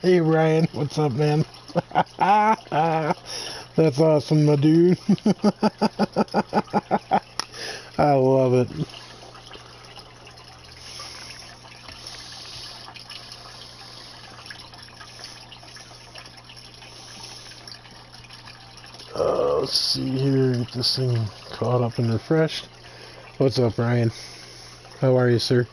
Hey Ryan, what's up, man? That's awesome, my dude. I love it. Let's see here, get this thing caught up and refreshed. What's up, Ryan? How are you, sir?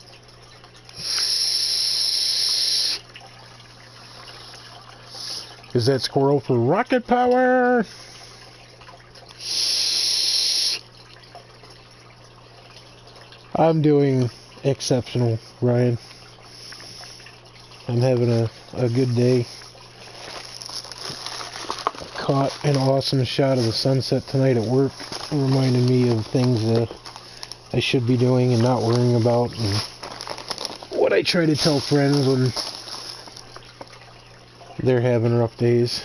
Is that squirrel for rocket power? I'm doing exceptional, Ryan. I'm having a good day. Caught an awesome shot of the sunset tonight at work, reminding me of things that I should be doing and not worrying about, and what I try to tell friends when they're having rough days.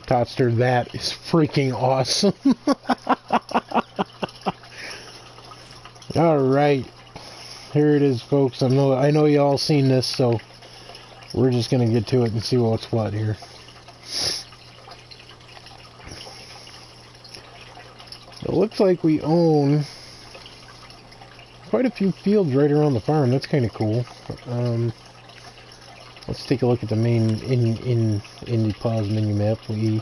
Totster, that is freaking awesome. Alright, here it is, folks. I know you all seen this, so we're just gonna get to it and see what's what here. It looks like we own quite a few fields right around the farm. That's kind of cool. Let's take a look at the main in the pause menu map. We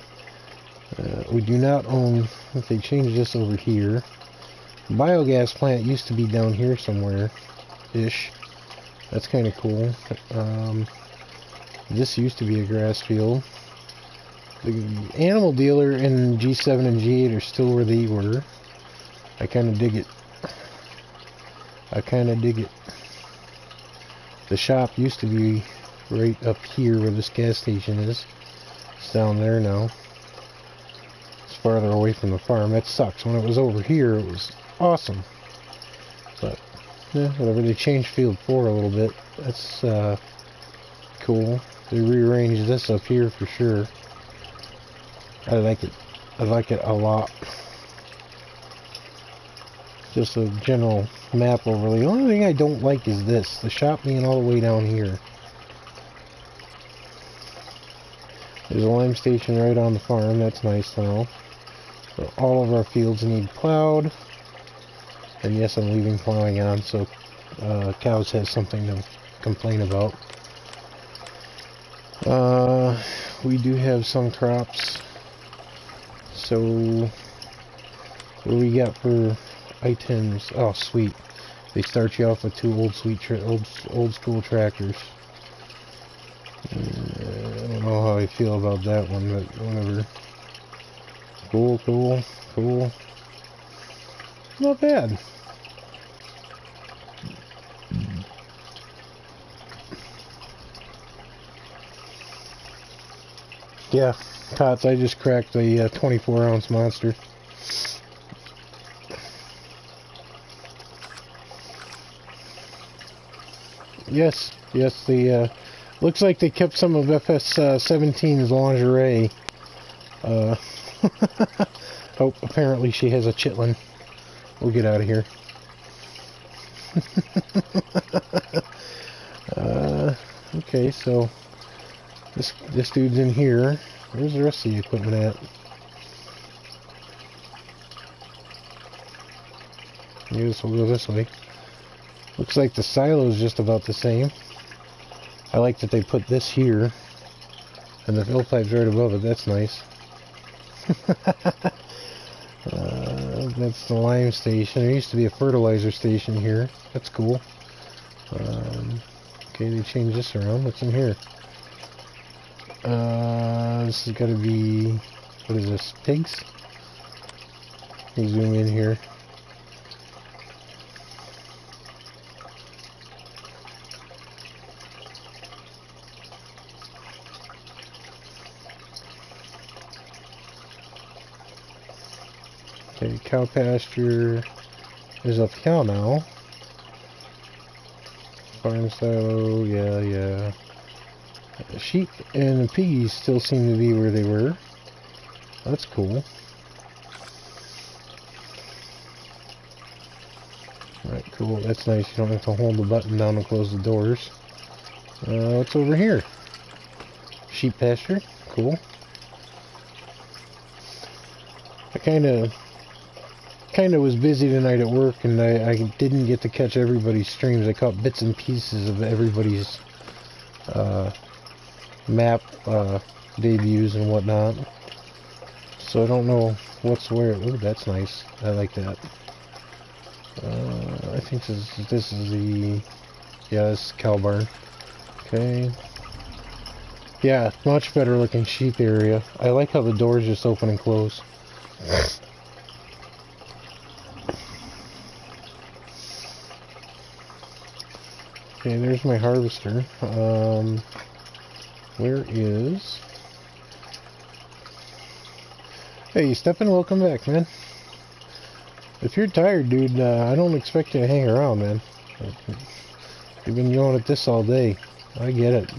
do not own. If they change this over here, biogas plant used to be down here somewhere, ish. That's kind of cool. This used to be a grass field. The animal dealer and G7 and G8 are still where they were. I kind of dig it. The shop used to be right up here where this gas station is. It's down there now. It's farther away from the farm. That sucks. When it was over here, it was awesome. But, yeah, whatever. They changed Field 4 a little bit. That's cool. They rearranged this up here for sure. I like it. I like it a lot. Just a general map overlay. The only thing I don't like is this. The shop being all the way down here. There's a lime station right on the farm. That's nice to know. So all of our fields need plowed. And yes, I'm leaving plowing on, so Cows has something to complain about. We do have some crops. So, what do we got for items? Oh, sweet. They start you off with two old school tractors. I don't know how I feel about that one, but whatever. Cool. Not bad. Yeah, Tots, I just cracked a 24-ounce monster. Yes, the looks like they kept some of FS19's lingerie. Oh, apparently she has a chitlin. We'll get out of here. Okay, so this dude's in here. Where's the rest of the equipment at? I guess we'll go this way. Looks like the silo is just about the same. I like that they put this here, and the fill pipe's right above it. That's nice. That's the lime station. There used to be a fertilizer station here. That's cool. Okay, they changed this around. What's in here? This has got to be... What is this? Pigs? Let me zoom in here. Okay, cow pasture is a cow now. Farm silo, yeah. Sheep and piggies still seem to be where they were. That's cool. Alright, cool. That's nice. You don't have to hold the button down to close the doors. What's over here? Sheep pasture. Cool. I kind of was busy tonight at work, and I didn't get to catch everybody's streams. I caught bits and pieces of everybody's map debuts and whatnot. So I don't know what's where. Ooh, that's nice. I like that. I think this is the... Yeah, this is cow barn. Okay. Yeah, much better looking sheep area. I like how the doors just open and close. Okay, there's my harvester. Where is... Hey, Stephen, welcome back, man. If you're tired, dude, I don't expect you to hang around, man. You've been going at this all day. I get it.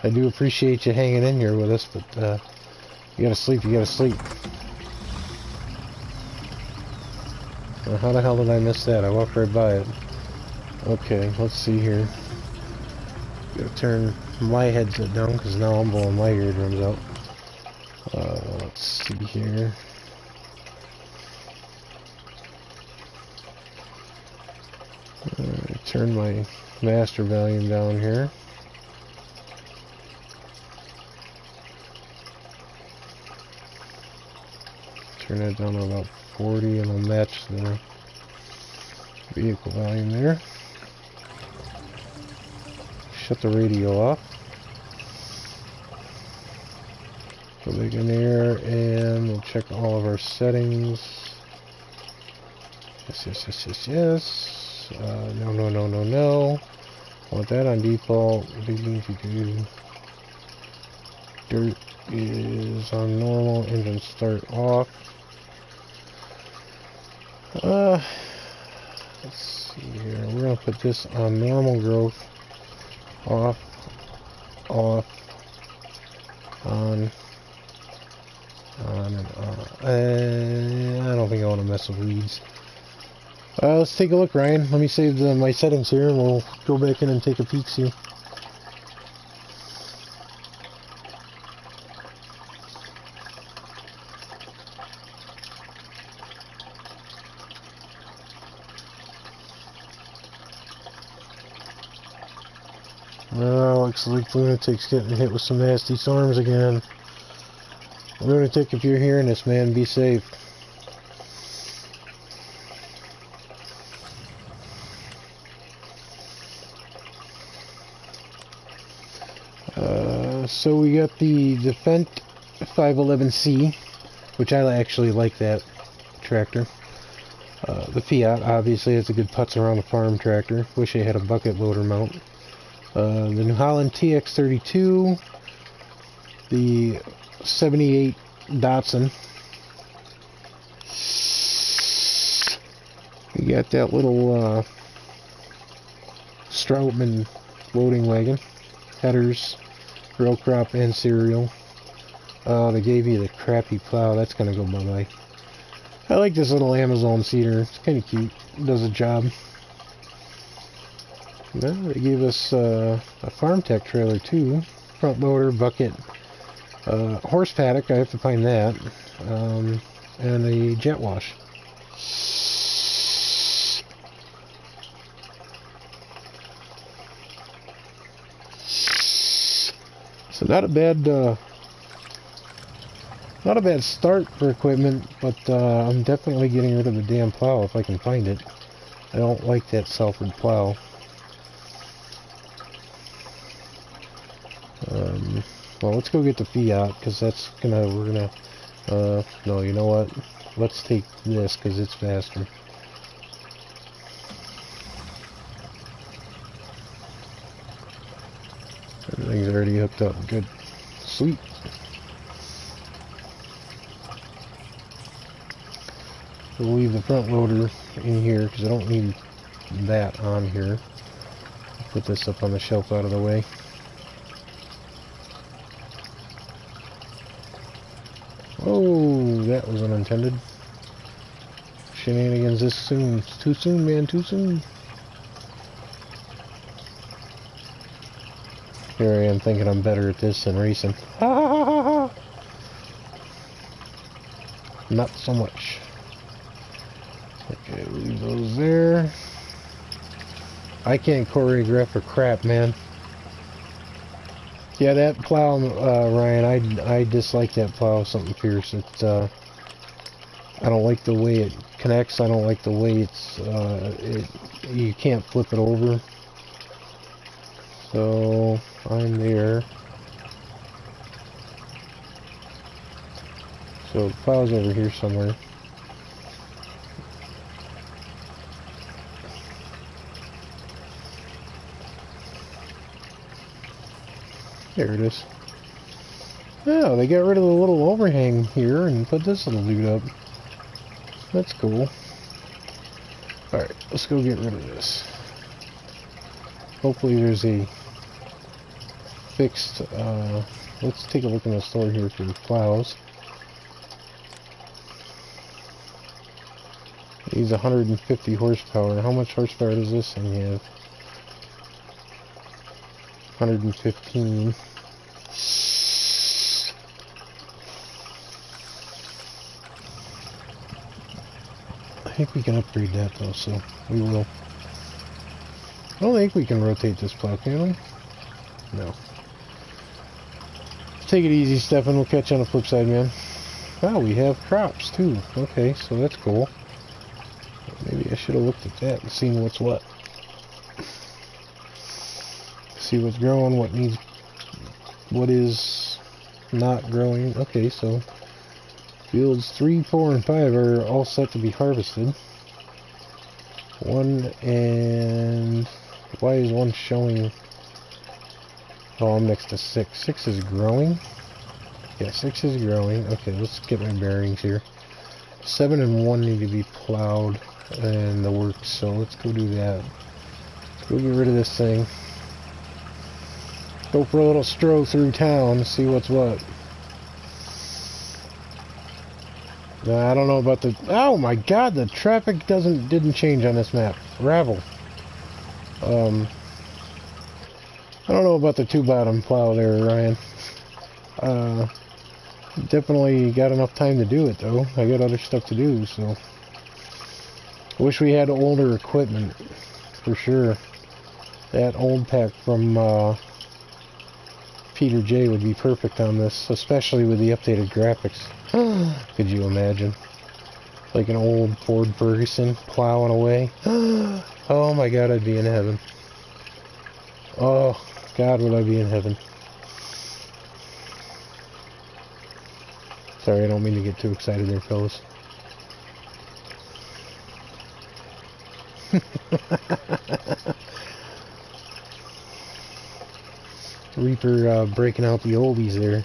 I do appreciate you hanging in here with us, but you gotta sleep, you gotta sleep. How the hell did I miss that? I walked right by it. Okay, let's see here. Gotta turn my headset down because now I'm blowing my eardrums out. Let's see here. Turn my master volume down here. Turn it down to about 40 and it'll match the vehicle volume there. Shut the radio off. Go back in there and we'll check all of our settings. Yes, yes, yes, yes, yes. No. Want that on default. Dirt is on normal. Engine start off. Let's see here. We're gonna put this on normal growth. Off. On, and on. I don't think I want to mess with weeds. Let's take a look, Ryan. Let me save my settings here, and we'll go back in and take a peek, see. Looks like Lunatic's getting hit with some nasty storms again. Lunatic, if you're hearing this, man, be safe. So we got the Fendt 511C, which I actually like that tractor. The Fiat, obviously, it's a good putz around the farm tractor. Wish I had a bucket loader mount. The New Holland TX32, the 78 Datsun. We got that little Stroutman loading wagon, headers, row crop, and cereal. They gave you the crappy plow. That's gonna go bye-bye. I like this little Amazon cedar. It's kind of cute. It does a job. Yeah, they gave us a Farm Tech trailer too. Front loader, bucket, horse paddock. I have to find that. And a jet wash. So not a bad start for equipment, but I'm definitely getting rid of the damn plow if I can find it. I don't like that Salford plow. Well, let's go get the Fiat, because we're gonna, no, you know what? Let's take this, because it's faster. Everything's already hooked up. Good. Sweet. We'll leave the front loader in here, because I don't need that on here. Put this up on the shelf out of the way. Oh, that was unintended. Shenanigans this soon. It's too soon, man, too soon. Here I am thinking I'm better at this than racing. Ha ha ha ha ha! Not so much. Okay, leave those there. I can't choreograph for crap, man. Yeah, that plow, Ryan, I dislike that plow, something fierce. It, I don't like the way it connects. I don't like the way it's, you can't flip it over. So, I'm there. So, the plow's over here somewhere. There it is. Oh, they got rid of the little overhang here and put this little dude up. That's cool. Alright, let's go get rid of this. Hopefully there's a fixed, let's take a look in the store here for plows. He's 150 horsepower. How much horsepower does this thing have? 115. I think we can upgrade that though, so we will. I don't think we can rotate this plow, can we? No. Take it easy, Stefan. We'll catch you on the flip side, man. Wow, we have crops too. Okay, so that's cool. Maybe I should have looked at that and seen what's what. See what's growing, what needs, what is not growing. Okay, so fields 3, 4, and 5 are all set to be harvested. 1 and why is 1 showing? Oh, I'm next to 6. 6 is growing. Yeah, 6 is growing. Okay, let's get my bearings here. 7 and 1 need to be plowed and the works. So let's go do that. Let's go get rid of this thing. Go for a little stroll through town, see what's what. Nah, I don't know about the... Oh my god, the traffic didn't change on this map. Ravel. I don't know about the 2-bottom plow there, Ryan. Definitely got enough time to do it though. I got other stuff to do, so... Wish we had older equipment, for sure. That old pack from, Peter J would be perfect on this, especially with the updated graphics. Could you imagine? Like an old Ford Ferguson plowing away. Oh my god, I'd be in heaven. Oh god, would I be in heaven. Sorry, I don't mean to get too excited there, fellas. Reaper breaking out the oldies there.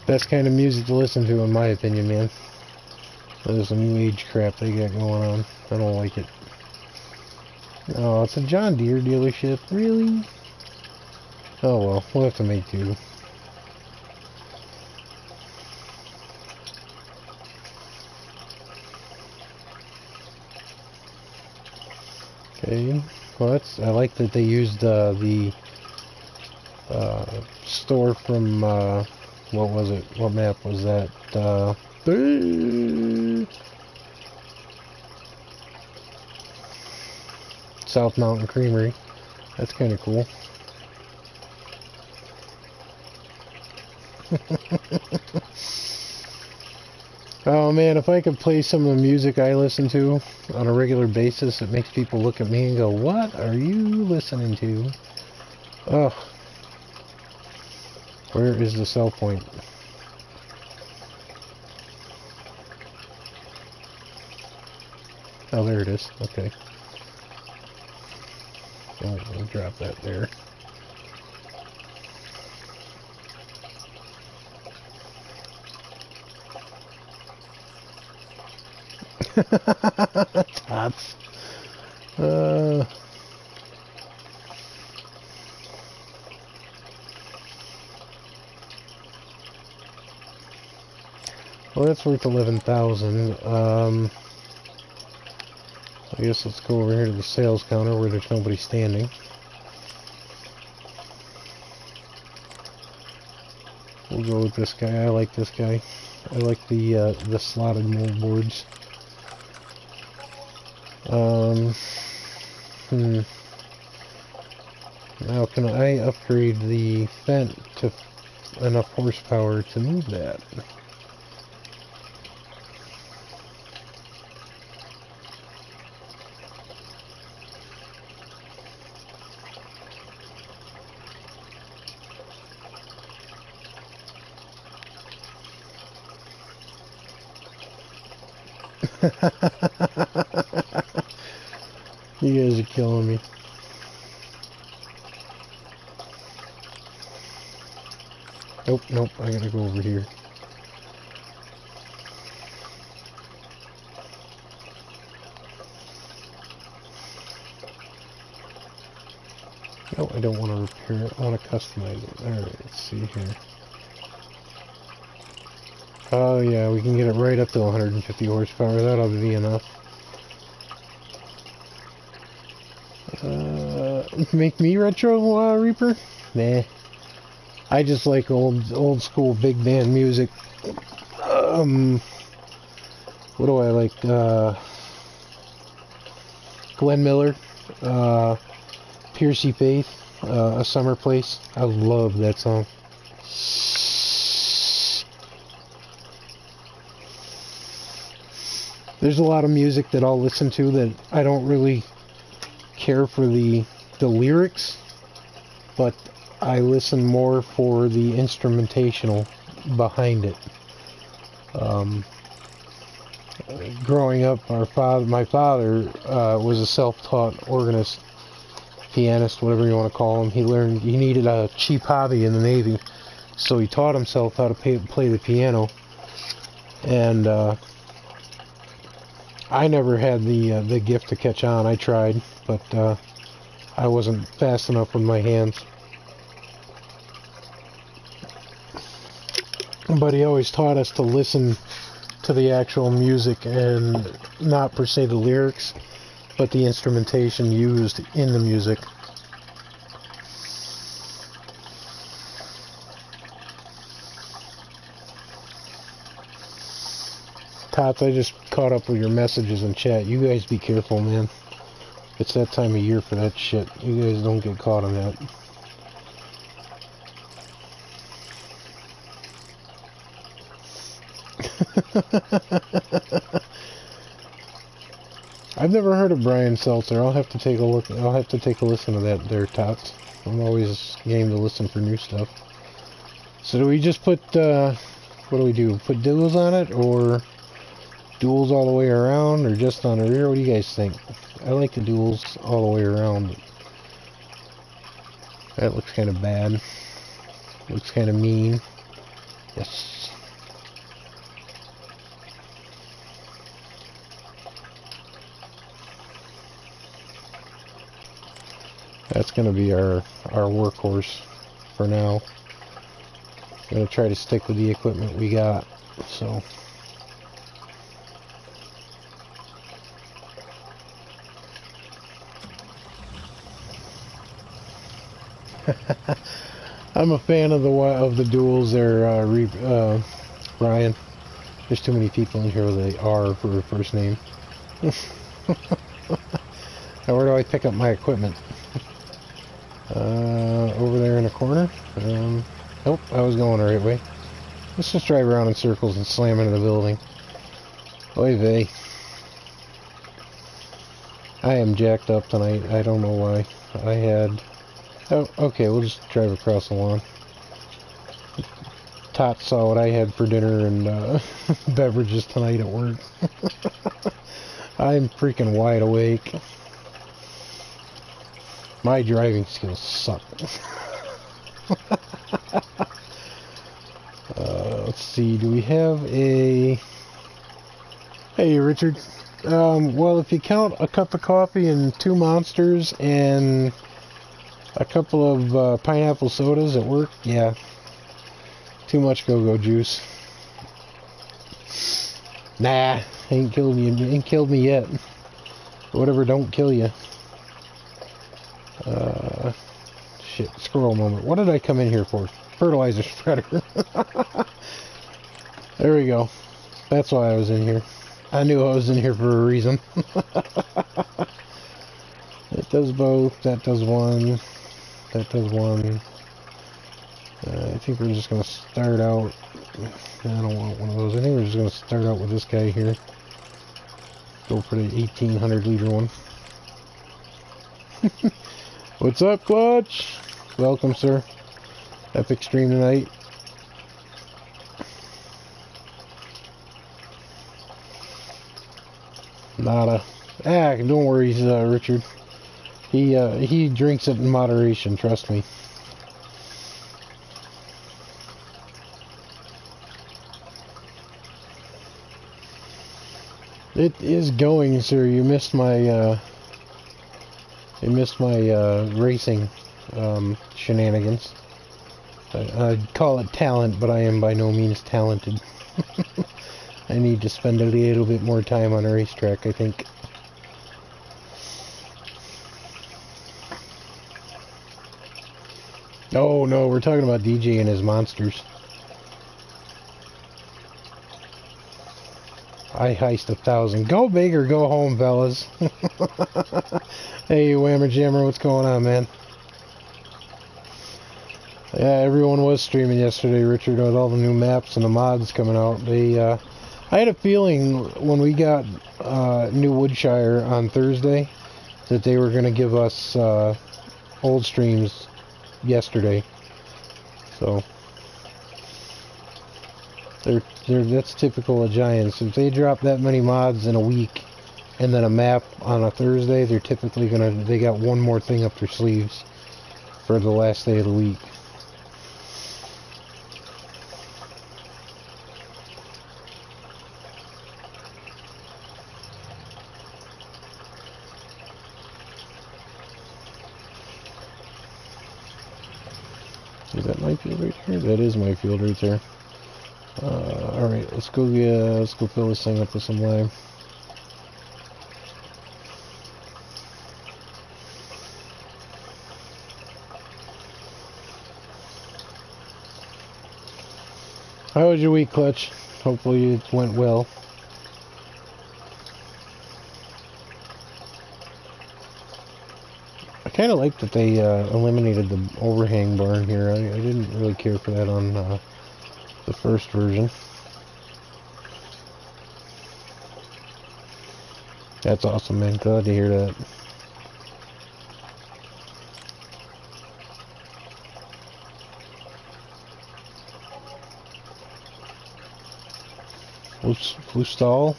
Best kind of music to listen to, in my opinion, man. There's some new age crap they got going on. I don't like it. Oh, it's a John Deere dealership. Really? Oh well, we'll have to make do. Okay, well I like that they used the store from, what was it? What map was that? South Mountain Creamery. That's kind of cool. Oh man, if I could play some of the music I listen to on a regular basis, it makes people look at me and go, what are you listening to? Ugh. Where is the sell point? Oh, there it is. Okay. Oh, we'll drop that there. Tots. Well, that's worth 11,000. I guess let's go over here to the sales counter where there's nobody standing. We'll go with this guy. I like this guy. I like the slotted moldboards. Now can I upgrade the Fent to enough horsepower to move that? You guys are killing me. Nope, nope, I gotta go over here. No, I don't want to repair it, I want to customize it. Alright, let's see here. Oh yeah, we can get it right up to 150 horsepower, that ought to be enough. Make me retro, Reaper? Nah. I just like old school big band music. What do I like? Glenn Miller, Piercy Faith, A Summer Place. I love that song. There's a lot of music that I'll listen to that I don't really care for the lyrics, but I listen more for the instrumentational behind it. Growing up, my father was a self-taught organist, pianist, whatever you want to call him. He needed a cheap hobby in the Navy, so he taught himself how to play the piano. And I never had the gift to catch on. I tried, but I wasn't fast enough with my hands. But he always taught us to listen to the actual music and not per se the lyrics, but the instrumentation used in the music. Tots, I just caught up with your messages in chat. You guys be careful, man. It's that time of year for that shit. You guys don't get caught on that. I've never heard of Brian Seltzer. I'll have to take a look. I'll have to take a listen to that there, Tots. I'm always game to listen for new stuff. So do we just put what do we do? Put duals on it, or duals all the way around, or just on the rear? What do you guys think? I like the duals all the way around. That looks kind of bad. Looks kind of mean. Yes. That's going to be our workhorse for now. I'm going to try to stick with the equipment we got. So. I'm a fan of the duals there, Ryan. There's too many people in here with a R for a first name. Now where do I pick up my equipment? Over there in the corner. Nope, I was going the right way. Let's just drive around in circles and slam into the building. Oy vey. I am jacked up tonight. I don't know why. I had... Oh, okay, we'll just drive across the lawn. Tot saw what I had for dinner and beverages tonight at work. I'm freaking wide awake. My driving skills suck. Let's see, do we have a... Hey, Richard. Well, if you count a cup of coffee and 2 monsters and a couple of pineapple sodas at work, yeah. Too much go-go juice. Nah, ain't killed me yet. Whatever don't kill you. Shit, squirrel moment. What did I come in here for? Fertilizer spreader. There we go. That's why I was in here. I knew I was in here for a reason. It does both. That does one. That does one. I think we're just going to start out... I don't want one of those. I think we're just going to start out with this guy here. Go for the 1800 liter one. What's up, Klutch? Welcome, sir. Epic stream tonight. Nada. Ah, don't worry, Richard. He drinks it in moderation, trust me. It is going, sir. You missed my racing shenanigans. I'd call it talent, but I am by no means talented. I need to spend a little bit more time on a racetrack, I think. Oh no, we're talking about DJ and his monsters. I heist 1,000. Go big or go home, fellas. Hey, Whammer Jammer, what's going on, man? Yeah, everyone was streaming yesterday, Richard, with all the new maps and the mods coming out. I had a feeling when we got New Woodshire on Thursday that they were going to give us old streams yesterday. So that's typical of Giants. If they drop that many mods in a week and then a map on a Thursday, they're typically they got one more thing up their sleeves for the last day of the week. Is that my field right here? That is my field right there. Alright, let's go fill this thing up with some lime. How was your week, Klutch? Hopefully it went well. I kind of like that they eliminated the overhang barn here. I didn't really care for that on the first version. That's awesome, man. Glad to hear that. Flustal?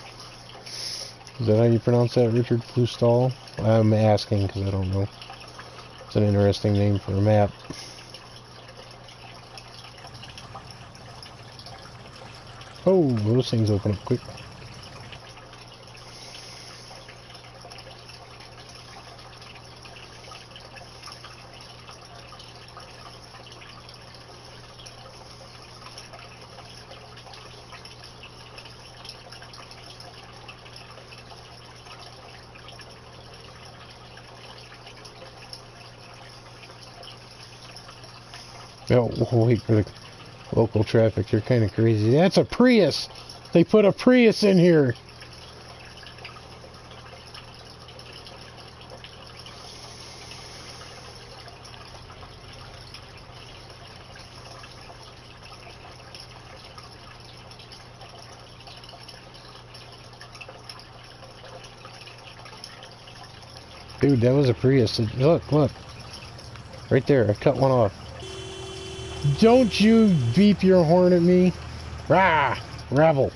Is that how you pronounce that, Richard? Flustal? I'm asking because I don't know. It's an interesting name for a map. Oh, those things open up quick. Oh, wait for the local traffic. They're kind of crazy. That's a Prius! They put a Prius in here! Dude, that was a Prius. Look. Right there, I cut one off. Don't you beep your horn at me. Rah! Rabble.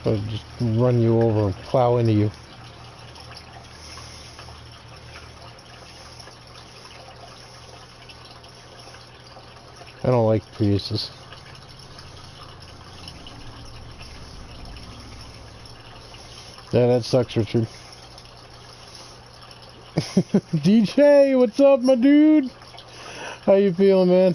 I'll just run you over and plow into you. I don't like Priuses. Yeah, that sucks, Richard. DJ, what's up, my dude? How you feeling, man?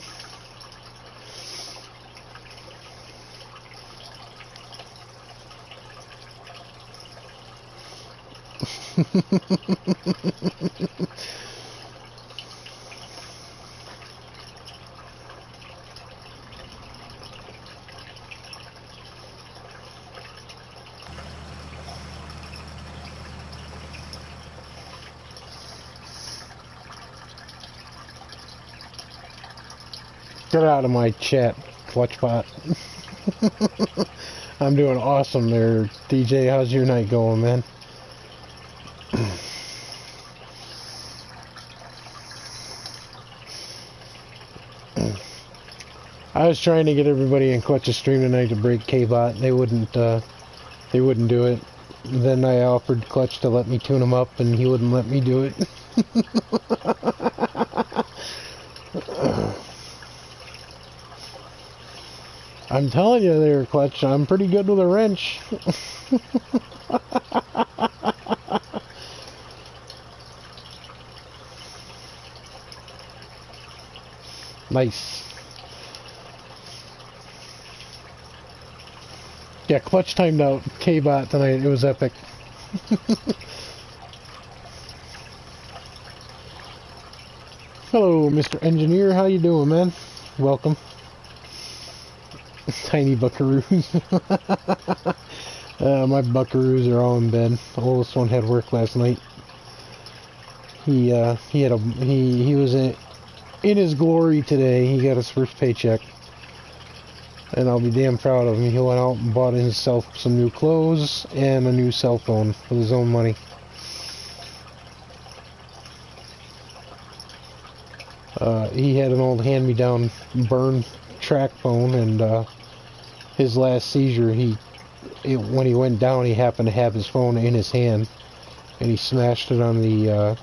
Get out of my chat, Clutchbot. I'm doing awesome there. DJ, how's your night going, man? I was trying to get everybody in Clutch's stream tonight to break K-Bot. They wouldn't do it. Then I offered Clutch to let me tune him up, and he wouldn't let me do it. I'm telling you there, Clutch, I'm pretty good with a wrench. Nice. Yeah, Clutch timed out K-Bot tonight. It was epic. Hello, Mr. Engineer. How you doing, man? Welcome. Tiny buckaroos. My buckaroos are all in bed. The oldest one had work last night. He was in his glory today. He got his first paycheck, and I'll be damn proud of him. He went out and bought himself some new clothes and a new cell phone with his own money. He had an old hand-me-down burn track phone, and his last seizure, when he went down, he happened to have his phone in his hand, and he smashed it on the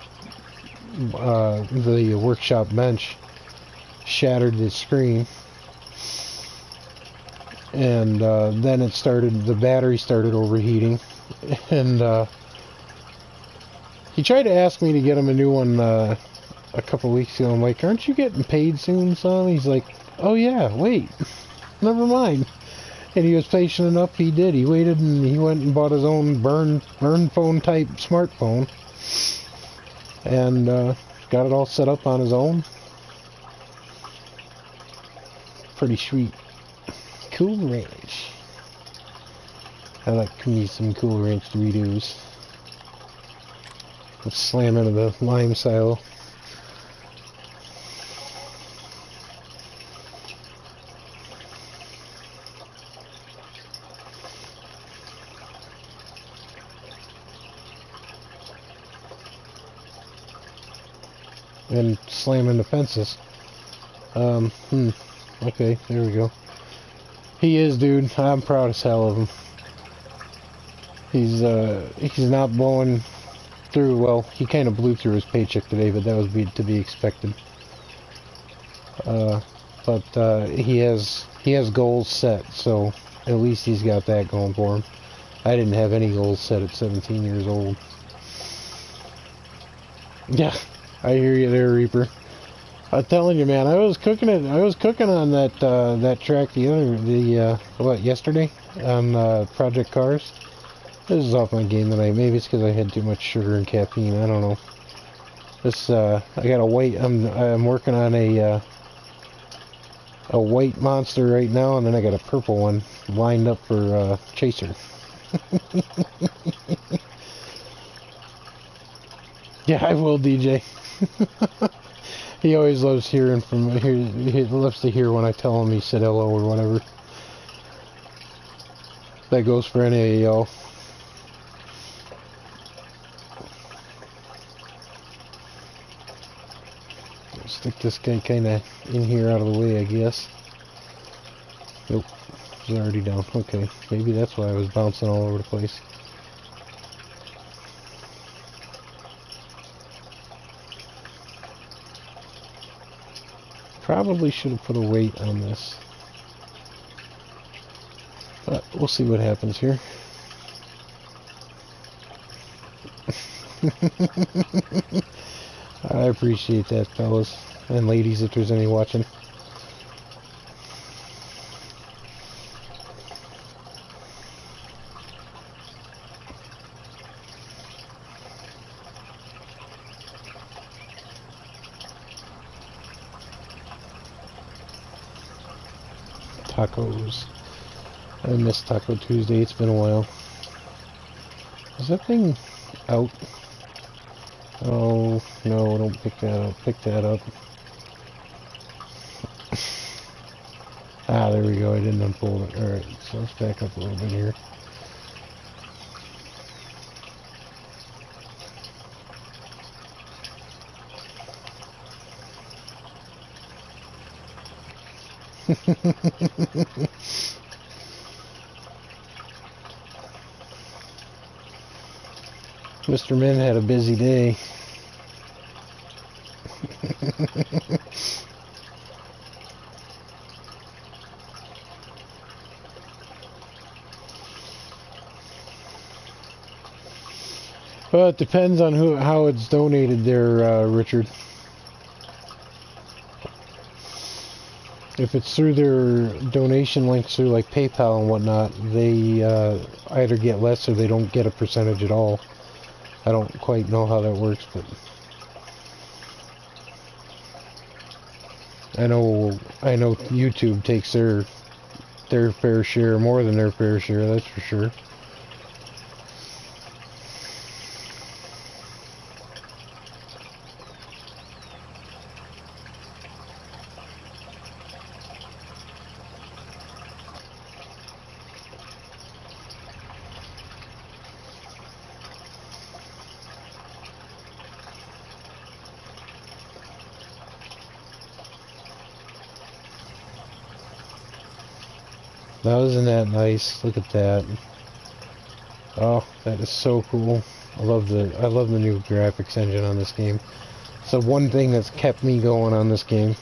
workshop bench, shattered the screen, and then the battery started overheating, and he tried to ask me to get him a new one a couple weeks ago. I'm like, aren't you getting paid soon, son? He's like, oh yeah, wait, never mind. And he was patient enough. He did. He waited, and he went and bought his own burn phone type smartphone, and got it all set up on his own. Pretty sweet. Cool Ranch. I like me some Cool Ranch Doritos. Let's slam into the lime silo. And slam into fences. Okay, there we go. He is, dude. I'm proud as hell of him. He's not blowing through. Well, he kind of blew through his paycheck today, but that was to be expected. But he has goals set, so at least he's got that going for him. I didn't have any goals set at 17 years old. Yeah. I hear you there, Reaper. I'm telling you, man. I was cooking on that track yesterday on Project Cars. This is off my game tonight. Maybe it's because I had too much sugar and caffeine. I don't know. This I got a white. I'm working on a white monster right now, and then I got a purple one lined up for Chaser. Yeah, I will, DJ. He always loves hearing from here. He loves to hear when I tell him he said hello or whatever. That goes for any of y'all. Stick this guy kind of in here out of the way, I guess. Nope, he's already down. Okay, maybe that's why I was bouncing all over the place. Probably should have put a weight on this, but we'll see what happens here. I appreciate that, fellas and ladies, if there's any watching. tacos. I missed Taco Tuesday, it's been a while. Is that thing out? Oh, no, don't pick that up. Pick that up. Ah, there we go, I didn't unfold it. Alright, so let's back up a little bit here. Mr. Minn had a busy day. Well, it depends on how it's donated there, Richard. If it's through their donation links through like PayPal and whatnot, they either get less or they don't get a percentage at all. I don't quite know how that works, but I know YouTube takes their fair share, more than their fair share, that's for sure. Now isn't that nice? Look at that. Oh, that is so cool. I love the new graphics engine on this game. It's the one thing that's kept me going on this game.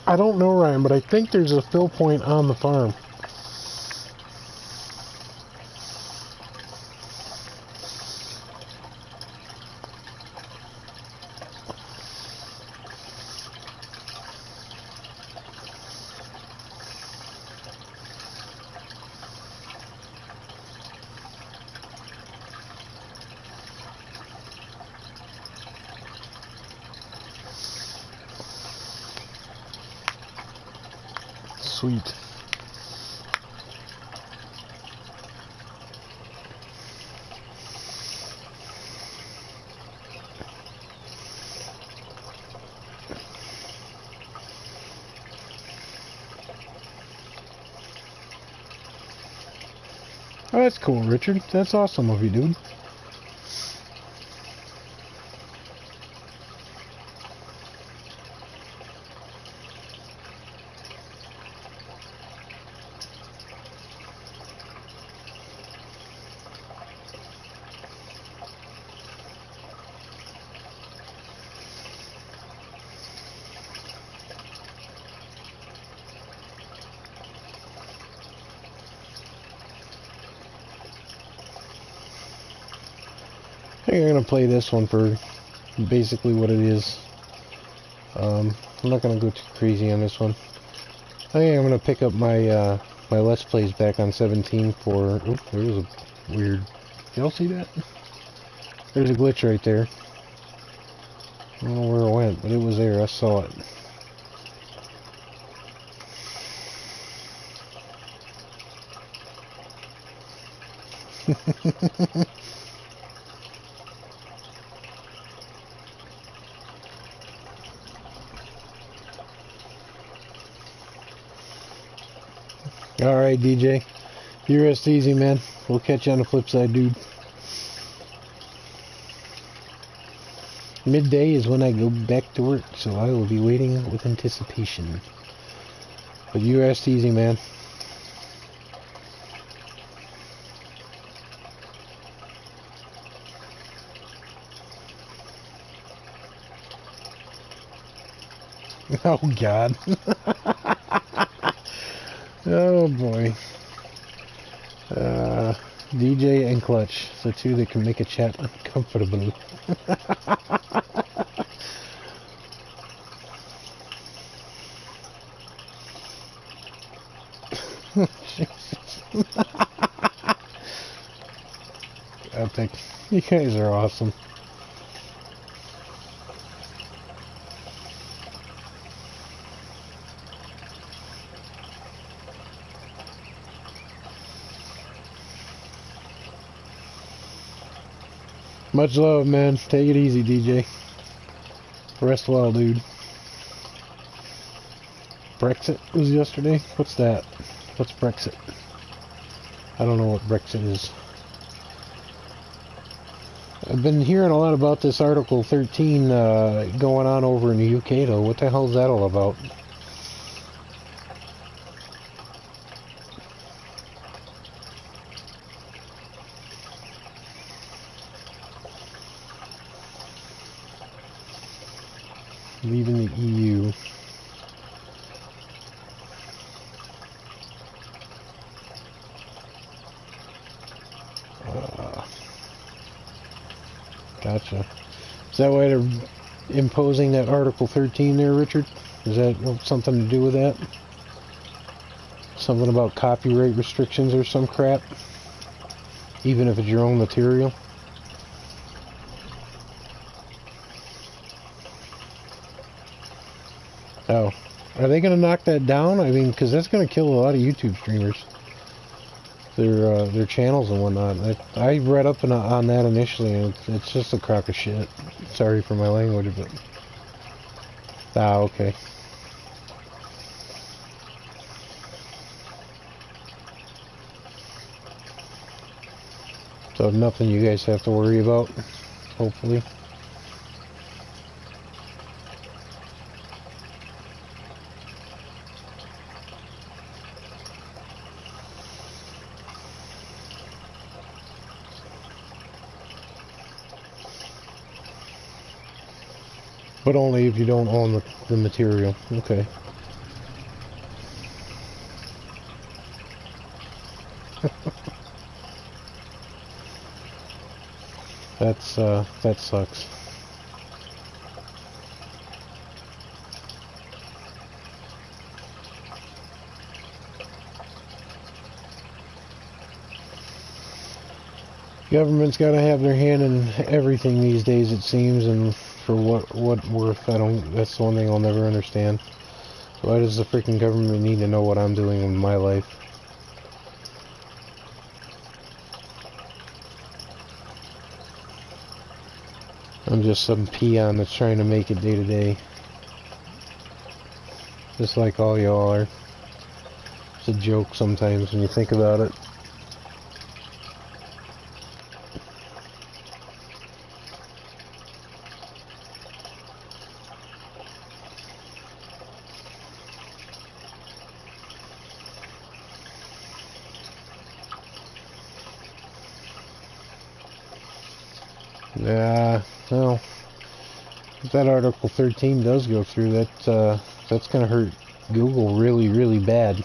I don't know, Ryan, but I think there's a fill point on the farm. Sweet. Oh, that's cool, Richard. That's awesome of you, dude. I think I'm going to play this one for basically what it is. I'm not going to go too crazy on this one. I think I'm going to pick up my my Let's Plays back on 17 for... Oop, there was a weird... Y'all see that? There's a glitch right there. I don't know where it went, but it was there. I saw it. Alright, DJ. You rest easy, man. We'll catch you on the flip side, dude. Midday is when I go back to work, so I will be waiting with anticipation. But you rest easy, man. Oh, God. Oh, boy. DJ and Klutch, the two that can make a chat uncomfortable. Epic. You guys are awesome. Much love, man. Take it easy, DJ. Rest well, dude. Brexit was yesterday? What's that? What's Brexit? I don't know what Brexit is. I've been hearing a lot about this Article 13 going on over in the UK, though. What the hell is that all about? Leaving the EU. Gotcha. Is that why they're imposing that Article 13 there, Richard? Is that something to do with that? Something about copyright restrictions or some crap? Even if it's your own material? Oh. Are they going to knock that down? I mean, because that's going to kill a lot of YouTube streamers. Their channels and whatnot. I read up on that initially, and it's just a crock of shit. Sorry for my language, but... Ah, okay. So nothing you guys have to worry about, hopefully. But only if you don't own the material. Okay. That sucks. Government's got to have their hand in everything these days, it seems, and for what worth? That's the one thing I'll never understand. Why does the freaking government need to know what I'm doing in my life? I'm just some peon that's trying to make it day to day. Just like all y'all are. It's a joke sometimes when you think about it. Yeah, well, if that Article 13 does go through, that's gonna hurt Google really, really bad.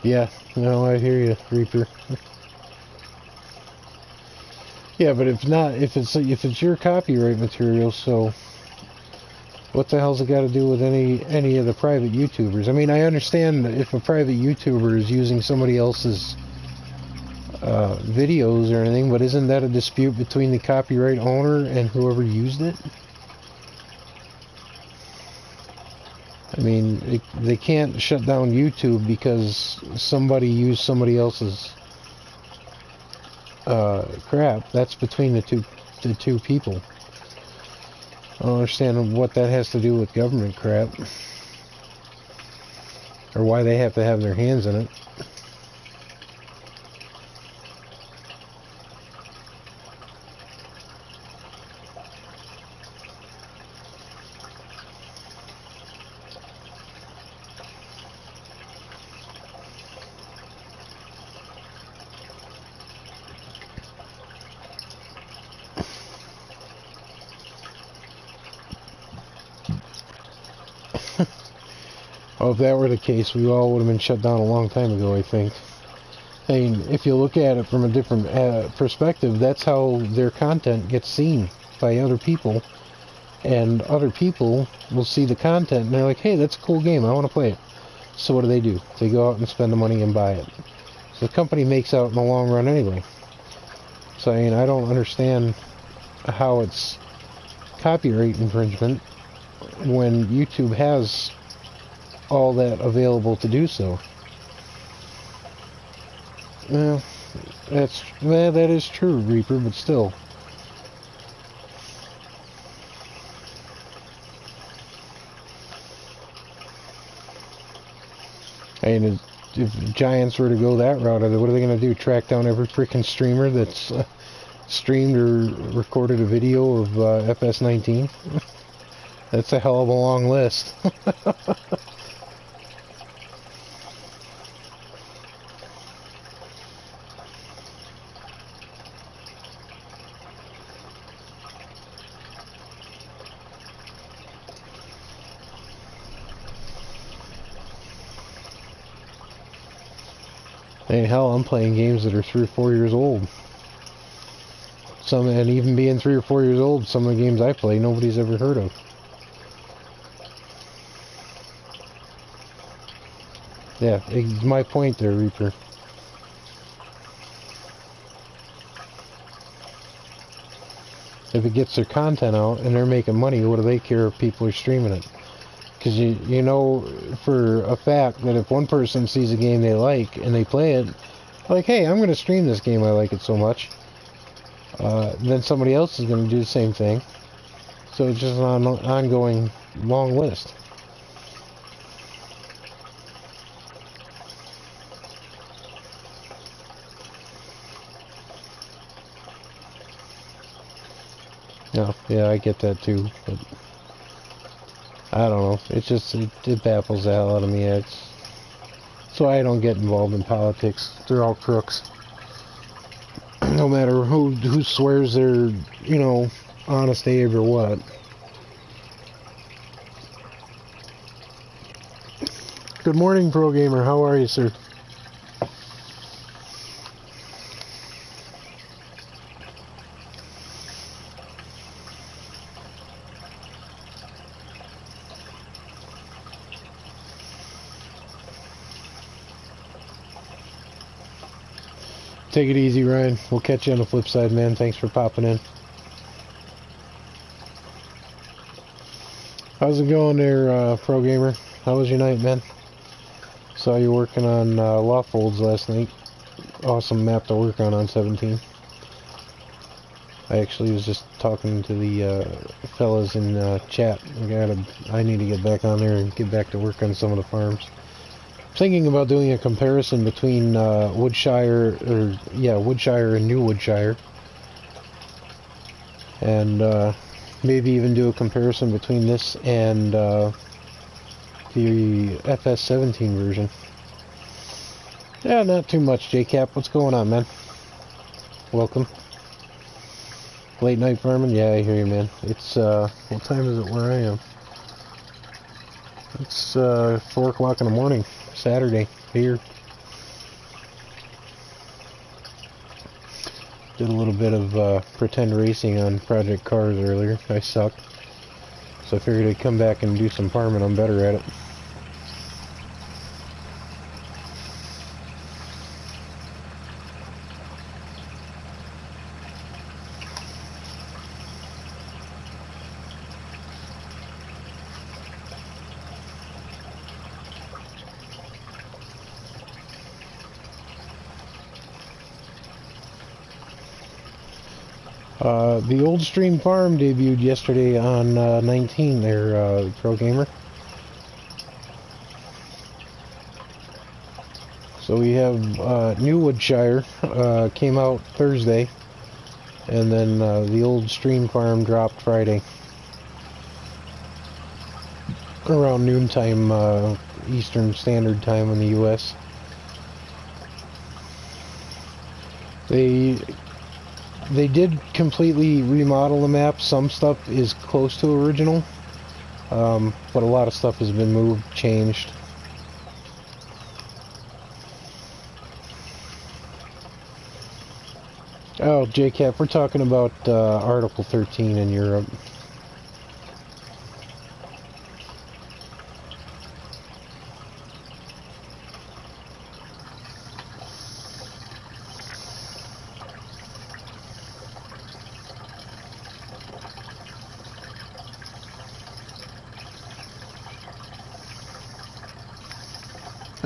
Yeah, no, I hear you, Reaper. Yeah, but if it's your copyright material, so what the hell's it got to do with any of the private YouTubers? I mean, I understand if a private YouTuber is using somebody else's videos or anything, but isn't that a dispute between the copyright owner and whoever used it? I mean, they can't shut down YouTube because somebody used somebody else's crap. That's between the two people. I don't understand what that has to do with government crap. Or why they have to have their hands in it. Well, if that were the case, we all would have been shut down a long time ago, I think. I mean, if you look at it from a different perspective, that's how their content gets seen by other people. And other people will see the content and they're like, hey, that's a cool game, I want to play it. So what do? They go out and spend the money and buy it. So the company makes out in the long run anyway. So, I mean, I don't understand how it's copyright infringement when YouTube has all that available to do so. Well, that is true, Reaper, but still. I mean, if Giants were to go that route, what are they going to do? Track down every freaking streamer that's streamed or recorded a video of FS19? That's a hell of a long list. I mean, hell, I'm playing games that are 3 or 4 years old. And even being 3 or 4 years old, some of the games I play, nobody's ever heard of. Yeah, it's my point there, Reaper. If it gets their content out and they're making money, what do they care if people are streaming it? Because you know for a fact that if one person sees a game they like and they play it, like, hey, I'm going to stream this game, I like it so much, then somebody else is going to do the same thing. So it's just an ongoing long list. No, yeah, I get that too, but I don't know. It's just, it baffles the hell out of me. So I don't get involved in politics. They're all crooks. No matter who swears they're, you know, honest Abe or what. Good morning, Pro Gamer. How are you, sir? Take it easy, Ryan. We'll catch you on the flip side, man. Thanks for popping in. How's it going there, Pro Gamer? How was your night, man? Saw you working on Loft Folds last night. Awesome map to work on 17. I actually was just talking to the fellas in chat. I need to get back on there and get back to work on some of the farms. Thinking about doing a comparison between Woodshire and New Woodshire, and maybe even do a comparison between this and the FS17 version. Yeah, not too much, JCap. What's going on, man? Welcome. Late night farming? Yeah, I hear you, man. It's what time is it where I am? It's 4 o'clock in the morning. Saturday here. Did a little bit of pretend racing on Project Cars earlier. I sucked, so I figured I'd come back and do some farming. I'm better at it. The Old Stream Farm debuted yesterday on 19 there, Pro Gamer. So we have New Woodshire came out Thursday, and then the Old Stream Farm dropped Friday around noontime Eastern Standard Time in the U.S. They did completely remodel the map. Some stuff is close to original, but a lot of stuff has been moved, changed. Oh, JCap, we're talking about Article 13 in Europe.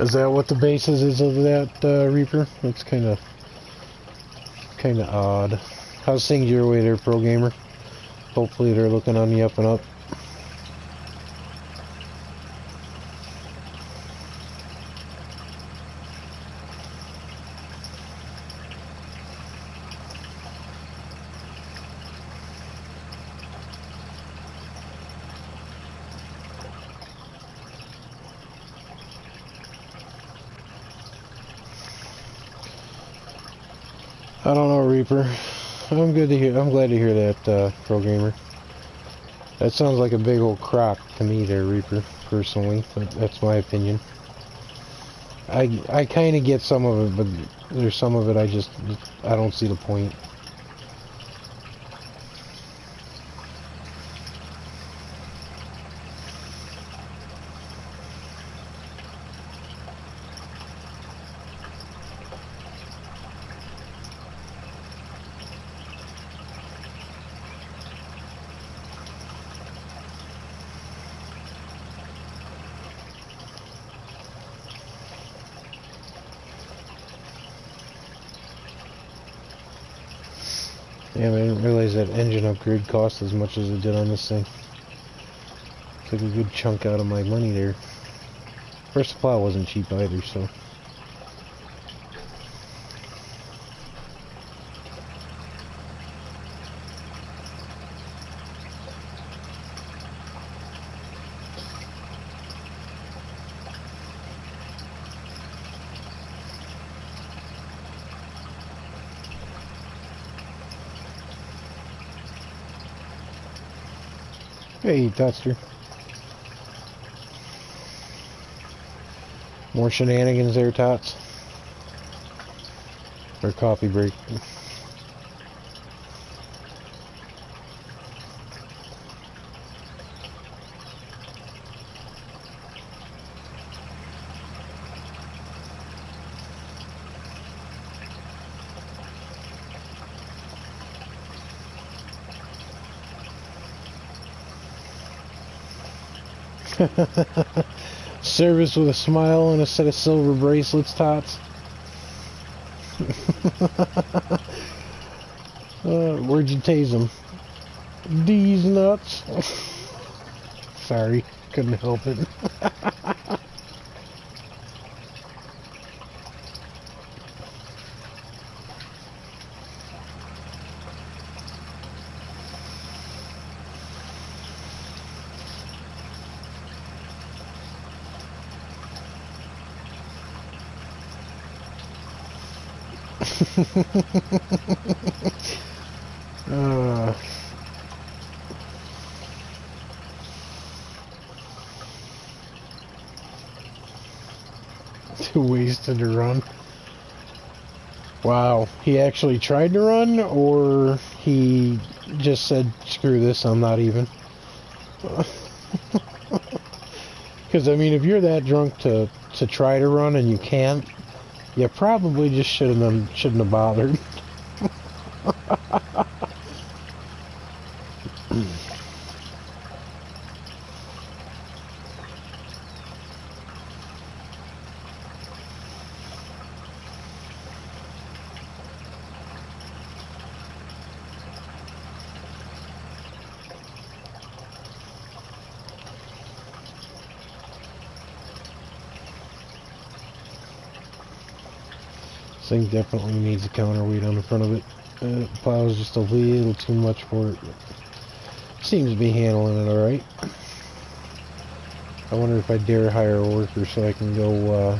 Is that what the basis is of that, Reaper? That's kind of odd. How's things your way there, Pro Gamer? Hopefully they're looking on the up and up. I don't know, Reaper. I'm glad to hear that, Pro Gamer. That sounds like a big old crock to me there, Reaper, personally. But that's my opinion. I kind of get some of it, but there's some of it I don't see the point. Yeah, I didn't realize that engine upgrade cost as much as it did on this thing. Took a good chunk out of my money there. First plow wasn't cheap either, so. Hey, Totster. More shenanigans there, Tots? Or coffee break? Service with a smile and a set of silver bracelets, Tots. Where'd you tase them? These nuts. Sorry, couldn't help it. Too wasted to run. Wow, he actually tried to run, or he just said, screw this, I'm not even. Because, I mean, if you're that drunk to try to run and you can't, you probably just shouldn't have bothered. This thing definitely needs a counterweight on the front of it. The plow's just a little too much for it. Seems to be handling it alright. I wonder if I dare hire a worker so I can go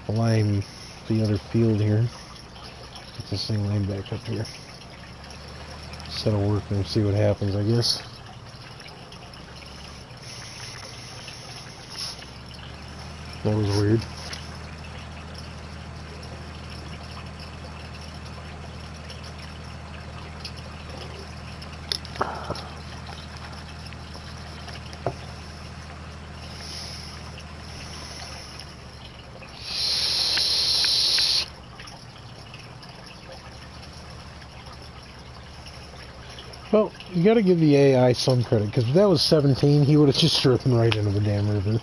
lime the other field here. Get this thing lined back up here. Set a worker and see what happens, I guess. That was weird. Well, you gotta give the AI some credit, because if that was 17, he would have just driven right into the damn river.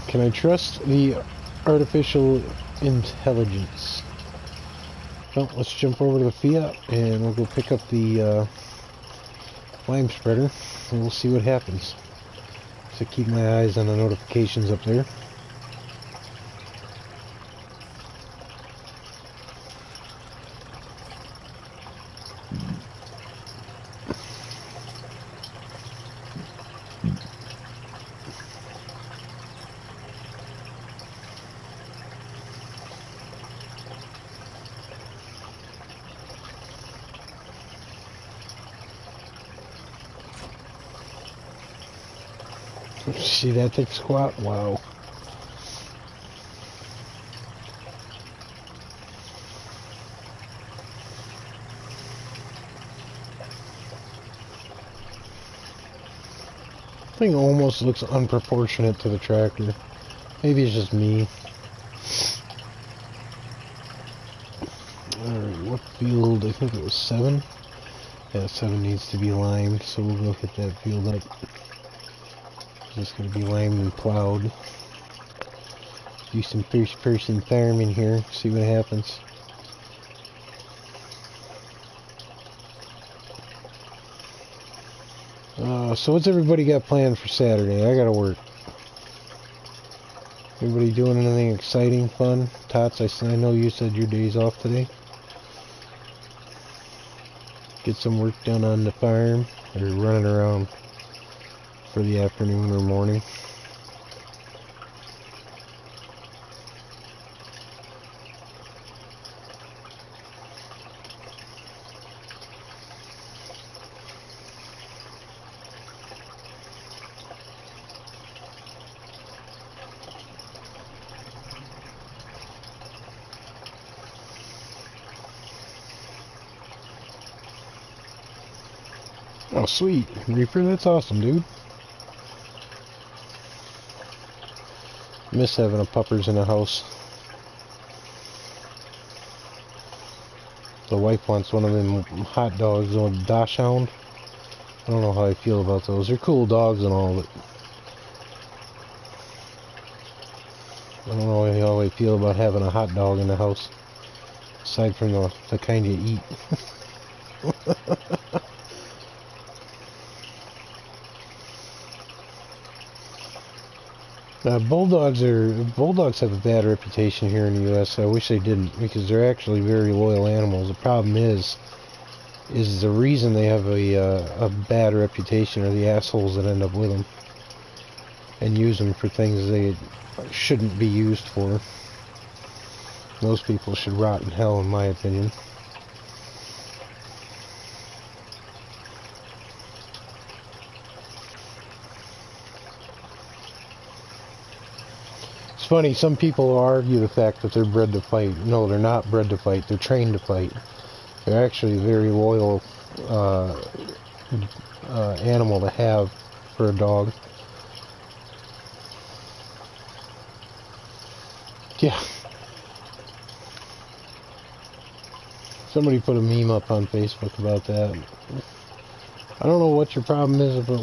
Can I trust the artificial intelligence? Well, let's jump over to the Fiat and we'll go pick up the lime spreader and we'll see what happens. So keep my eyes on the notifications up there. See that thick squat? Wow. Thing almost looks unproportionate to the tractor. Maybe it's just me. Alright, what field? I think it was 7. Yeah, 7 needs to be limed, so we'll go hit that field up. It's going to be limed and plowed. Do some first-person farming here, see what happens. So what's everybody got planned for Saturday? I gotta work. Everybody doing anything exciting, fun? Tots, I know you said your day's off today. Get some work done on the farm, or running around for the afternoon or morning. Oh, sweet. Reaper, that's awesome, dude. Miss having a puppers in the house. The wife wants one of them hot dogs on Dachshund. I don't know how I feel about those. They're cool dogs and all, but I don't know how I feel about having a hot dog in the house. Aside from the kind you eat. Bulldogs have a bad reputation here in the U.S. I wish they didn't, because they're actually very loyal animals. The problem is the reason they have a bad reputation are the assholes that end up with them and use them for things they shouldn't be used for. Those people should rot in hell, in my opinion. It's funny, some people argue the fact that they're bred to fight. No, they're not bred to fight, they're trained to fight. They're actually a very loyal animal to have for a dog. Yeah. Somebody put a meme up on Facebook about that. I don't know what your problem is, but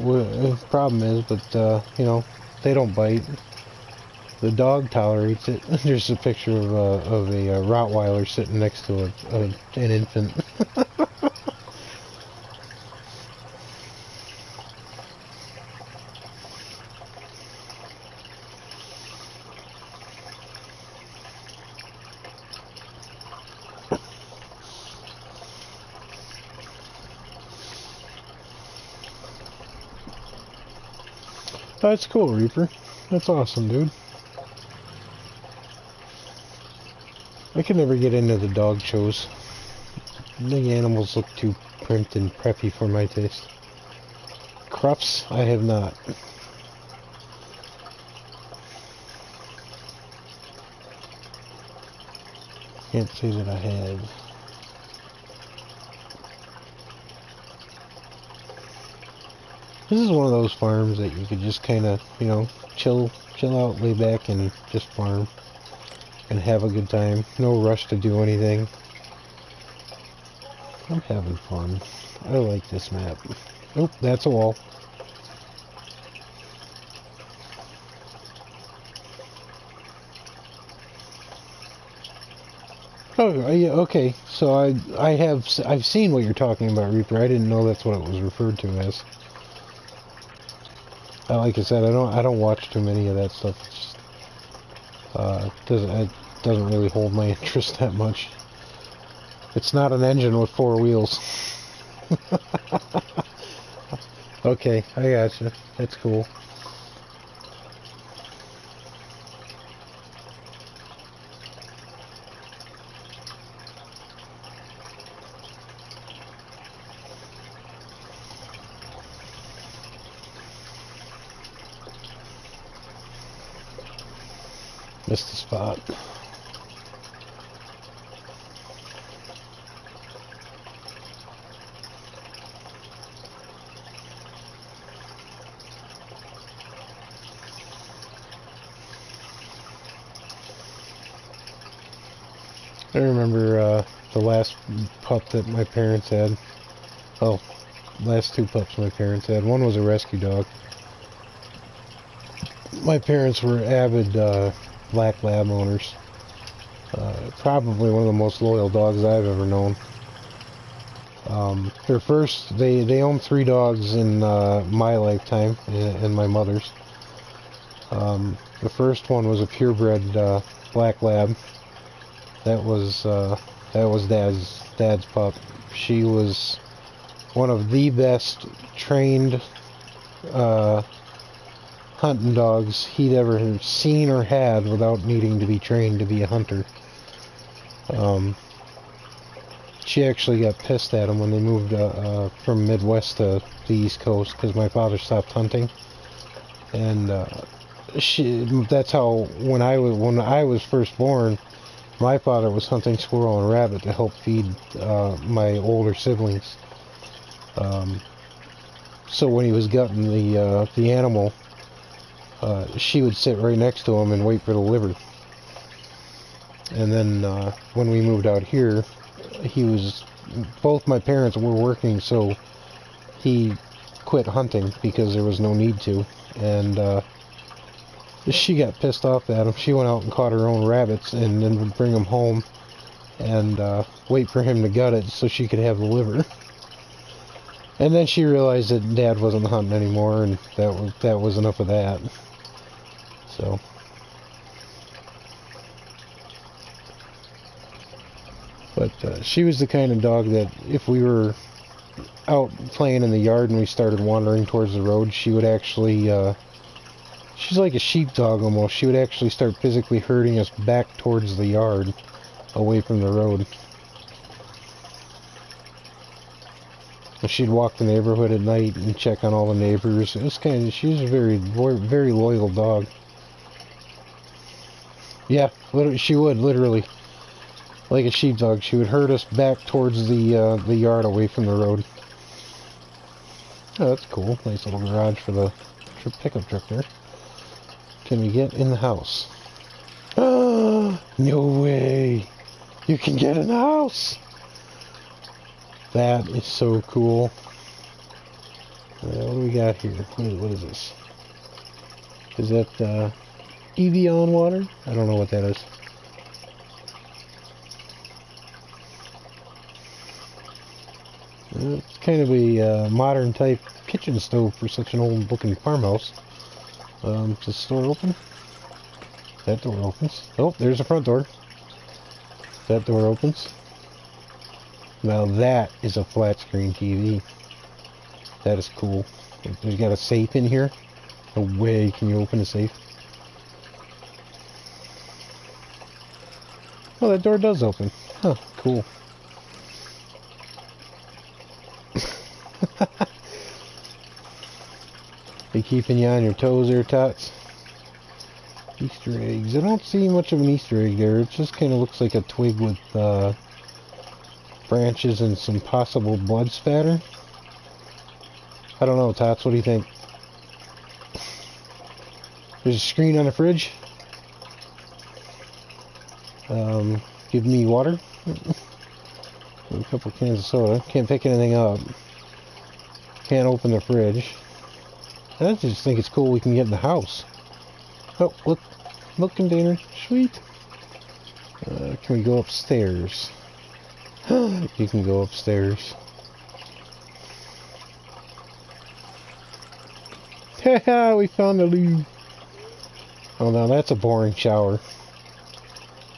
you know, they don't bite. The dog tolerates it. There's a picture of a Rottweiler sitting next to an infant. That's cool, Reaper. That's awesome, dude. I can never get into the dog shows. Big animals look too primped and preppy for my taste. Crufts, I have not. Can't say that I have. This is one of those farms that you could just kind of, you know, chill out, lay back, and just farm and have a good time. No rush to do anything. I'm having fun. I like this map. Oh, that's a wall. Oh, yeah, okay. So I've seen what you're talking about, Reaper. I didn't know that's what it was referred to as. Like I said, I don't watch too many of that stuff. It's just, it doesn't really hold my interest that much. It's not an engine with 4 wheels. Okay, I gotcha. That's cool. Missed the spot. I remember the last pup that my parents had. Oh, last 2 pups my parents had. One was a rescue dog. My parents were avid black lab owners. Probably one of the most loyal dogs I've ever known. Their first, they owned 3 dogs in my lifetime and my mother's. The first one was a purebred black lab. That was Dad's pup. She was one of the best trained hunting dogs he'd ever seen or had without needing to be trained to be a hunter. She actually got pissed at him when they moved from Midwest to the East Coast because my father stopped hunting, and that's how when I was first born, my father was hunting squirrel and rabbit to help feed my older siblings. So when he was gutting the animal, she would sit right next to him and wait for the liver. And then when we moved out here, both my parents were working, so he quit hunting because there was no need to. And she got pissed off at him. She went out and caught her own rabbits and then would bring them home and wait for him to gut it so she could have the liver. And then she realized that Dad wasn't hunting anymore, and that was enough of that. So, but she was the kind of dog that if we were out playing in the yard and we started wandering towards the road, she would actually, she's like a sheepdog almost. She would actually start physically herding us back towards the yard, away from the road. She'd walk the neighborhood at night and check on all the neighbors. It was she was a very loyal dog. Yeah, she would, literally. Like a sheepdog, she would herd us back towards the yard away from the road. Oh, that's cool. Nice little garage for the pickup truck there. Can we get in the house? Oh, no way! You can get in the house! That is so cool. What do we got here? What is this? Is that Evian water? I don't know what that is. It's kind of a modern type kitchen stove for such an old looking farmhouse. Is the store open? That door opens. Oh, there's the front door. That door opens. Now that is a flat screen TV. That is cool. There's got a safe in here. No way can you open a safe. Oh, that door does open. Huh, cool. Be keeping you on your toes there, Tots. Easter eggs. I don't see much of an Easter egg there. It just kind of looks like a twig with branches and some possible blood spatter. I don't know, Tots, what do you think? There's a screen on the fridge. Give me water. A couple cans of soda. Can't pick anything up. Can't open the fridge. I just think it's cool we can get in the house. Oh, look. Milk container. Sweet. Can we go upstairs? You can go upstairs. Haha, we found the loo. Oh, now that's a boring shower.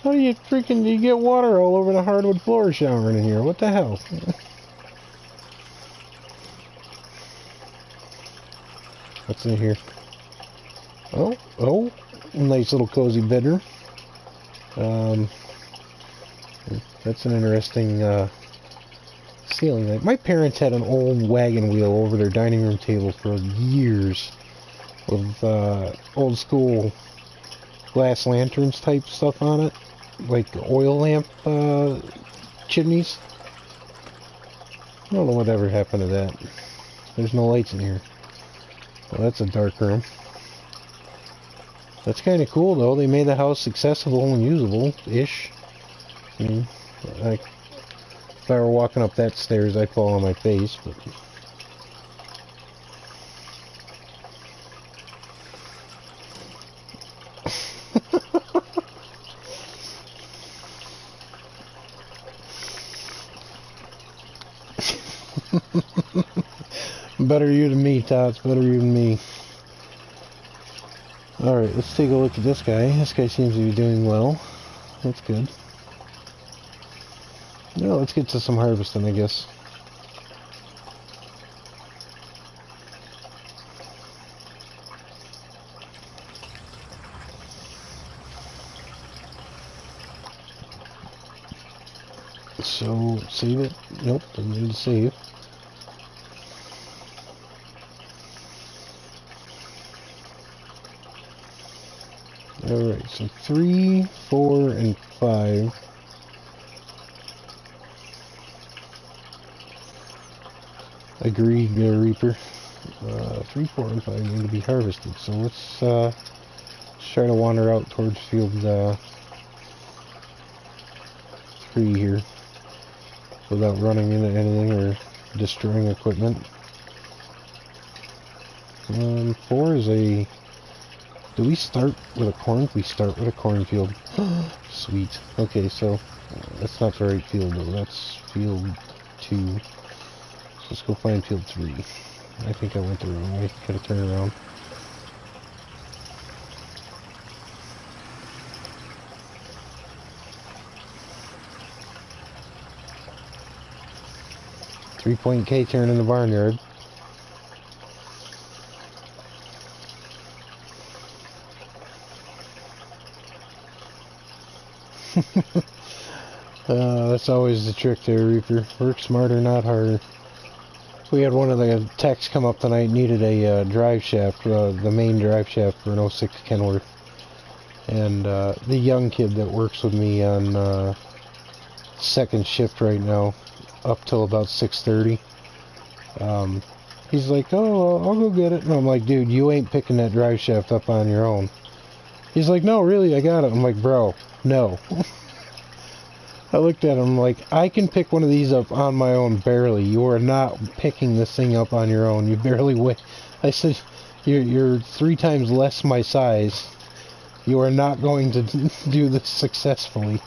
How do you get water all over the hardwood floor showering in here? What the hell? What's in here? Oh, nice little cozy bedroom. That's an interesting ceiling light. My parents had an old wagon wheel over their dining room table for years with old school glass lanterns type stuff on it, like oil lamp chimneys. I don't know whatever happened to that. There's no lights in here. Well, that's a dark room. That's kind of cool though. They made the house accessible and usable-ish. I mean, if I were walking up that stairs, I'd fall on my face, but... Better you than me, Tots. Better you than me. Alright, let's take a look at this guy. This guy seems to be doing well. That's good. Now let's get to some harvesting, I guess. So, save it. Nope, doesn't need to save. Alright, so 3, 4, and 5. Agreed, Reaper. 3, 4, and 5 need to be harvested. So let's try to wander out towards field 3 here without running into anything or destroying equipment. 4 is a... Do we start with a corn? We start with a cornfield. Sweet. Okay, so that's not the right field though. That's field 2. Let's go find field 3. I think I went the wrong way. Gotta turn around. Three-point K turn in the barnyard. That's always the trick there, Reaper. Work smarter, not harder. We had one of the techs come up tonight, needed a drive shaft, the main drive shaft for an 06 Kenworth. And the young kid that works with me on second shift right now, up till about 6:30, he's like, oh, I'll go get it. And I'm like, dude, you ain't picking that drive shaft up on your own. He's like, no, really, I got it. I'm like, bro, no. I looked at him like, I can pick one of these up on my own, barely. You are not picking this thing up on your own. You barely weigh. I said, you're 3 times less my size. You are not going to do this successfully.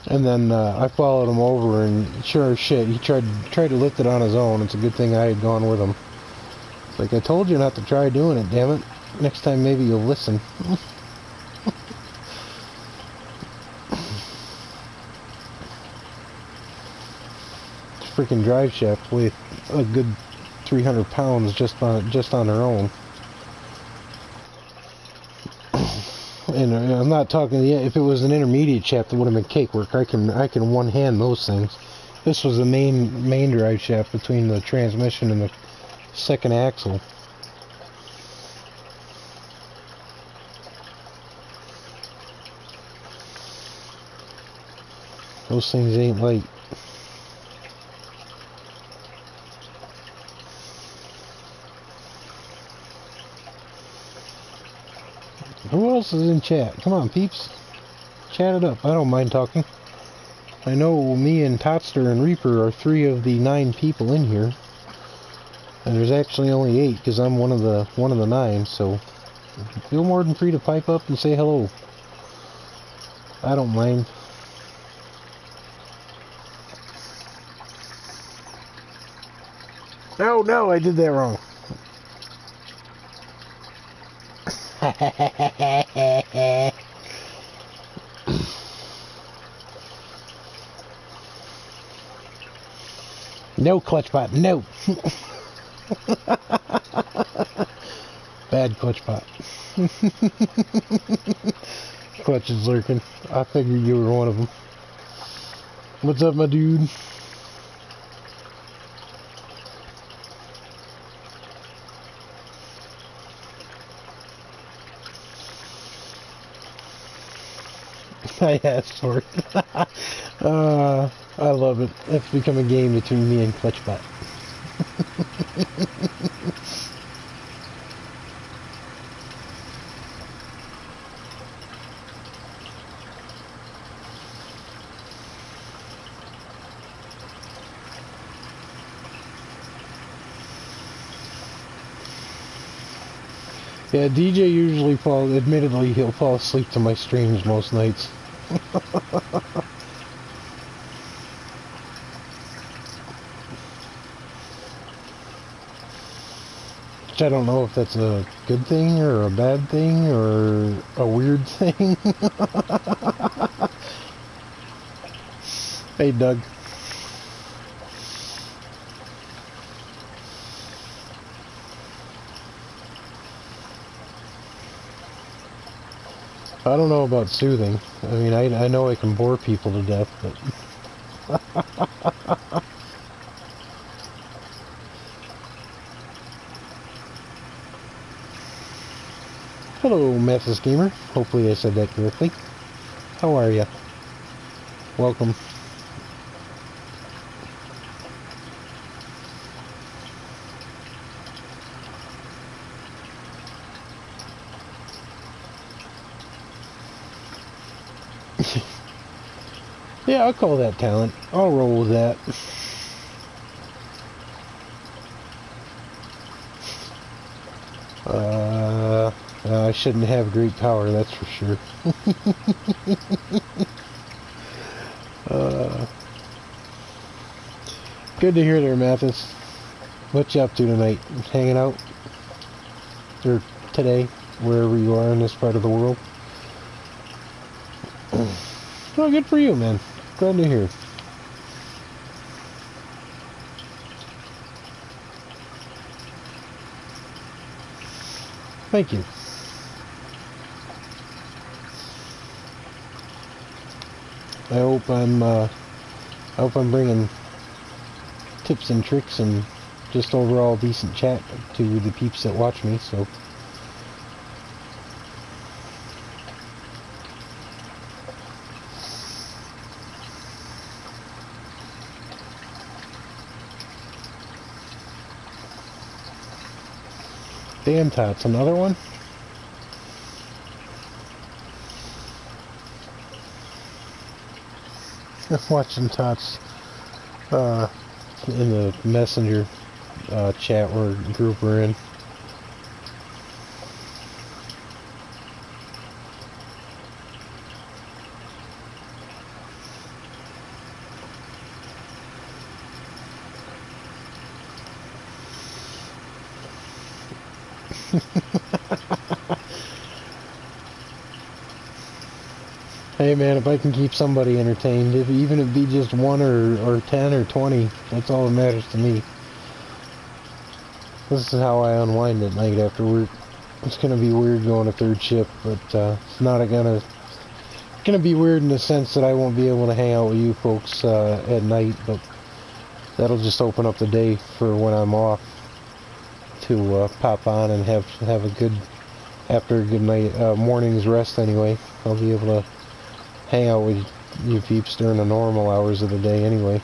And then I followed him over, and sure as shit, he tried to lift it on his own. It's a good thing I had gone with him. It's like, I told you not to try doing it, damn it. Next time maybe you'll listen. Freaking drive shaft weighed a good 300 pounds just on her own. And I'm not talking, if it was an intermediate shaft, it would have been cake work. I can one hand those things. This was the main drive shaft between the transmission and the second axle. Those things ain't light. else is in chat? Come on, peeps. Chat it up. I don't mind talking. I know me and Totster and Reaper are 3 of the 9 people in here. And there's actually only 8 because I'm one of the 9, so feel more than free to pipe up and say hello. I don't mind. Oh no, I did that wrong. No, Clutchbot, no. Bad Clutchbot. Clutch is lurking. I figured you were one of them. What's up, my dude? I asked for it. I love it. It's become a game between me and Clutchbot. Yeah, DJ usually admittedly, he'll fall asleep to my streams most nights. Which I don't know if that's a good thing or a bad thing or a weird thing. Hey, Doug. I don't know about soothing. I mean, I know I can bore people to death, but... Hello, FsGamer. Hopefully I said that correctly. How are ya? Welcome. Yeah, I'll call that talent. I'll roll with that. I shouldn't have great power, that's for sure. Good to hear there, Mathis. What you up to tonight? Hanging out? Or today, wherever you are in this part of the world? Oh, good for you, man. Glad to hear. Thank you. I hope I'm bringing tips and tricks and just overall decent chat to the peeps that watch me, so. Damn, Tots, another one? Watching Tots in the messenger chat or group we're in. Hey man, if I can keep somebody entertained, even if it be just 1 or 10 or 20, that's all that matters to me. This is how I unwind at night after work. It's gonna be weird going to third shift, but it's not gonna be weird in the sense that I won't be able to hang out with you folks at night, but that'll just open up the day for when I'm off to pop on and have a good, after a good night, morning's rest anyway. I'll be able to hang out with you peeps during the normal hours of the day anyway.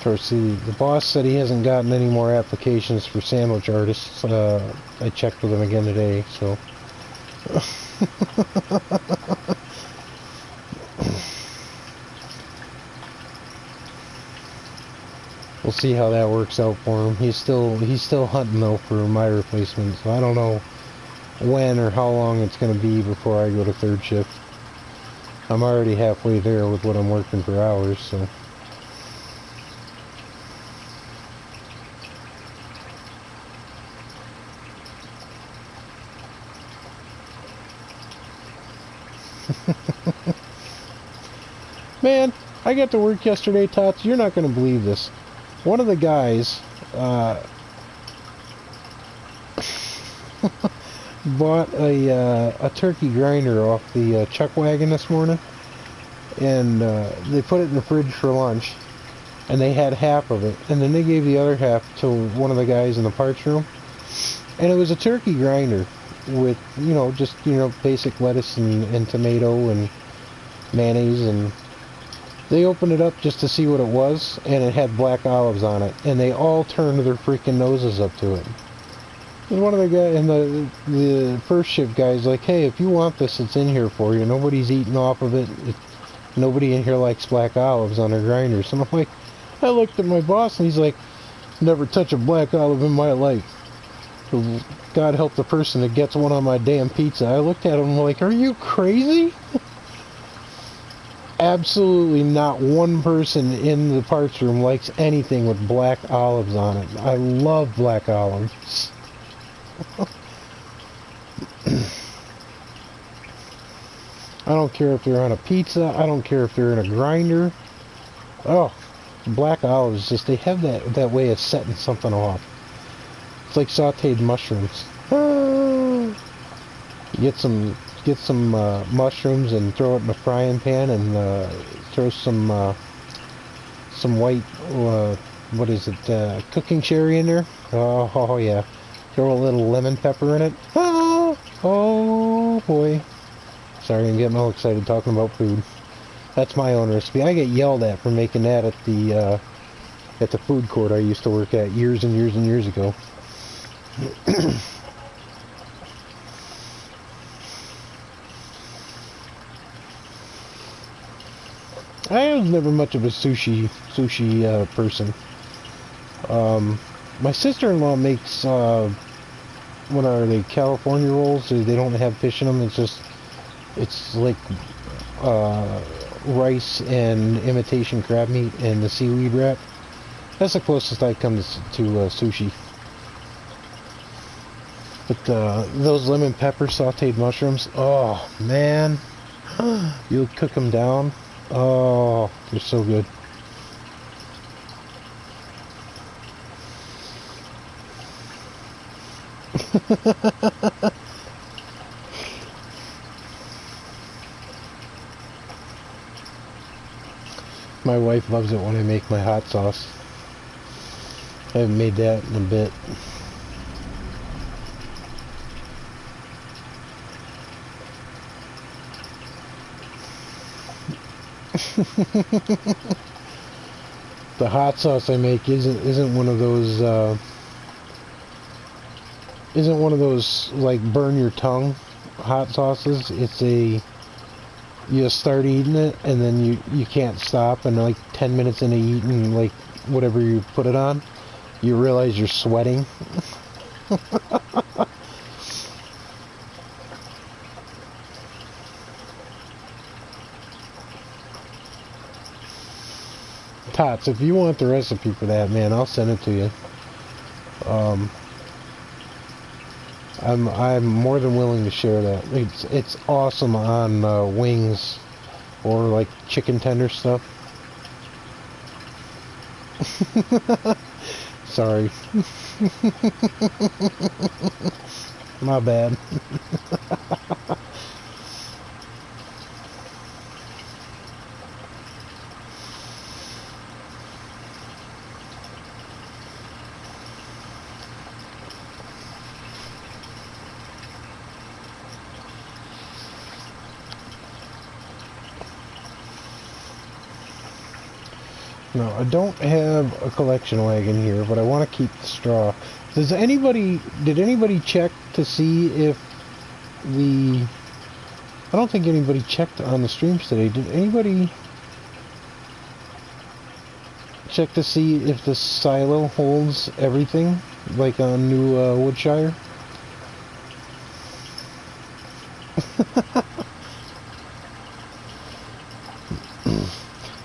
course, the boss said he hasn't gotten any more applications for sandwich artists. I checked with him again today, so... We'll see how that works out for him. He's still hunting though for my replacement, so I don't know when or how long it's going to be before I go to third shift. I'm already halfway there with what I'm working for hours, so... Man, I got to work yesterday, Tots. You're not going to believe this. One of the guys bought a turkey grinder off the chuck wagon this morning, and they put it in the fridge for lunch, and they had half of it, and then they gave the other half to one of the guys in the parts room, and it was a turkey grinder with, you know, just, you know, basic lettuce and tomato and mayonnaise, and they opened it up just to see what it was, and it had black olives on it, and they all turned their freaking noses up to it. And one of the guys, and the first shift guy's like, hey, if you want this, it's in here for you. Nobody's eating off of it. Nobody in here likes black olives on their grinders. And I'm like, I looked at my boss, and he's like, never touch a black olive in my life. God help the person that gets one on my damn pizza. I looked at him like, are you crazy? Absolutely not one person in the parts room likes anything with black olives on it. I love black olives. I don't care if they're on a pizza. I don't care if they're in a grinder. Oh, black olives, just, they have that way of setting something off. It's like sauteed mushrooms. You get some mushrooms and throw it in a frying pan, and throw some white, what is it, cooking cherry in there. Oh yeah. Throw a little lemon pepper in it. Oh boy. Sorry, I'm getting all excited talking about food. That's my own recipe. I get yelled at for making that at the food court I used to work at years and years and years ago. I was never much of a sushi person. My sister-in-law makes what are they, California rolls? They don't have fish in them. It's like rice and imitation crab meat and the seaweed wrap. That's the closest I come to sushi. But those lemon pepper sauteed mushrooms, oh man, you'll cook them down. Oh, they're so good. My wife loves it when I make my hot sauce. I haven't made that in a bit. The hot sauce I make isn't one of those like burn your tongue hot sauces. It's you start eating it and then you can't stop, and like 10 minutes into eating like whatever you put it on, you realize you're sweating. Tots, if you want the recipe for that, man, I'll send it to you. I'm more than willing to share that. It's awesome on wings or like chicken tender stuff. Sorry. My bad. No, I don't have a collection wagon here, but I want to keep the straw. Did anybody check to see if I don't think anybody checked on the streams today. Did anybody check to see if the silo holds everything, like on new Woodshire?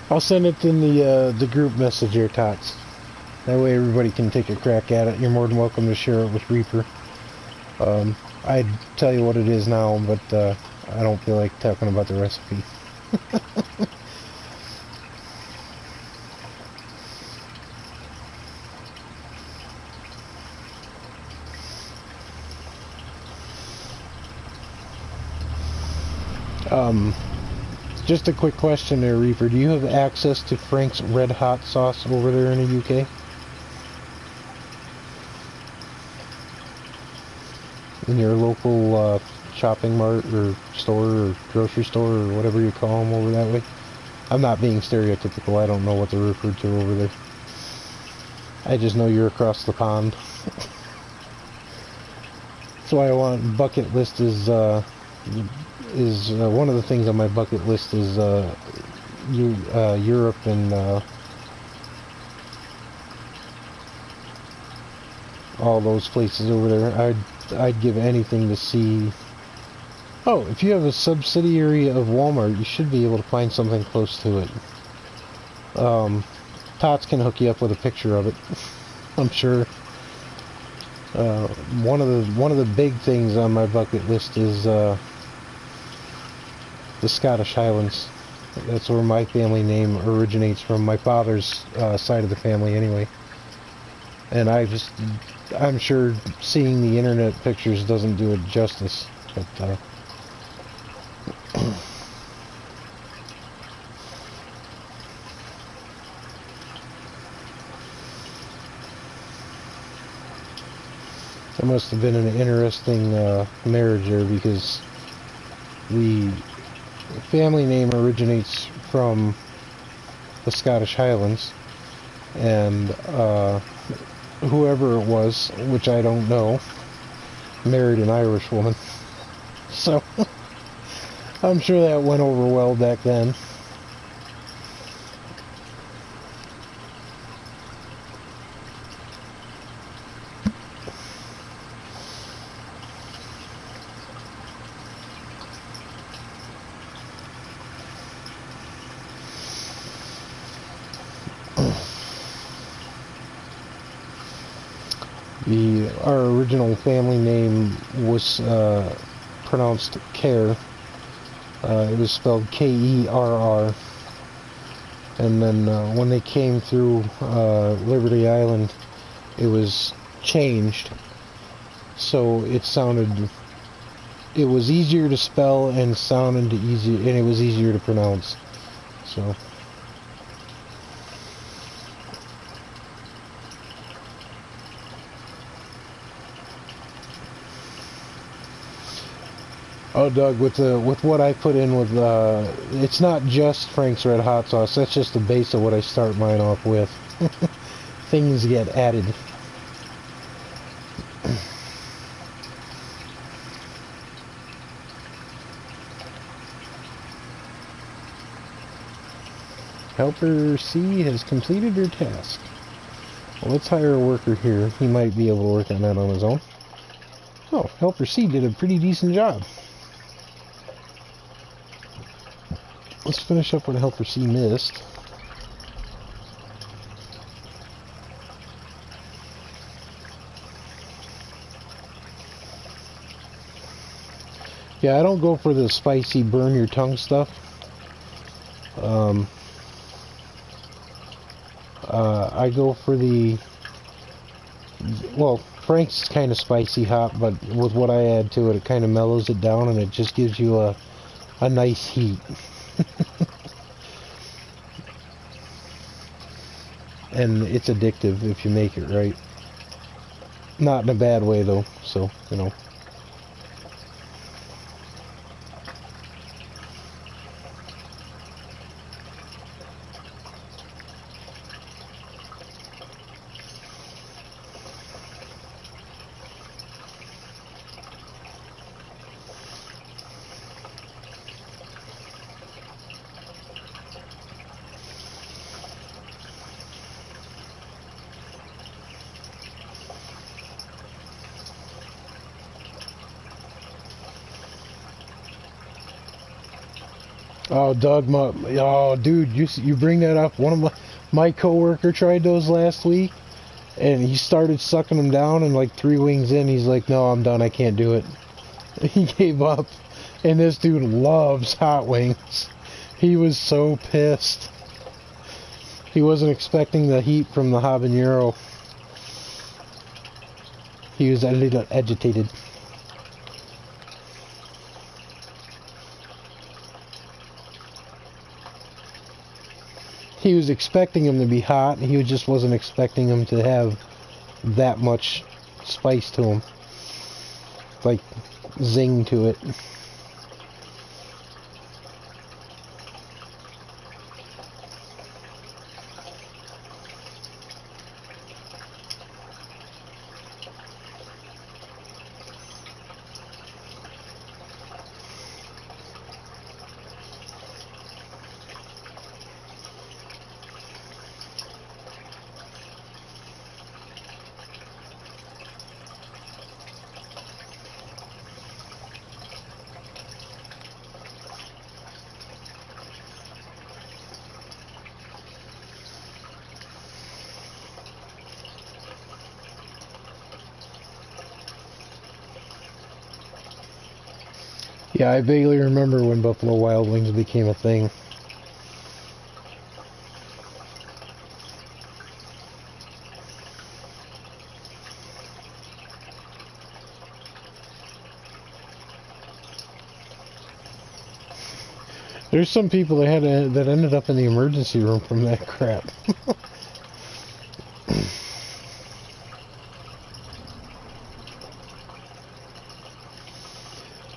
I'll send it in the group message here, Tots. That way everybody can take a crack at it. You're more than welcome to share it with Reaper. I'd tell you what it is now, but I don't feel like talking about the recipe. Just a quick question there, Reaper. Do you have access to Frank's Red Hot sauce over there in the UK? In your local shopping mart or store or grocery store or whatever you call them over that way? I'm not being stereotypical. I don't know what they're referred to over there. I just know you're across the pond. That's why I want bucket list is one of the things on my bucket list is Europe and all those places over there. I'd give anything to see. Oh, if you have a subsidiary of Walmart, you should be able to find something close to it. Tots can hook you up with a picture of it. I'm sure. One of the big things on my bucket list is the Scottish Highlands. That's where my family name originates from. My father's side of the family, anyway. And I'm sure seeing the internet pictures doesn't do it justice, but it must have been an interesting marriage there, because the family name originates from the Scottish Highlands, and whoever it was, which I don't know, married an Irish woman. So I'm sure that went over well back then. Our original family name was pronounced Kerr. It was spelled K-E-R-R. And then when they came through Liberty Island, it was changed. So it was easier to spell and it was easier to pronounce. So. Oh, Doug, with what I put in with, it's not just Frank's Red Hot Sauce. That's just the base of what I start mine off with. Things get added. Helper C has completed her task. Well, let's hire a worker here. He might be able to work on that on his own. Oh, Helper C did a pretty decent job. Let's finish up what Helper C missed. Yeah, I don't go for the spicy burn your tongue stuff. I go for well, Frank's kind of spicy hot, but with what I add to it, it kind of mellows it down and it just gives you a nice heat. And it's addictive if you make it right. Not in a bad way though, so, you know. Oh, Doug, oh, dude, you bring that up. One of my coworker tried those last week, and he started sucking them down, and like 3 wings in, he's like, "No, I'm done. I can't do it." He gave up, and this dude loves hot wings. He was so pissed. He wasn't expecting the heat from the habanero. He was a little agitated. He was expecting them to be hot, he just wasn't expecting them to have that much spice to them. Like, zing to it. Yeah, I vaguely remember when Buffalo Wild Wings became a thing. There's some people that ended up in the emergency room from that crap.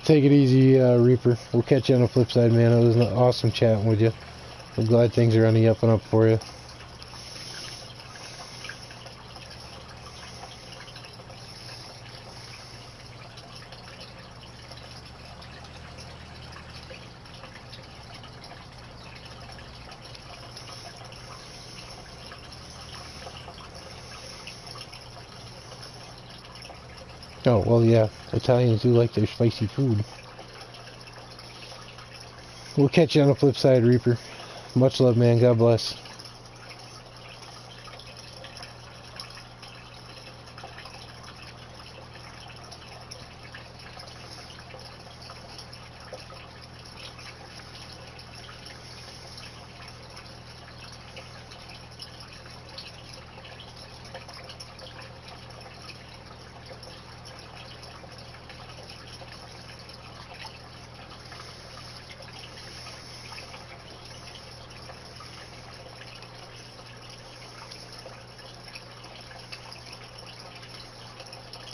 Take it easy, Reaper. We'll catch you on the flip side, man. It was awesome chatting with you. I'm glad things are on the up and up for you. Oh, well, yeah. Italians do like their spicy food. We'll catch you on the flip side, Reaper. Much love, man. God bless.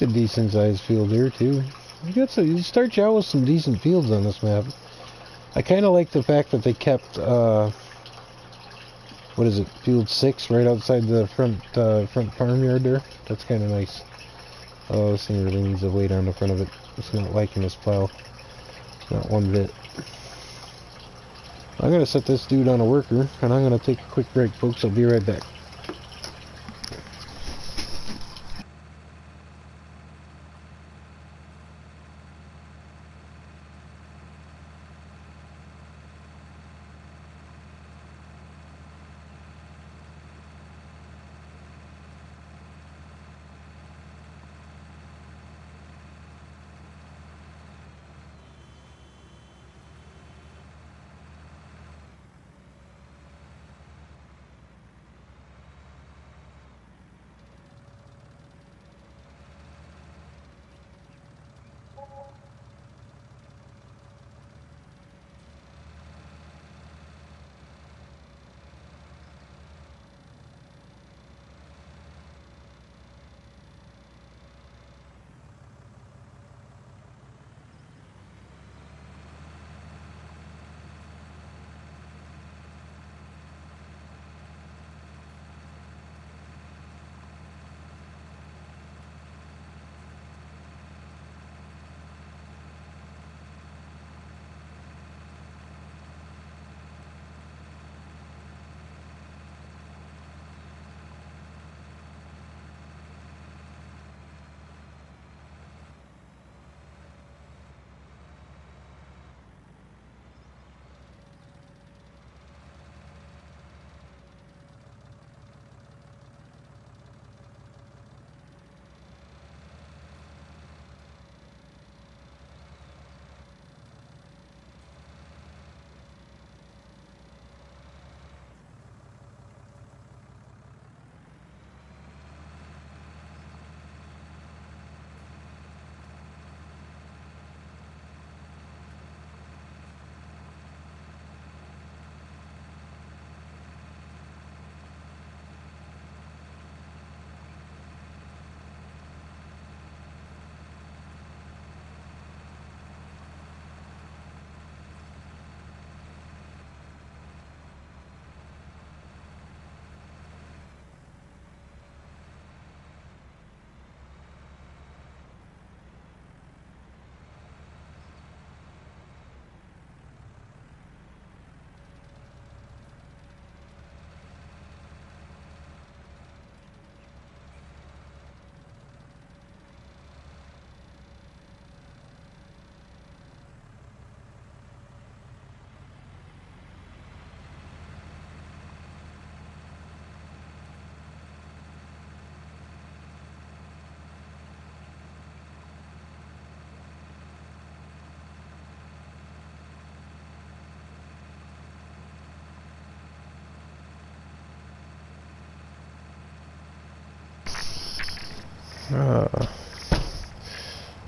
A decent sized field here too. You start you out with some decent fields on this map. I kind of like the fact that they kept what is it, field 6 right outside the front farmyard there. That's kind of nice. Oh, this thing really needs a weight on the front of it. It's not liking this plow. Not one bit. I'm gonna set this dude on a worker, and I'm gonna take a quick break, folks. I'll be right back.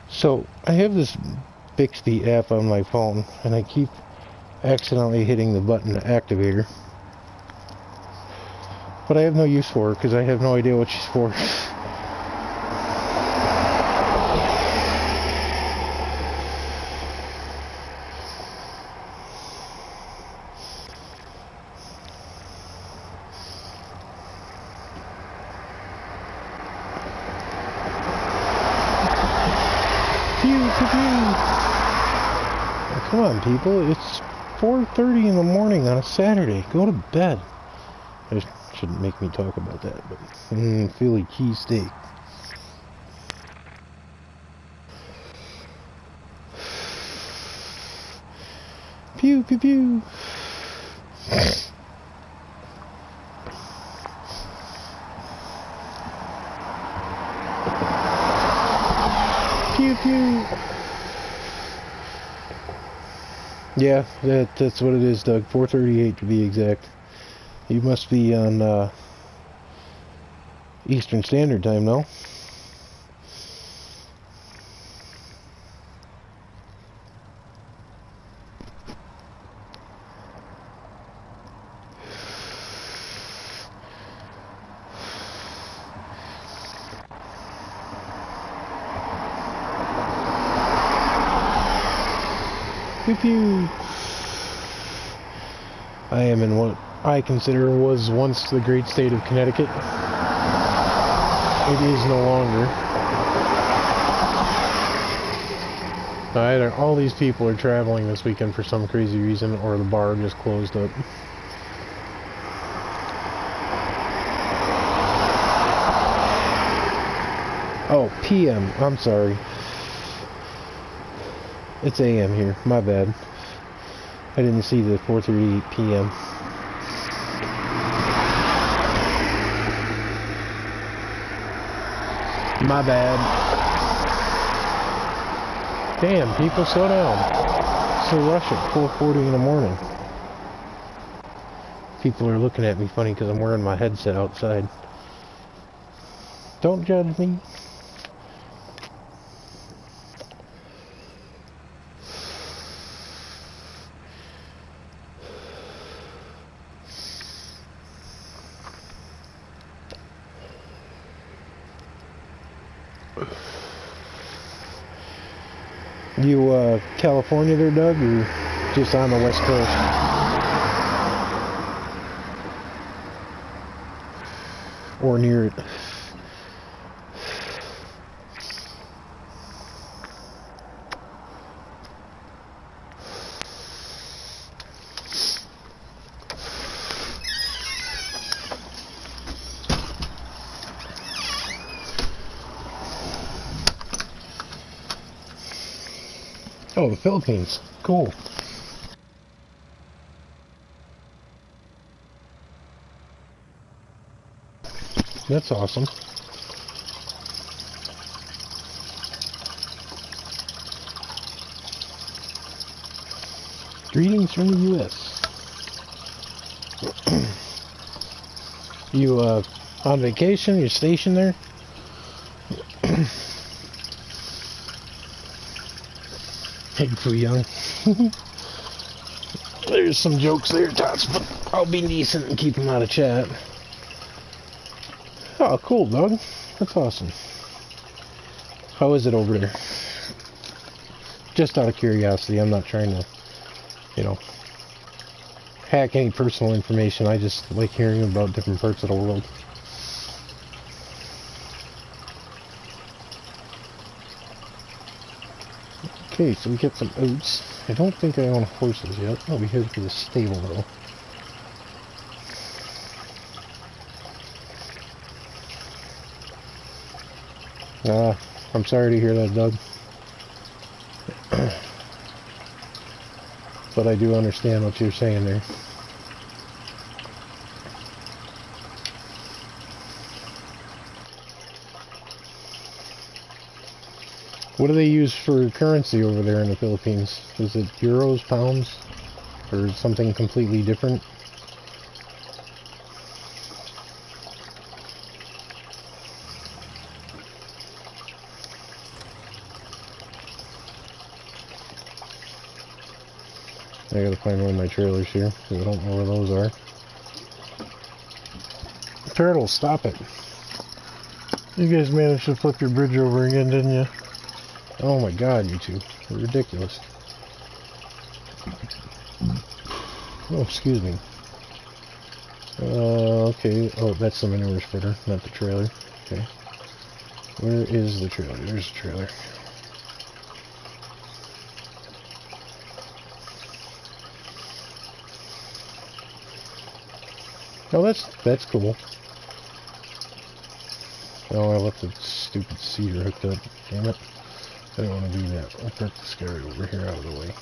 So, I have this Bixby app on my phone, and I keep accidentally hitting the button to activate her. But I have no use for her, because I have no idea what she's for. Come on, people, it's 4:30 in the morning on a Saturday. Go to bed. It shouldn't make me talk about that, but Philly cheesesteak. Pew pew pew. Pew pew. Yeah, that's what it is, Doug. 4:38 to be exact. You must be on Eastern Standard Time, no? Pew pew. I am in what I consider was once the great state of Connecticut. It is no longer. Either all these people are traveling this weekend for some crazy reason, or the bar just closed up. Oh, PM. I'm sorry. It's AM here. My bad. I didn't see the 4:38 PM. My bad. Damn, people, slow down. So rush at 4:40 in the morning. People are looking at me funny because I'm wearing my headset outside. Don't judge me. You, California there, Doug, or just on the West Coast? Or near it? Oh, the Philippines. Cool. That's awesome. Greetings from the U.S. You, on vacation? You're stationed there? Pig Foo Young. There's some jokes there, Tots, but I'll be decent and keep them out of chat. Oh, cool, Doug. That's awesome. How is it over there? Just out of curiosity, I'm not trying to, you know, hack any personal information. I just like hearing about different parts of the world. Okay, so we get some oats. I don't think I own horses yet. I'll be headed for the stable though. I'm sorry to hear that, Doug. But I do understand what you're saying there. What do they use for currency over there in the Philippines? Is it euros, pounds, or something completely different? I gotta find one of my trailers here, because I don't know where those are. Turtle, stop it. You guys managed to flip your bridge over again, didn't you? Oh my god, you two. You're ridiculous. Oh, excuse me. Okay. Oh, that's the manure spreader, not the trailer. Okay. Where is the trailer? There's the trailer. Oh, that's cool. Oh, I left the stupid cedar hooked up. Damn it. I don't want to do that. I'll put this guy right over here out of the way.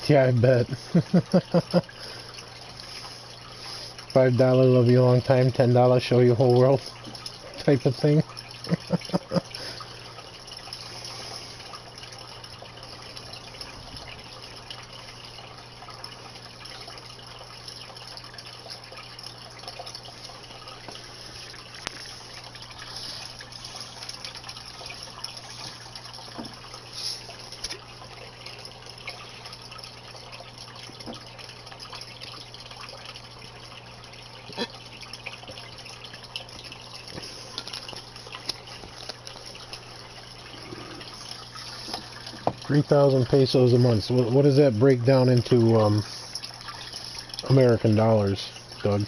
Yeah, I bet. $5 love you a long time, $10 show you whole world type of thing. 3,000 pesos a month. So what does that break down into American dollars, Doug?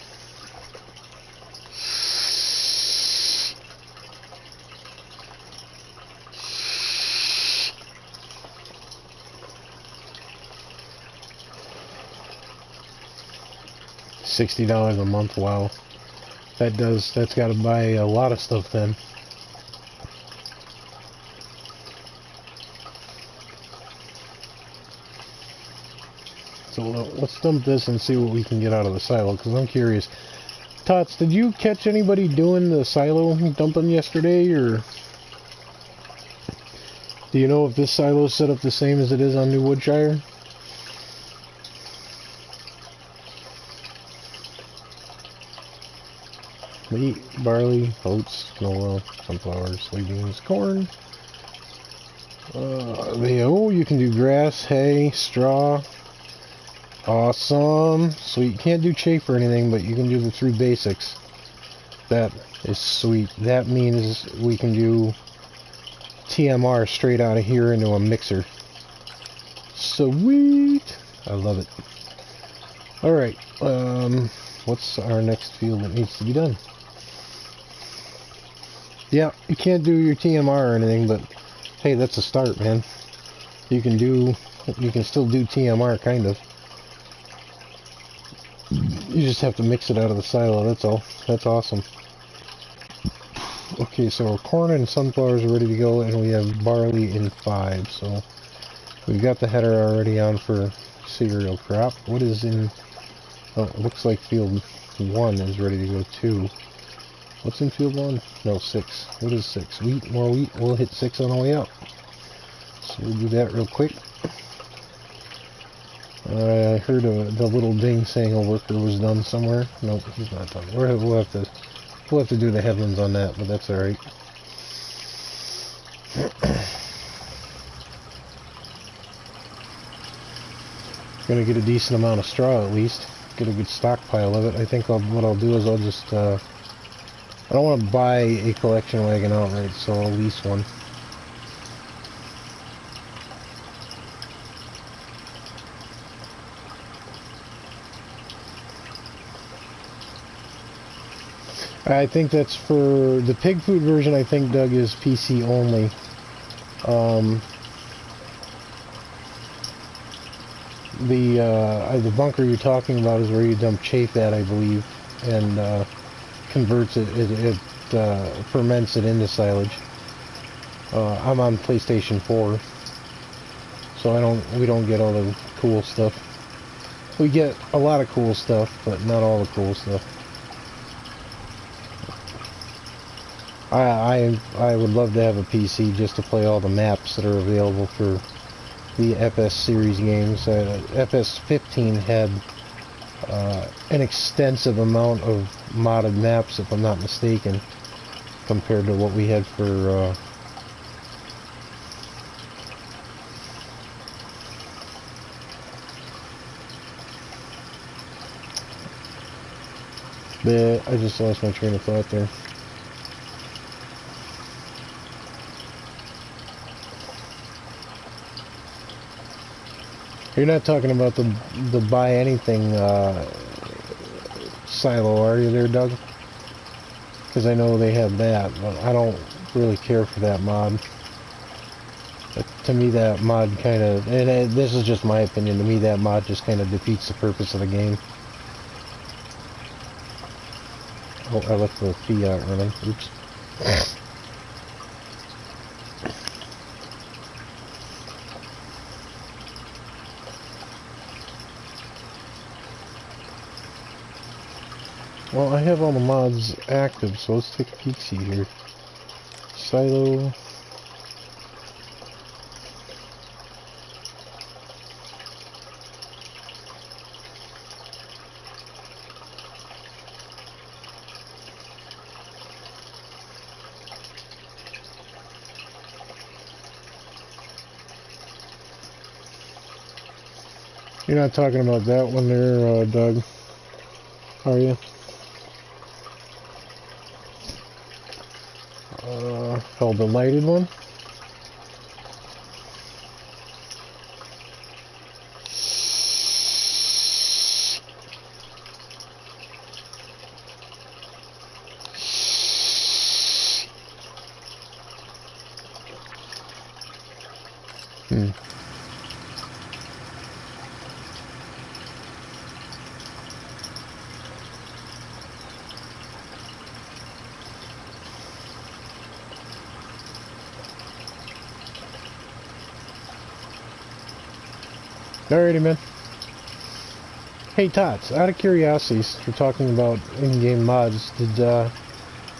$60 a month. Wow, that's got to buy a lot of stuff then. So let's dump this and see what we can get out of the silo, because I'm curious. Tots, did you catch anybody doing the silo dumping yesterday, or do you know if this silo is set up the same as it is on New Woodshire? Wheat, barley, oats, canola, sunflowers, soybeans, corn. You can do grass, hay, straw. Awesome. Sweet. Can't do chafe or anything, but you can do the 3 basics. That is sweet. That means we can do TMR straight out of here into a mixer. Sweet. I love it. Alright. What's our next field that needs to be done? Yeah, you can't do your TMR or anything, but hey, that's a start, man. You can still do TMR, kind of. You just have to mix it out of the silo, that's all. That's awesome. Okay, so our corn and sunflowers are ready to go, and we have barley in 5, so we've got the header already on for cereal crop. What is in... Oh, it looks like field 1 is ready to go too. What's in field 1? No, 6. What is 6? Wheat, more wheat. We'll hit 6 on the way up. So we'll do that real quick. I heard the little ding saying a worker was done somewhere. Nope, he's not done. We'll have to do the headlands on that, but that's alright. Gonna get a decent amount of straw at least. Get a good stockpile of it. I think what I'll do is I'll just I don't want to buy a collection wagon outright, so I'll lease one. I think that's for the pig food version. I think, Doug, is PC only. The bunker you're talking about is where you dump chaff at, I believe, and converts it. It ferments it into silage. I'm on PlayStation 4, so we don't get all the cool stuff. We get a lot of cool stuff, but not all the cool stuff. I would love to have a PC just to play all the maps that are available for the FS series games. FS15 had an extensive amount of modded maps, if I'm not mistaken, compared to what we had for I just lost my train of thought there. You're not talking about the buy anything silo, are you there, Doug? Because I know they have that, but I don't really care for that mod. But to me, that mod kind of, and this is just my opinion, to me that mod just kind of defeats the purpose of the game. Oh, I left the Fiat running. Oops. Well, I have all the mods active, so let's take a peek-see here. Silo. You're not talking about that one there, Doug, are you? Oh, the lighted one? Alrighty, man. Hey, Tots, out of curiosity, since we're talking about in-game mods, did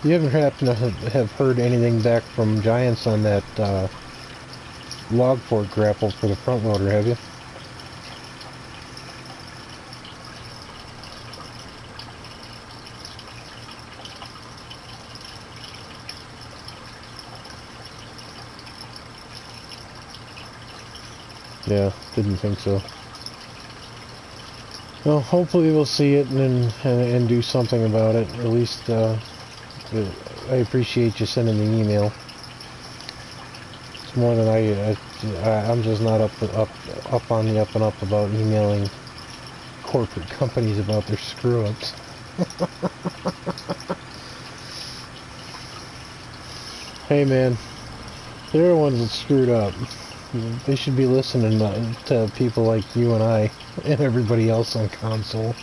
you ever happen to have heard anything back from Giants on that log fork grapple for the front loader, have you? Yeah, didn't think so. Well, hopefully we'll see it and do something about it. At least I appreciate you sending the email. It's more than I'm just not up on the up and up about emailing corporate companies about their screw-ups. Hey man, they're the ones that screwed up. They should be listening to people like you and I and everybody else on console.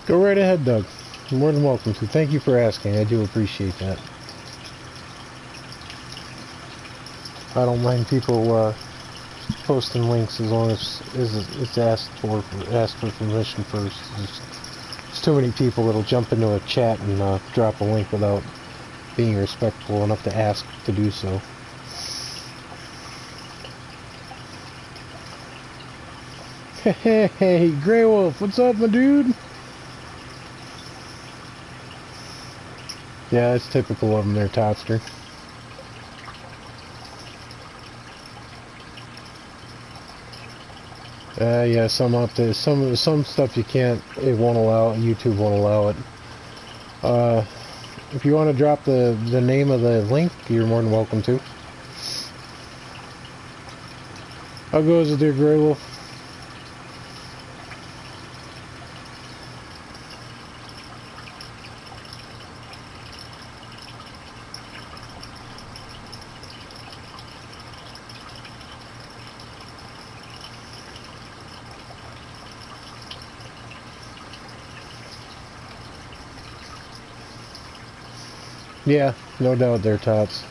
Go right ahead, Doug. You're more than welcome to. Thank you for asking. I do appreciate that. I don't mind people posting links as long as it's asked for permission first. There's too many people that'll jump into a chat and drop a link without being respectful enough to ask to do so. Hey, Grey Wolf, what's up, my dude? Yeah, it's typical of them there, Totster. Yeah, some up there, some stuff you can't, it won't allow, YouTube won't allow it. If you want to drop the name of the link, you're more than welcome to. How goes it there, Grey Wolf? no doubt there, Tots.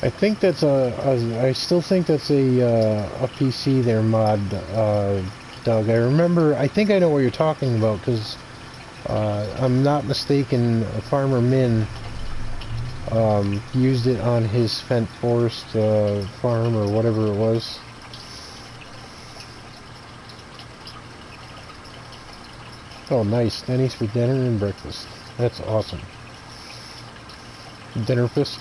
I think that's I still think that's a PC there mod, Doug. I think I know what you're talking about, because I'm not mistaken, Farmer Minn used it on his Fent Forest farm, or whatever it was. Oh, nice. Denny's for dinner and breakfast. That's awesome. Dinner fist.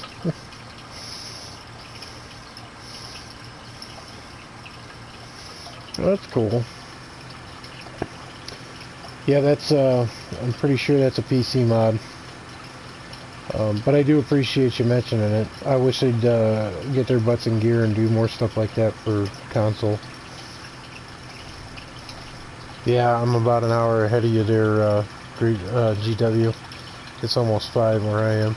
Well, that's cool. Yeah, that's, I'm pretty sure that's a PC mod. But I do appreciate you mentioning it. I wish they'd get their butts in gear and do more stuff like that for console. Yeah, I'm about an hour ahead of you there, GW. It's almost 5 where I am.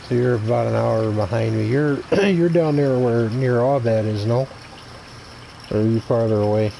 So you're about an hour behind me. You're down there where near Aubad is, no? Or are you farther away?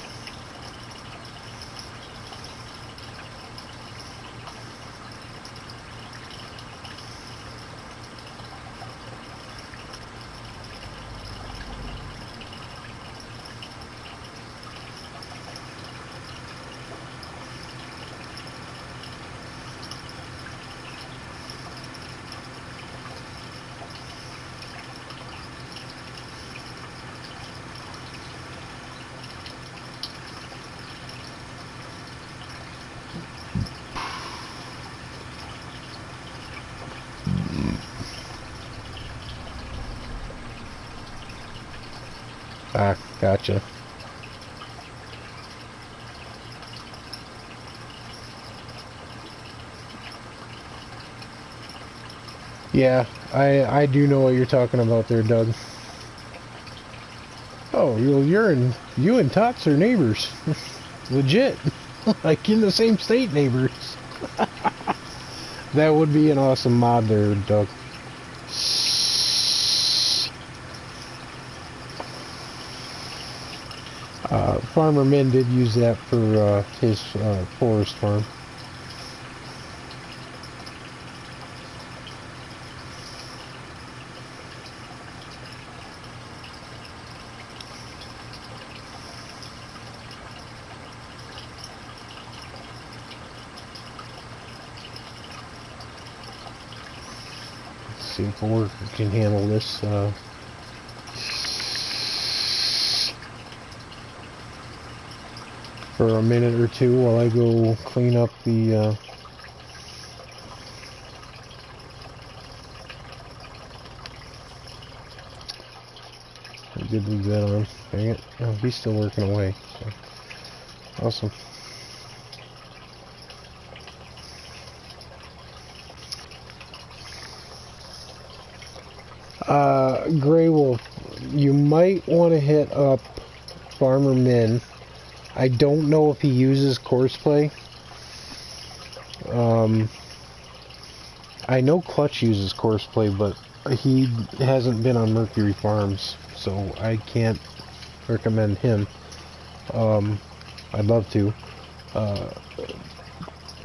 Ah, gotcha. Yeah, I do know what you're talking about there, Doug. Oh, you and Tots are neighbors. Legit. Like in the same state, neighbors. That would be an awesome mod there, Doug. Farmer Minn did use that for his forest farm. Let's see if the worker can handle this. For a minute or two while I go clean up the I did leave that on. Dang it. Oh, he's still working away. So. Awesome. Grey Wolf, you might want to hit up Farmer Minn. I don't know if he uses Courseplay. I know Klutch uses Courseplay, but he hasn't been on Mercury Farms, so I can't recommend him. I'd love to.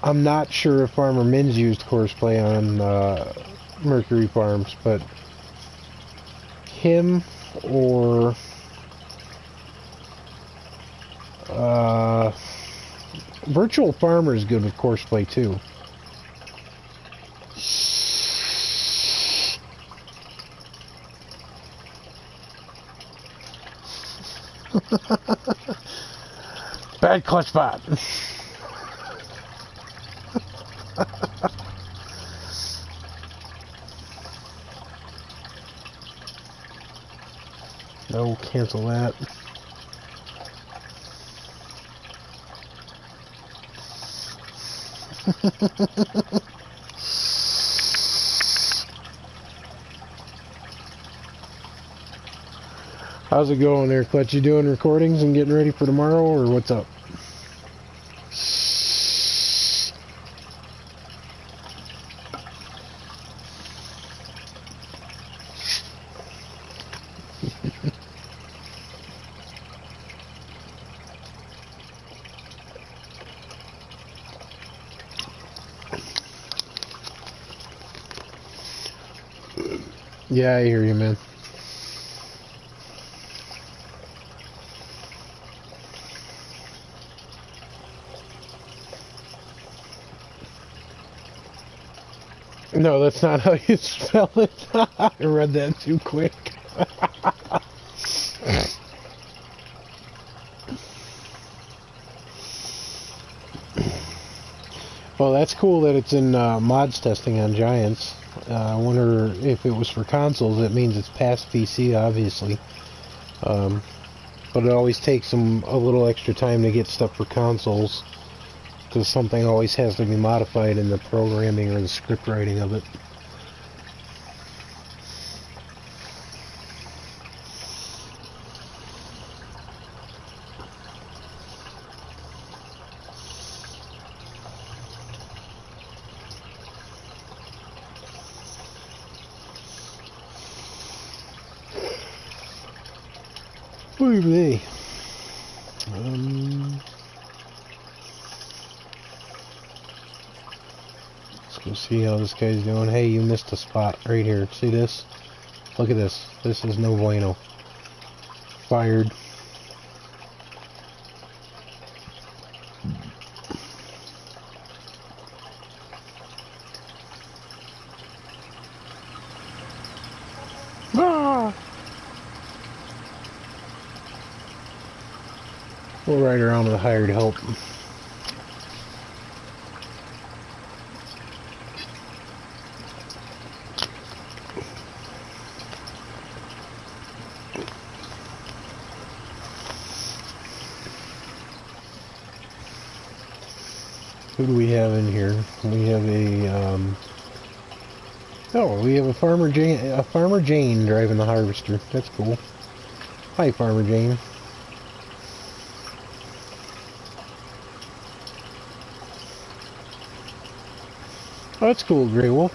I'm not sure if Farmer Minn's used Courseplay on Mercury Farms, but him or Virtual Farmer is good with Courseplay too. Bad clutch bot. No, cancel that. How's it going there, Klutch? You doing recordings and getting ready for tomorrow, or what's up? Yeah, I hear you, man. No, that's not how you spell it. I read that too quick. Well, that's cool that it's in mods testing on Giants. I wonder if it was for consoles. It means it's past PC, obviously. But it always takes them a little extra time to get stuff for consoles, because something always has to be modified in the programming or the script writing of it. Let's go see how this guy's doing. Hey, you missed a spot right here. See this? Look at this. This is no bueno. Fired. Ah! We'll ride around with hired help. Who do we have in here? We have a we have a Farmer Jane driving the harvester. That's cool. Hi, Farmer Jane. Oh, that's cool, Grey Wolf.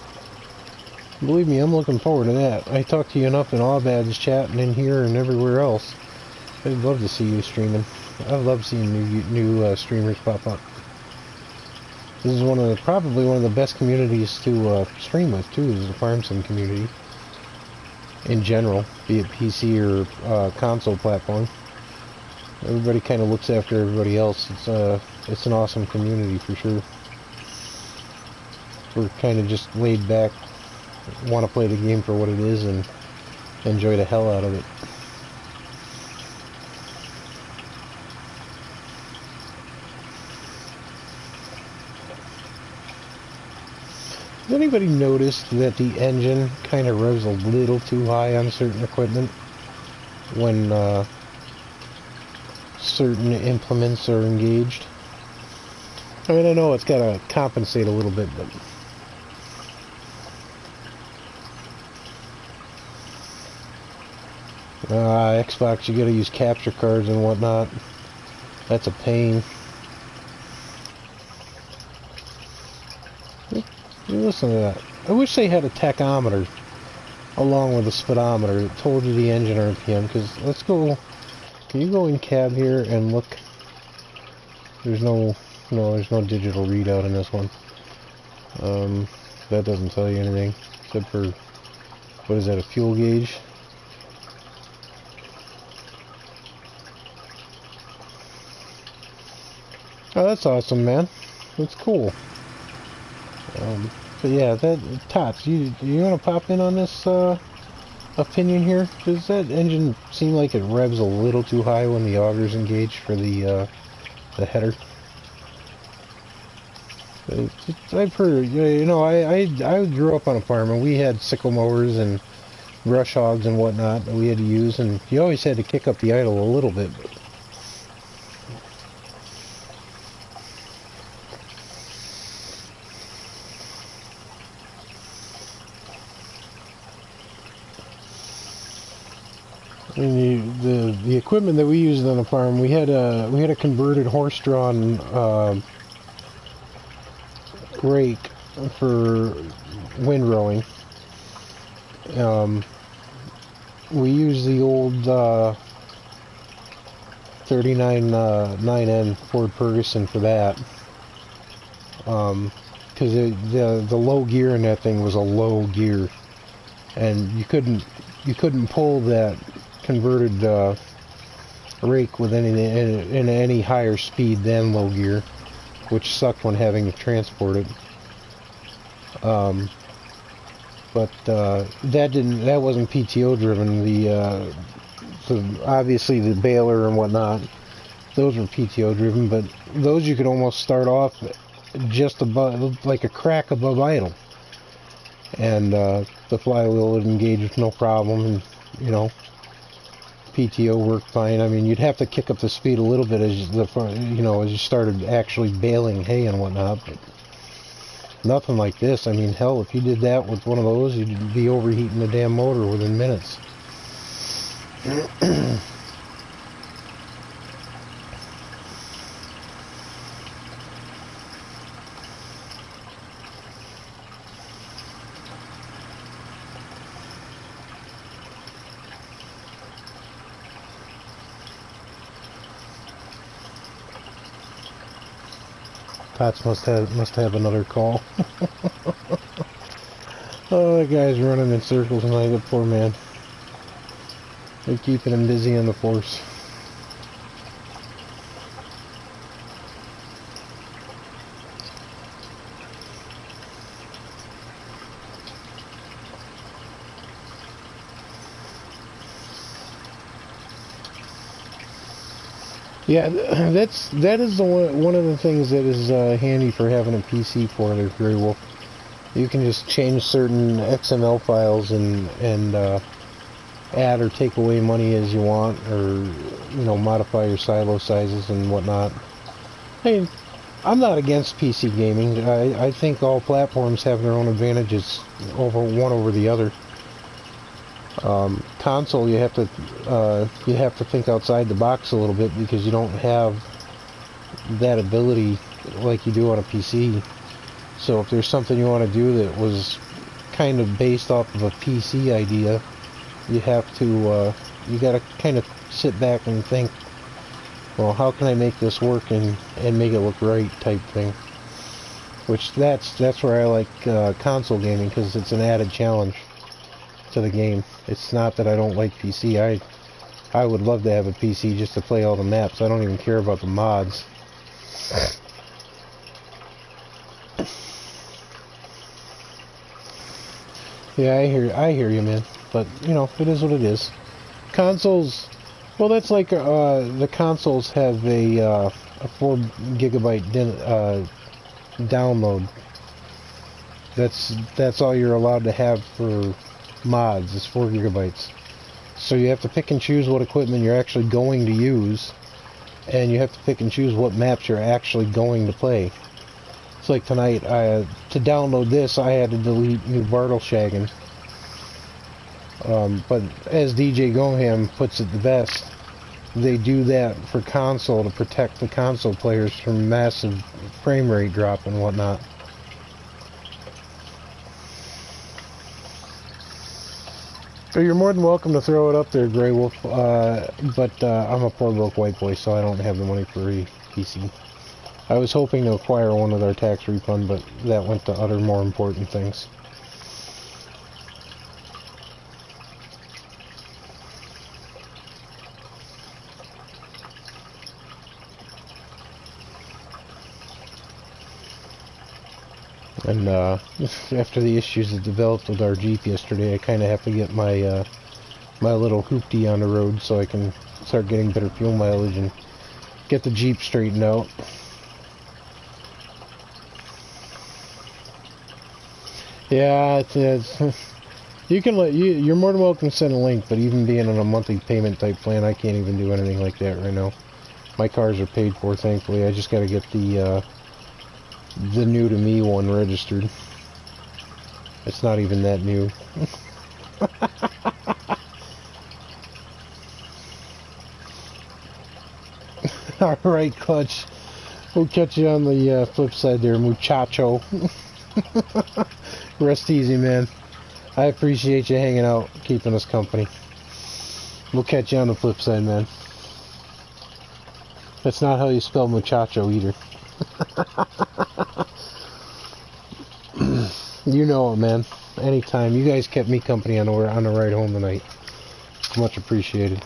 Believe me, I'm looking forward to that. I talk to you enough in Aubad's chat and in here and everywhere else. I'd love to see you streaming. I love seeing new streamers pop up. This is probably one of the best communities to stream with too, is the farm sim community. In general, be it PC or console platform. Everybody kind of looks after everybody else. It's an awesome community for sure. We're kind of just laid back, want to play the game for what it is and enjoy the hell out of it. Has anybody noticed that the engine kind of revs a little too high on certain equipment when certain implements are engaged? I mean, I know it's got to compensate a little bit, but Xbox, you gotta use capture cards and whatnot. That's a pain. Listen to that. I wish they had a tachometer along with a speedometer that told you the engine RPM, because let's go, can you go in cab here and look? There's no digital readout in this one. That doesn't tell you anything, except for, what is that, a fuel gauge? Oh, that's awesome, man. That's cool. But yeah, Tots, you want to pop in on this opinion here? Does that engine seem like it revs a little too high when the auger's engaged for the header? I've heard, you know, I grew up on a farm and we had sickle mowers and brush hogs and whatnot that we had to use, and you always had to kick up the idle a little bit. I mean, the equipment that we used on the farm, we had a converted horse-drawn rake for windrowing. We used the old 39 9N Ford Ferguson for that, because the low gear in that thing was a low gear. and you couldn't pull that converted rake with any higher speed than low gear, which sucked when having to transport it. But that wasn't PTO driven. So obviously the baler and whatnot, those were PTO driven, but those you could almost start off just above, like a crack above idle, and the flywheel would engage with no problem, and you know, PTO worked fine. I mean, you'd have to kick up the speed a little bit as you started actually baling hay and whatnot, but nothing like this. I mean, hell, if you did that with one of those, you'd be overheating the damn motor within minutes. Tots must have another call. Oh, that guy's running in circles tonight, the poor man. They're keeping him busy on the force. Yeah, that is one of the things that is handy for having a PC for there, Grey Wolf. You can just change certain XML files and add or take away money as you want, or modify your silo sizes and whatnot. I mean, I'm not against PC gaming. I think all platforms have their own advantages one over the other. Console, you have to think outside the box a little bit, because you don't have that ability like you do on a PC. So if there's something you want to do that was kind of based off of a PC idea, you have to you got to kind of sit back and think, well, how can I make this work and make it look right, type thing. Which that's where I like console gaming, because it's an added challenge to the game. It's not that I don't like PC. I would love to have a PC just to play all the maps. I don't even care about the mods. Yeah, I hear you, man. But it is what it is. Consoles, well, that's like the consoles have a 4 gigabyte download. That's all you're allowed to have for mods, is 4 gigabytes. So you have to pick and choose what equipment you're actually going to use, and you have to pick and choose what maps you're actually going to play. It's like tonight, to download this, I had to delete New Bartleshagen. But as DjGoHam puts it the best, they do that for console to protect the console players from massive frame rate drop and whatnot. So you're more than welcome to throw it up there, Grey Wolf, but I'm a poor broke white boy, so I don't have the money for a PC. I was hoping to acquire one with our tax refund, but that went to other more important things. And after the issues that developed with our Jeep yesterday, I kind of have to get my my little hoopty on the road so I can start getting better fuel mileage and get the Jeep straightened out. Yeah, you're more than welcome to send a link, but even being on a monthly payment type plan, I can't even do anything like that right now. My cars are paid for, thankfully. I just got to get the new to me one registered. It's not even that new. Alright, Klutch. We'll catch you on the flip side there, muchacho. Rest easy, man. I appreciate you hanging out, keeping us company. We'll catch you on the flip side, man. That's not how you spell muchacho either. You know it, man. anytime. You guys kept me company on the ride home tonight. Much appreciated.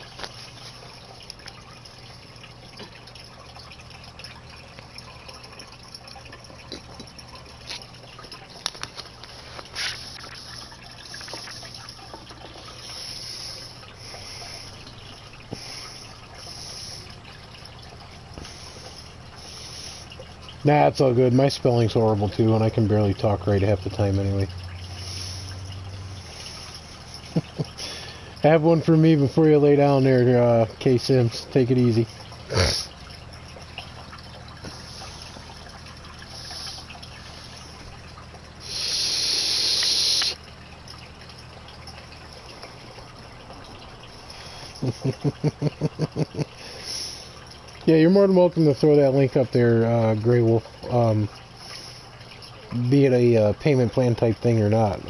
Nah, it's all good. My spelling's horrible too, and I can barely talk right half the time anyway. Have one for me before you lay down there, K-Sims. Take it easy. Yeah, you're more than welcome to throw that link up there, Grey Wolf. Be it a payment plan type thing or not,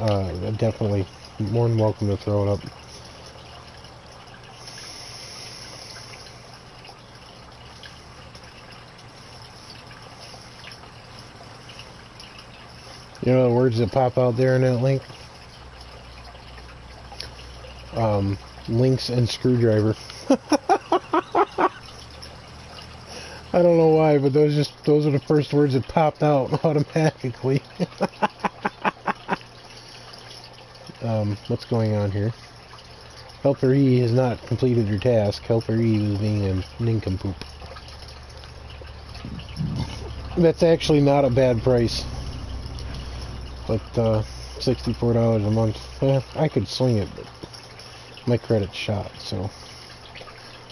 definitely more than welcome to throw it up. You know the words that pop out there in that link? Links and screwdriver. I don't know why, but those are the first words that popped out automatically. What's going on here? Helper E has not completed your task. Helper E was being a nincompoop. That's actually not a bad price. But $64 a month. I could swing it, but my credit's shot, so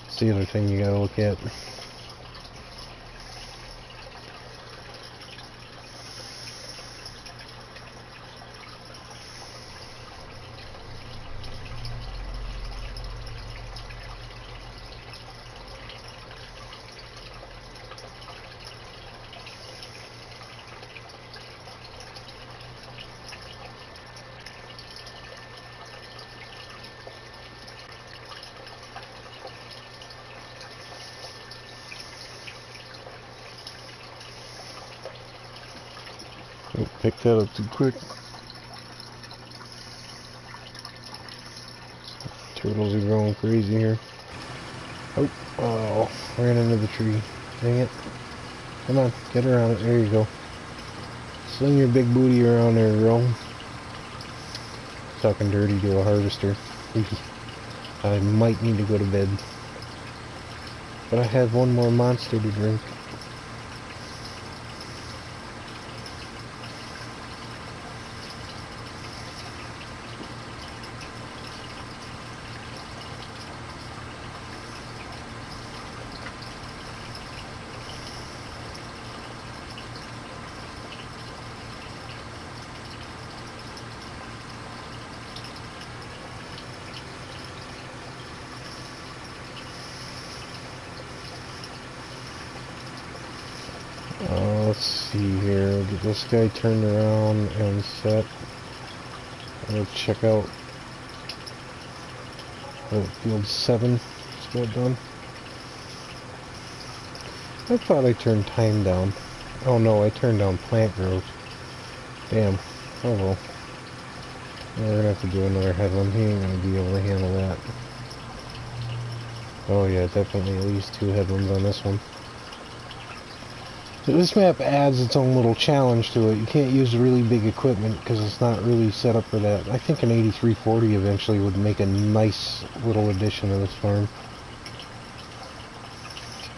it's the other thing you gotta look at. Pick that up too quick. Turtles are going crazy here. Oh, ran into the tree. Dang it. Come on, get around it. There you go. Sling your big booty around there, girl. Talking dirty to a harvester. I might need to go to bed. But I have one more monster to drink. Let's see here, get this guy turned around and set. I'm going to check out field 7, just got done. I thought I turned time down. Oh no, I turned down plant growth. Damn, oh well. We're going to have to do another headland, he ain't going to be able to handle that. Oh yeah, definitely at least 2 headlands on this one. This map adds its own little challenge to it. You can't use really big equipment because it's not really set up for that. I think an 8340 eventually would make a nice little addition to this farm.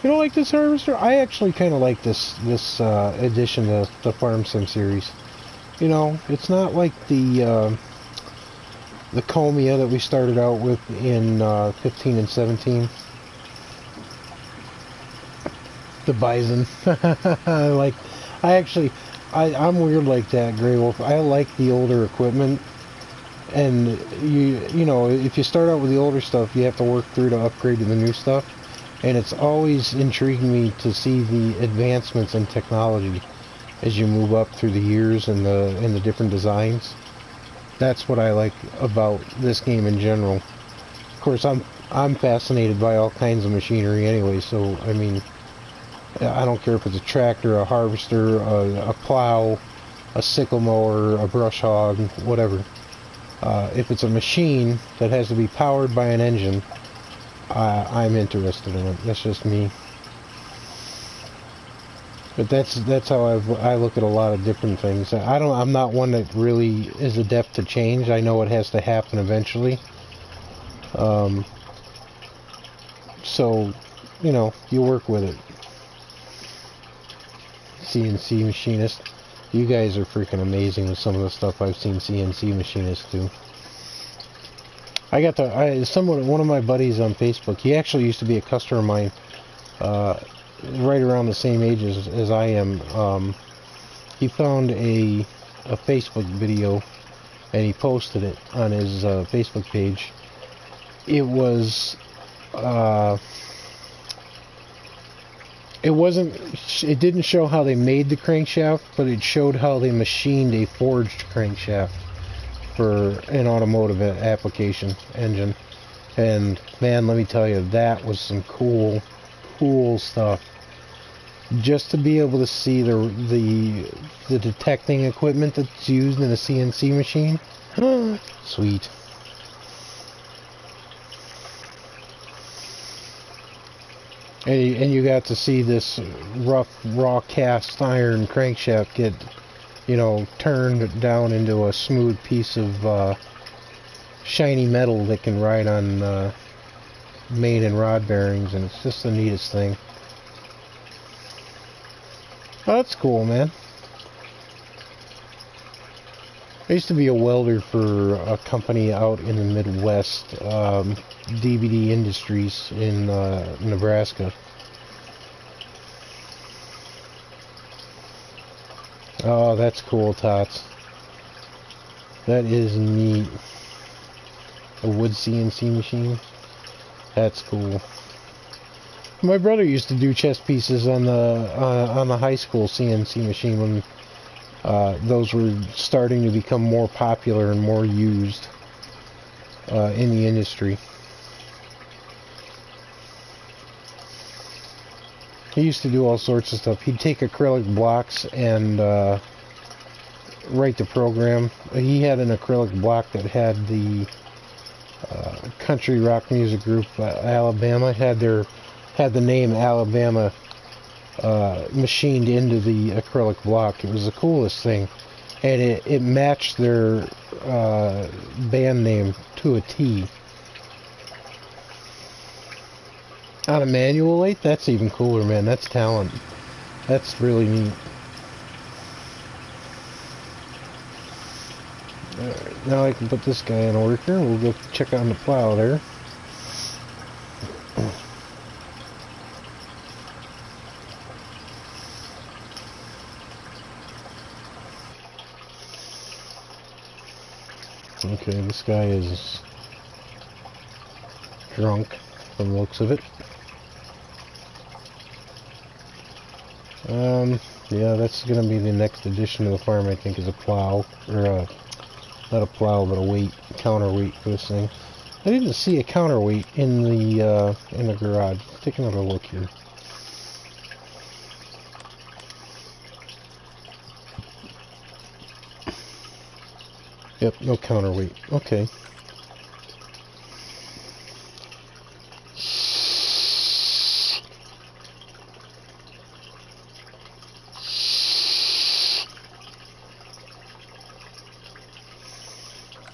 You don't like this harvester? I actually kind of like this addition to the Farm Sim series. You know, it's not like the Comia that we started out with in 15 and 17. The bison. I'm weird like that, Grey Wolf. I like the older equipment, and you know, if you start out with the older stuff, you have to work through to upgrade to the new stuff, and it's always intrigued me to see the advancements in technology as you move up through the years and the different designs. That's what I like about this game in general. Of course, I'm fascinated by all kinds of machinery anyway, so I mean, I don't care if it's a tractor, a harvester, a plow, a sickle mower, a brush hog, whatever. If it's a machine that has to be powered by an engine, I'm interested in it. That's just me. But that's how I look at a lot of different things. I'm not one that really is adept to change. I know it has to happen eventually. So, you know, you work with it. CNC machinist. You guys are freaking amazing with some of the stuff I've seen CNC machinists do. I got one of my buddies on Facebook, he actually used to be a customer of mine, right around the same age as I am. He found a Facebook video and he posted it on his Facebook page. It was it didn't show how they made the crankshaft, but it showed how they machined a forged crankshaft for an automotive application engine. And man, let me tell you, that was some cool stuff. Just to be able to see the detecting equipment that's used in a CNC machine, sweet. And you got to see this rough, raw cast iron crankshaft get, you know, turned down into a smooth piece of shiny metal that can ride on main and rod bearings, and it's just the neatest thing. Oh, that's cool, man. I used to be a welder for a company out in the Midwest, DVD Industries in Nebraska. Oh, that's cool, Tots. That is neat. A wood CNC machine. That's cool. My brother used to do chess pieces on the high school CNC machine when those were starting to become more popular and more used in the industry. He used to do all sorts of stuff. He'd take acrylic blocks and write the program. He had an acrylic block that had the country rock music group Alabama had the name Alabama machined into the acrylic block. It was the coolest thing, and it matched their band name to a T. On a manual lathe? That's even cooler, man. That's talent. That's really neat. Alright, now I can put this guy in order here. We'll go check on the plow there. Okay, this guy is drunk from the looks of it. Yeah, that's gonna be the next addition to the farm, I think, is a plow, or not a plow, but a weight, counterweight for this thing. I didn't see a counterweight in the garage. Let's take another look here. Yep, no counterweight. Okay.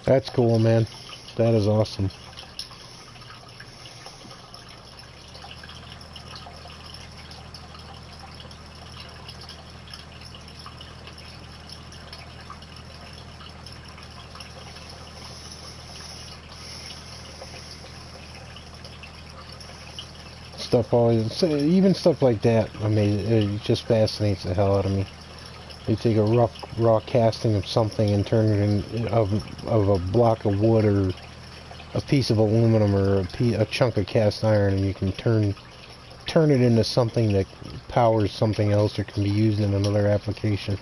That's cool, man. That is awesome. Stuff always, even stuff like that, I mean, it just fascinates the hell out of me. They take a rough, raw casting of something and turn it in of a block of wood or a piece of aluminum or a chunk of cast iron, and you can turn it into something that powers something else or can be used in another application.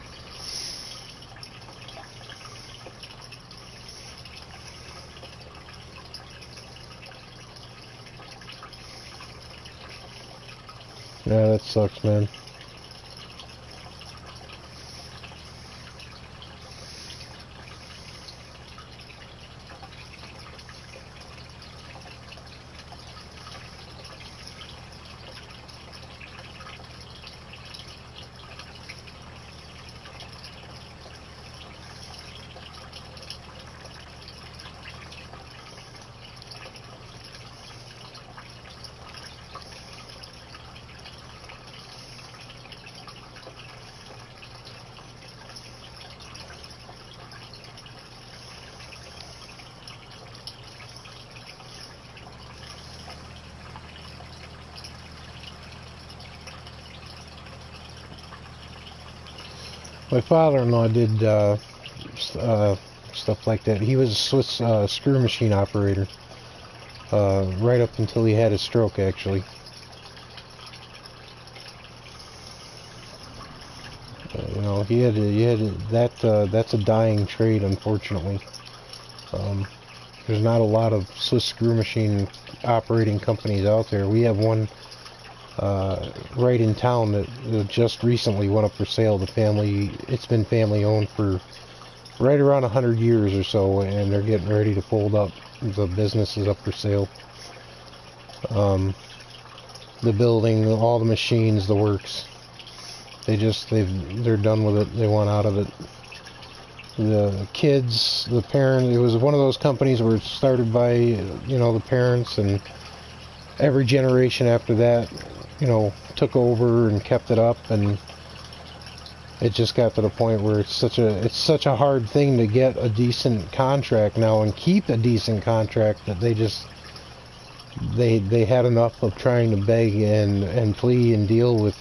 Yeah, that sucks, man. My father-in-law did stuff like that. He was a Swiss screw machine operator right up until he had a stroke, actually. You know, he had that. That's a dying trade, unfortunately. There's not a lot of Swiss screw machine operating companies out there. We have one right in town that just recently went up for sale. It's been family owned for right around 100 years or so, and they're getting ready to fold up. The business is up for sale. The building, all the machines, the works. They're done with it. They want out of it. The kids, the parents, it was one of those companies where it started by, you know, the parents, and every generation after that, you know, took over and kept it up, and it just got to the point where it's such a hard thing to get a decent contract now and keep a decent contract that they had enough of trying to beg and plea and deal with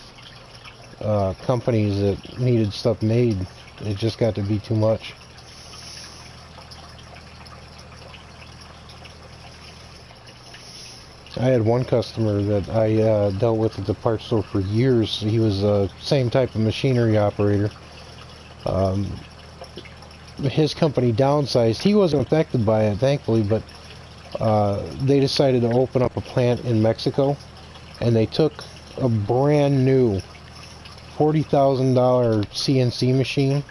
companies that needed stuff made. It just got to be too much. I had one customer that I dealt with at the parts store for years. He was the same type of machinery operator. His company downsized. He wasn't affected by it, thankfully, but they decided to open up a plant in Mexico, and they took a brand new $40,000 CNC machine.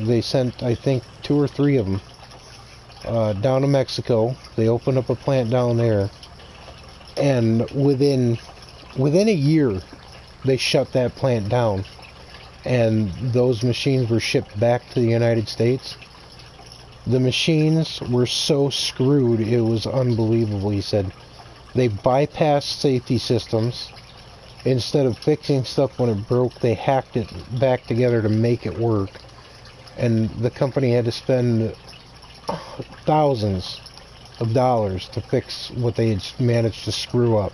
They sent, I think, 2 or 3 of them down to Mexico. They opened up a plant down there, and within a year they shut that plant down, and those machines were shipped back to the United States. The machines were so screwed, it was unbelievable. He said they bypassed safety systems. Instead of fixing stuff when it broke, they hacked it back together to make it work. And the company had to spend thousands of dollars to fix what they had managed to screw up.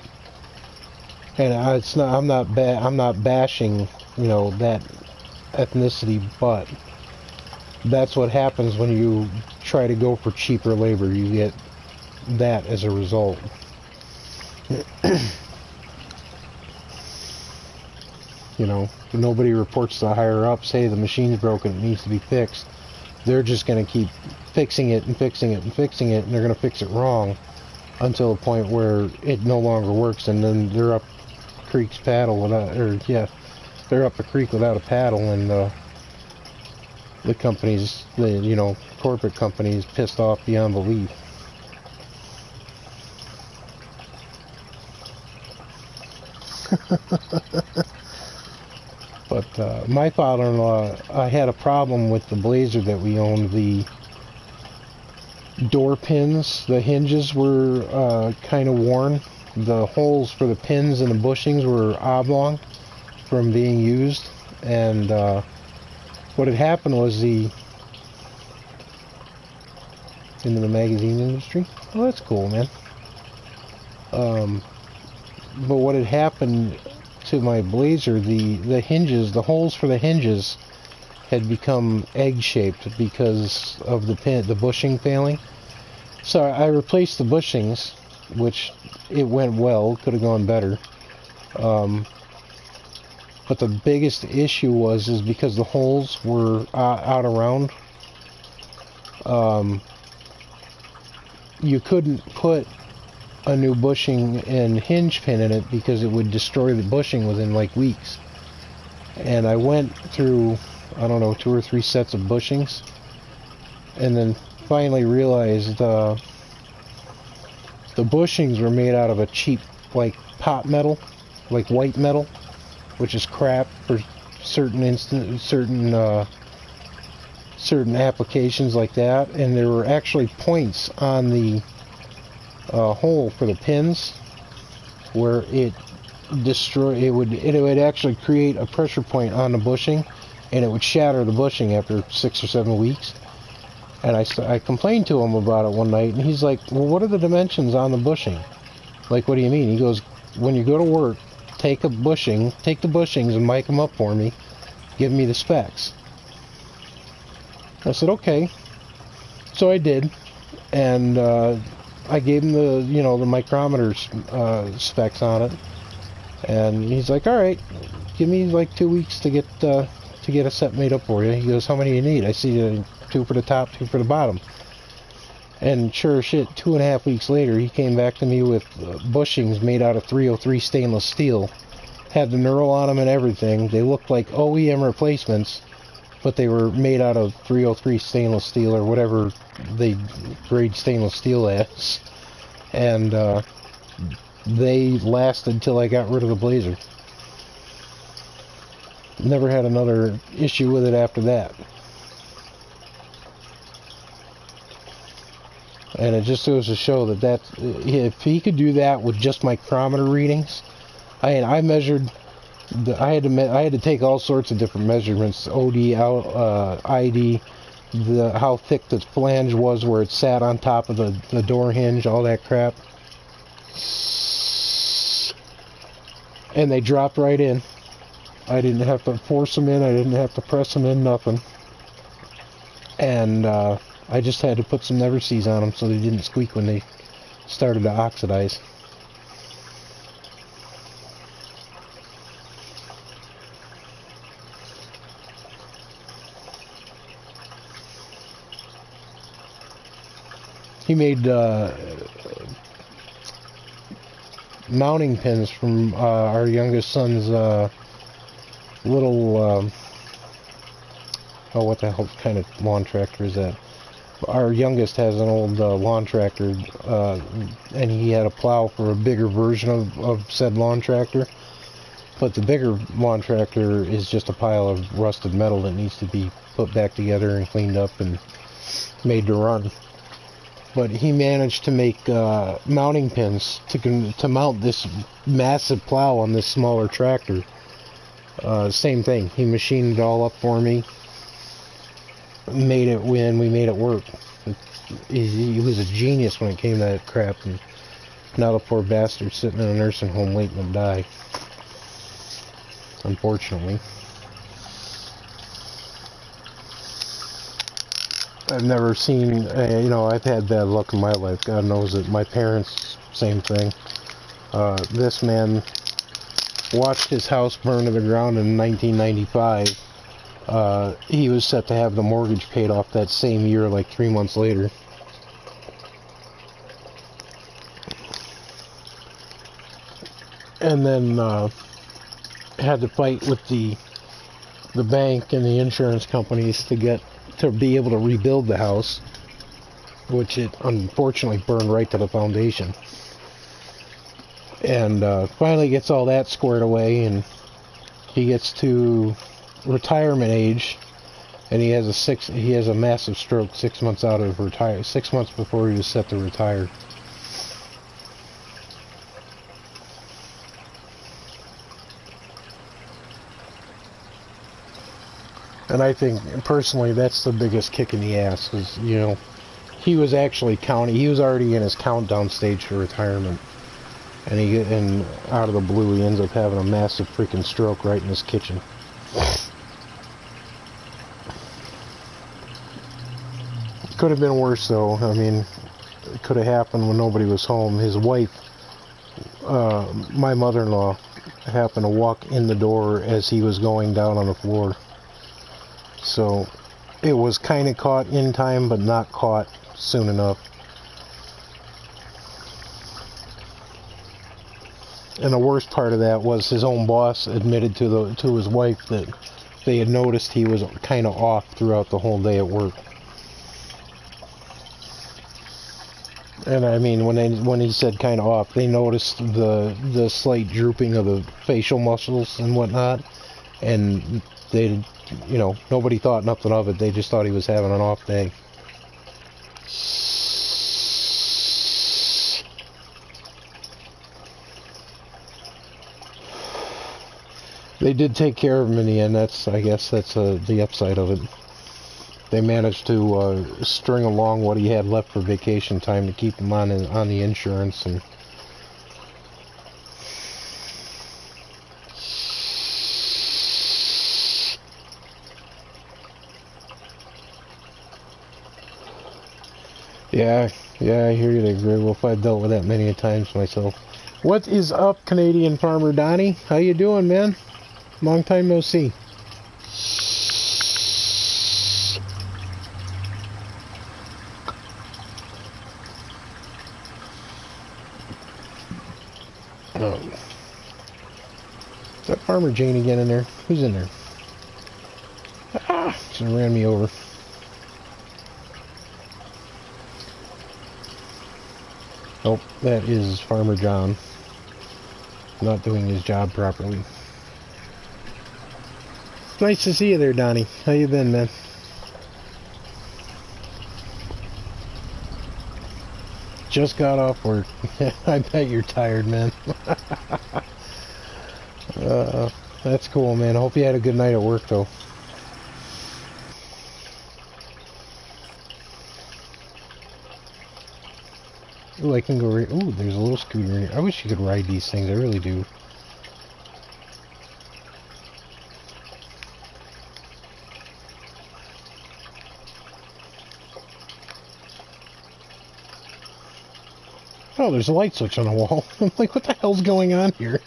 And I'm not bashing, you know, that ethnicity, but that's what happens when you try to go for cheaper labor. You get that as a result. You know, nobody reports to the higher ups, hey, the machine's broken, it needs to be fixed. They're just going to keep fixing it and fixing it and fixing it, and they're going to fix it wrong until a point where it no longer works, and then they're up creek's paddle without, or yeah, they're up a creek without a paddle, and the companies, you know, corporate companies, pissed off beyond belief. But my father-in-law, I had a problem with the Blazer that we owned. The door pins, the hinges were kind of worn. The holes for the pins and the bushings were oblong from being used. And what had happened was into the magazine industry. Oh, that's cool, man. But what had happened to my Blazer, the hinges, the holes for the hinges had become egg-shaped because of the bushing failing. So I replaced the bushings, which it went well, could have gone better. But the biggest issue was because the holes were out around. You couldn't put a new bushing and hinge pin in it because it would destroy the bushing within like weeks. And I went through, I don't know, 2 or 3 sets of bushings, and then finally realized the bushings were made out of a cheap, like, pot metal, like white metal, which is crap for certain applications like that. And there were actually points on the hole for the pins where it would actually create a pressure point on the bushing, and it would shatter the bushing after 6 or 7 weeks. And I complained to him about it one night, and he's like, well, what are the dimensions on the bushing? Like, what do you mean? He goes, when you go to work, take the bushings and mic them up for me, Give me the specs. I said, okay. So I did, and I gave him the, you know, the micrometer specs on it, and he's like, all right, give me like 2 weeks to get a set made up for you. He goes, how many do you need? I see 2 for the top, 2 for the bottom. And sure as shit, 2.5 weeks later, he came back to me with bushings made out of 303 stainless steel. Had the knurl on them and everything. They looked like OEM replacements, but they were made out of 303 stainless steel, or whatever they grade stainless steel as. And they lasted till I got rid of the Blazer. Never had another issue with it after that. And it just goes to show that if he could do that with just micrometer readings, I measured, I had to take all sorts of different measurements, OD, ID, how thick the flange was where it sat on top of the door hinge, all that crap. And they dropped right in. I didn't have to force them in, I didn't have to press them in, nothing. And I just had to put some never sees on them so they didn't squeak when they started to oxidize. He made mounting pins from our youngest son's little, oh, what the hell kind of lawn tractor is that? Our youngest has an old lawn tractor, and he had a plow for a bigger version of said lawn tractor. But the bigger lawn tractor is just a pile of rusted metal that needs to be put back together and cleaned up and made to run. But he managed to make mounting pins to mount this massive plow on this smaller tractor. Same thing. He machined it all up for me. Made it when we made it work. He was a genius when it came to that crap, and now the poor bastard's sitting in a nursing home waiting to die. Unfortunately. I've never seen, you know, I've had bad luck in my life. God knows it. My parents, same thing. This man watched his house burn to the ground in 1995. He was set to have the mortgage paid off that same year, like 3 months later. And then had to fight with the bank and the insurance companies to be able to rebuild the house, which it unfortunately burned right to the foundation. And finally gets all that squared away, and he gets to retirement age, and he has a massive stroke 6 months out of 6 months before he was set to retire. And I think personally that's the biggest kick in the ass, is, you know, he was actually he was already in his countdown stage for retirement, and out of the blue he ends up having a massive freaking stroke right in his kitchen. Could have been worse though. I mean, it could have happened when nobody was home. His wife, my mother-in-law, happened to walk in the door as he was going down on the floor. So it was kind of caught in time, but not caught soon enough. And the worst part of that was his own boss admitted to his wife that they had noticed he was kind of off throughout the whole day at work. And I mean, when he said kind of off, they noticed the slight drooping of the facial muscles and whatnot, and they, you know, nobody thought nothing of it. They just thought he was having an off day. They did take care of him in the end. I guess that's the upside of it. They managed to string along what he had left for vacation time to keep him on the insurance, and Yeah, I hear you there, Grey Wolf. I've dealt with that many a times myself. What is up, Canadian farmer Donnie? How you doing, man? Long time no see. Oh. Is that Farmer Jane again in there? Who's in there? Ah! She ran me over. Nope, that is Farmer John. Not doing his job properly. Nice to see you there, Donnie. How you been, man? Just got off work. I bet you're tired, man. That's cool, man. I hope you had a good night at work, though. Ooh, I can go right... Ooh, there's a little scooter in here. I wish you could ride these things. I really do. Oh, there's a light switch on the wall. I'm like, what the hell's going on here?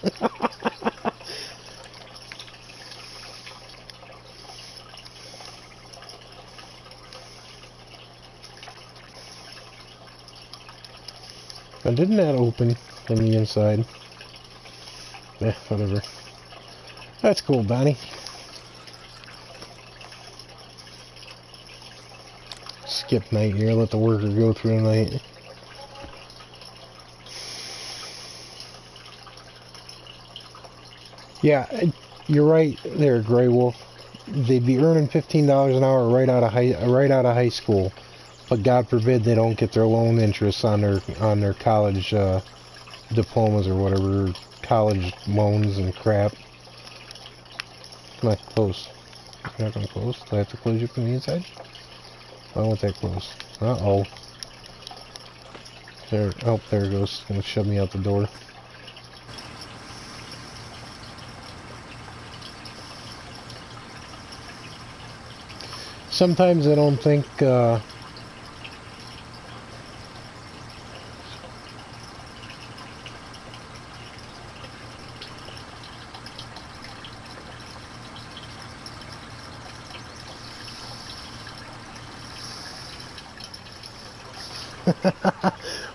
But didn't that open from the inside? Eh, whatever. That's cool, Donnie. Skip night here, let the worker go through the night. Yeah, you're right there, Grey Wolf. They'd be earning $15 an hour right out of high school, but God forbid they don't get their loan interest on their college diplomas or whatever, college loans and crap. Come on, close. You're not gonna close? Do I have to close you from the inside? I don't want that close. Uh-oh. There. Oh, there it goes. It's gonna shove me out the door. Sometimes I don't think,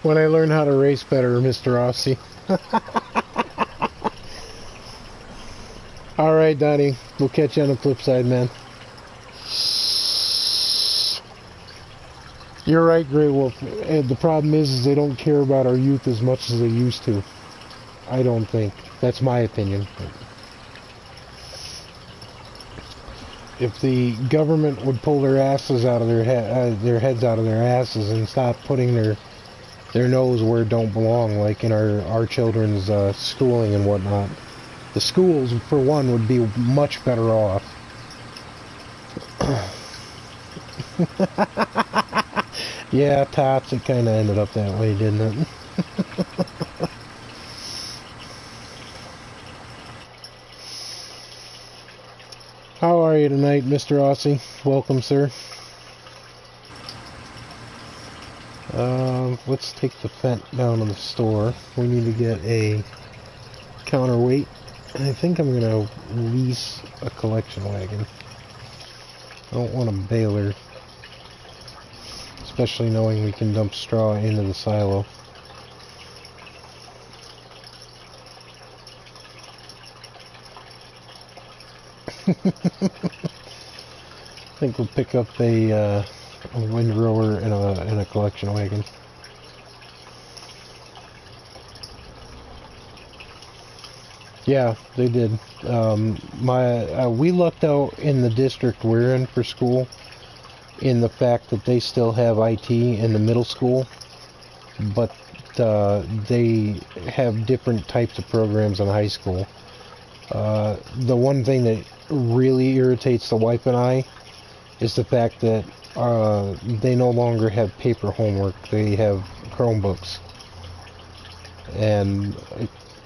when I learn how to race better, Mr. Aussie. Alright, Donnie. We'll catch you on the flip side, man. You're right, Grey Wolf. And the problem is they don't care about our youth as much as they used to. I don't think. That's my opinion. If the government would pull their asses out of their heads out of their asses and stop putting their nose where it don't belong, like in our children's schooling and whatnot, the schools, for one, would be much better off. Yeah, Tots, it kind of ended up that way, didn't it? How are you tonight, Mr. Aussie? Welcome, sir. Let's take the Fent down to the store. We need to get a counterweight. I think I'm going to lease a collection wagon. I don't want a baler. Especially knowing we can dump straw into the silo. I think we'll pick up a windrower and a collection wagon. Yeah, they did. We lucked out in the district we're in for school in the fact that they still have IT in the middle school, but they have different types of programs in high school. The one thing that really irritates the wife and I is the fact that they no longer have paper homework. They have Chromebooks. And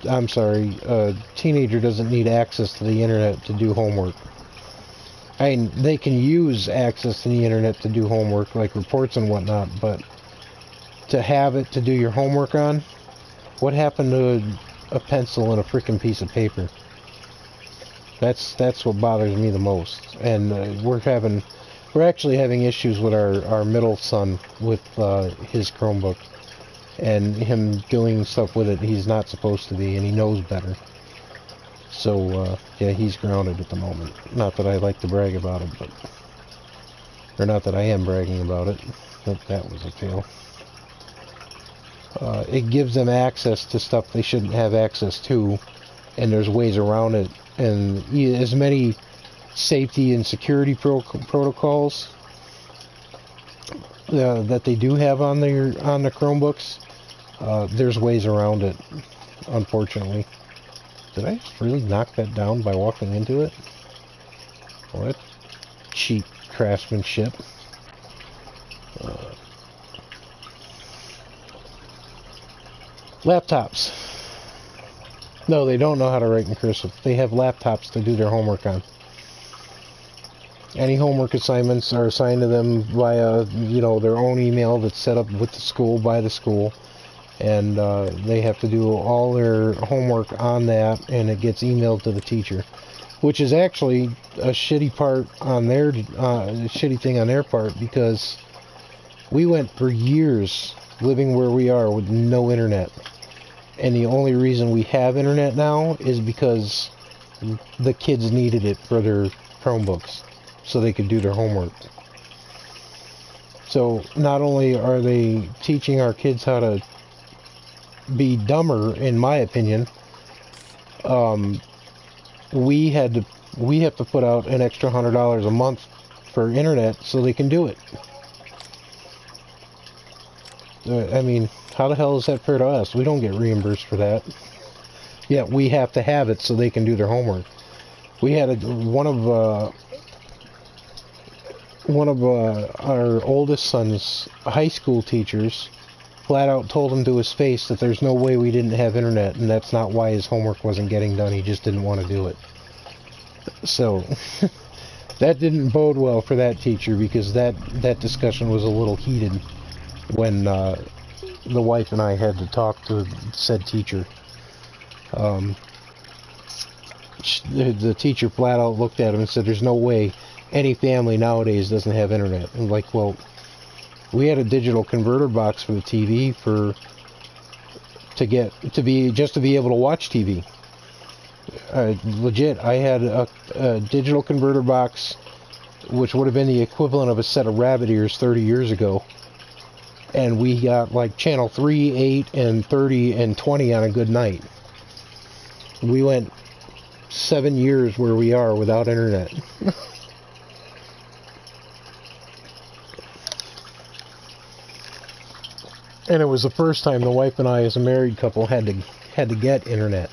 I'm sorry, a teenager doesn't need access to the internet to do homework. I mean, they can use access to the internet to do homework, like reports and whatnot, but to have it to do your homework on. What happened to a pencil and a freaking piece of paper? That's what bothers me the most. And we're actually having issues with our middle son with his Chromebook and him doing stuff with it he's not supposed to be, and he knows better. So yeah, he's grounded at the moment. Not that I like to brag about it, but or not that I am bragging about it. But that was a fail. It gives them access to stuff they shouldn't have access to, and there's ways around it. And as many safety and security protocols that they do have on the Chromebooks, there's ways around it, unfortunately. Did I just really knock that down by walking into it? What cheap craftsmanship. Laptops. No, they don't know how to write in cursive. They have laptops to do their homework on. Any homework assignments are assigned to them via, their own email that's set up with the school, by the school. And they have to do all their homework on that, and it gets emailed to the teacher. Which is actually a shitty part on their, shitty thing on their part, because we went for years living where we are with no internet. And the only reason we have internet now is because the kids needed it for their Chromebooks so they could do their homework. So not only are they teaching our kids how to be dumber, in my opinion, we have to put out an extra $100 a month for internet so they can do it. I mean, how the hell is that fair to us? We don't get reimbursed for that. Yet we have to have it so they can do their homework. We had one of our oldest son's high school teachers flat out told him to his face that there's no way we didn't have internet, and that's not why his homework wasn't getting done. He just didn't want to do it. So that didn't bode well for that teacher, because that discussion was a little heated when the wife and I had to talk to said teacher. The teacher flat out looked at him and said, there's no way any family nowadays doesn't have internet. And like, well, we had a digital converter box for the TV to be able to watch TV. Legit, I had a digital converter box, which would have been the equivalent of a set of rabbit ears 30 years ago. And we got like channel 3, 8, and 30, and 20 on a good night. We went 7 years where we are without internet. And it was the first time the wife and I, as a married couple, had to get internet.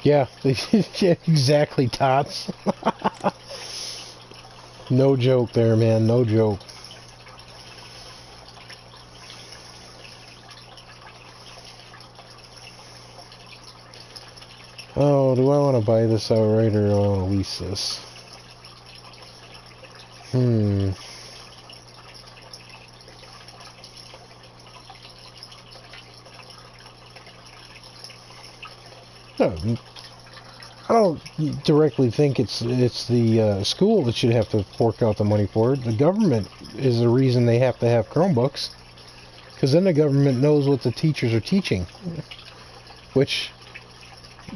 Yeah, exactly, Tots. No joke there, man. No joke. Oh, do I want to buy this outright, or do I want to lease this? No, I don't directly think it's the school that should have to fork out the money for it. The government is the reason they have to have Chromebooks, because then the government knows what the teachers are teaching, which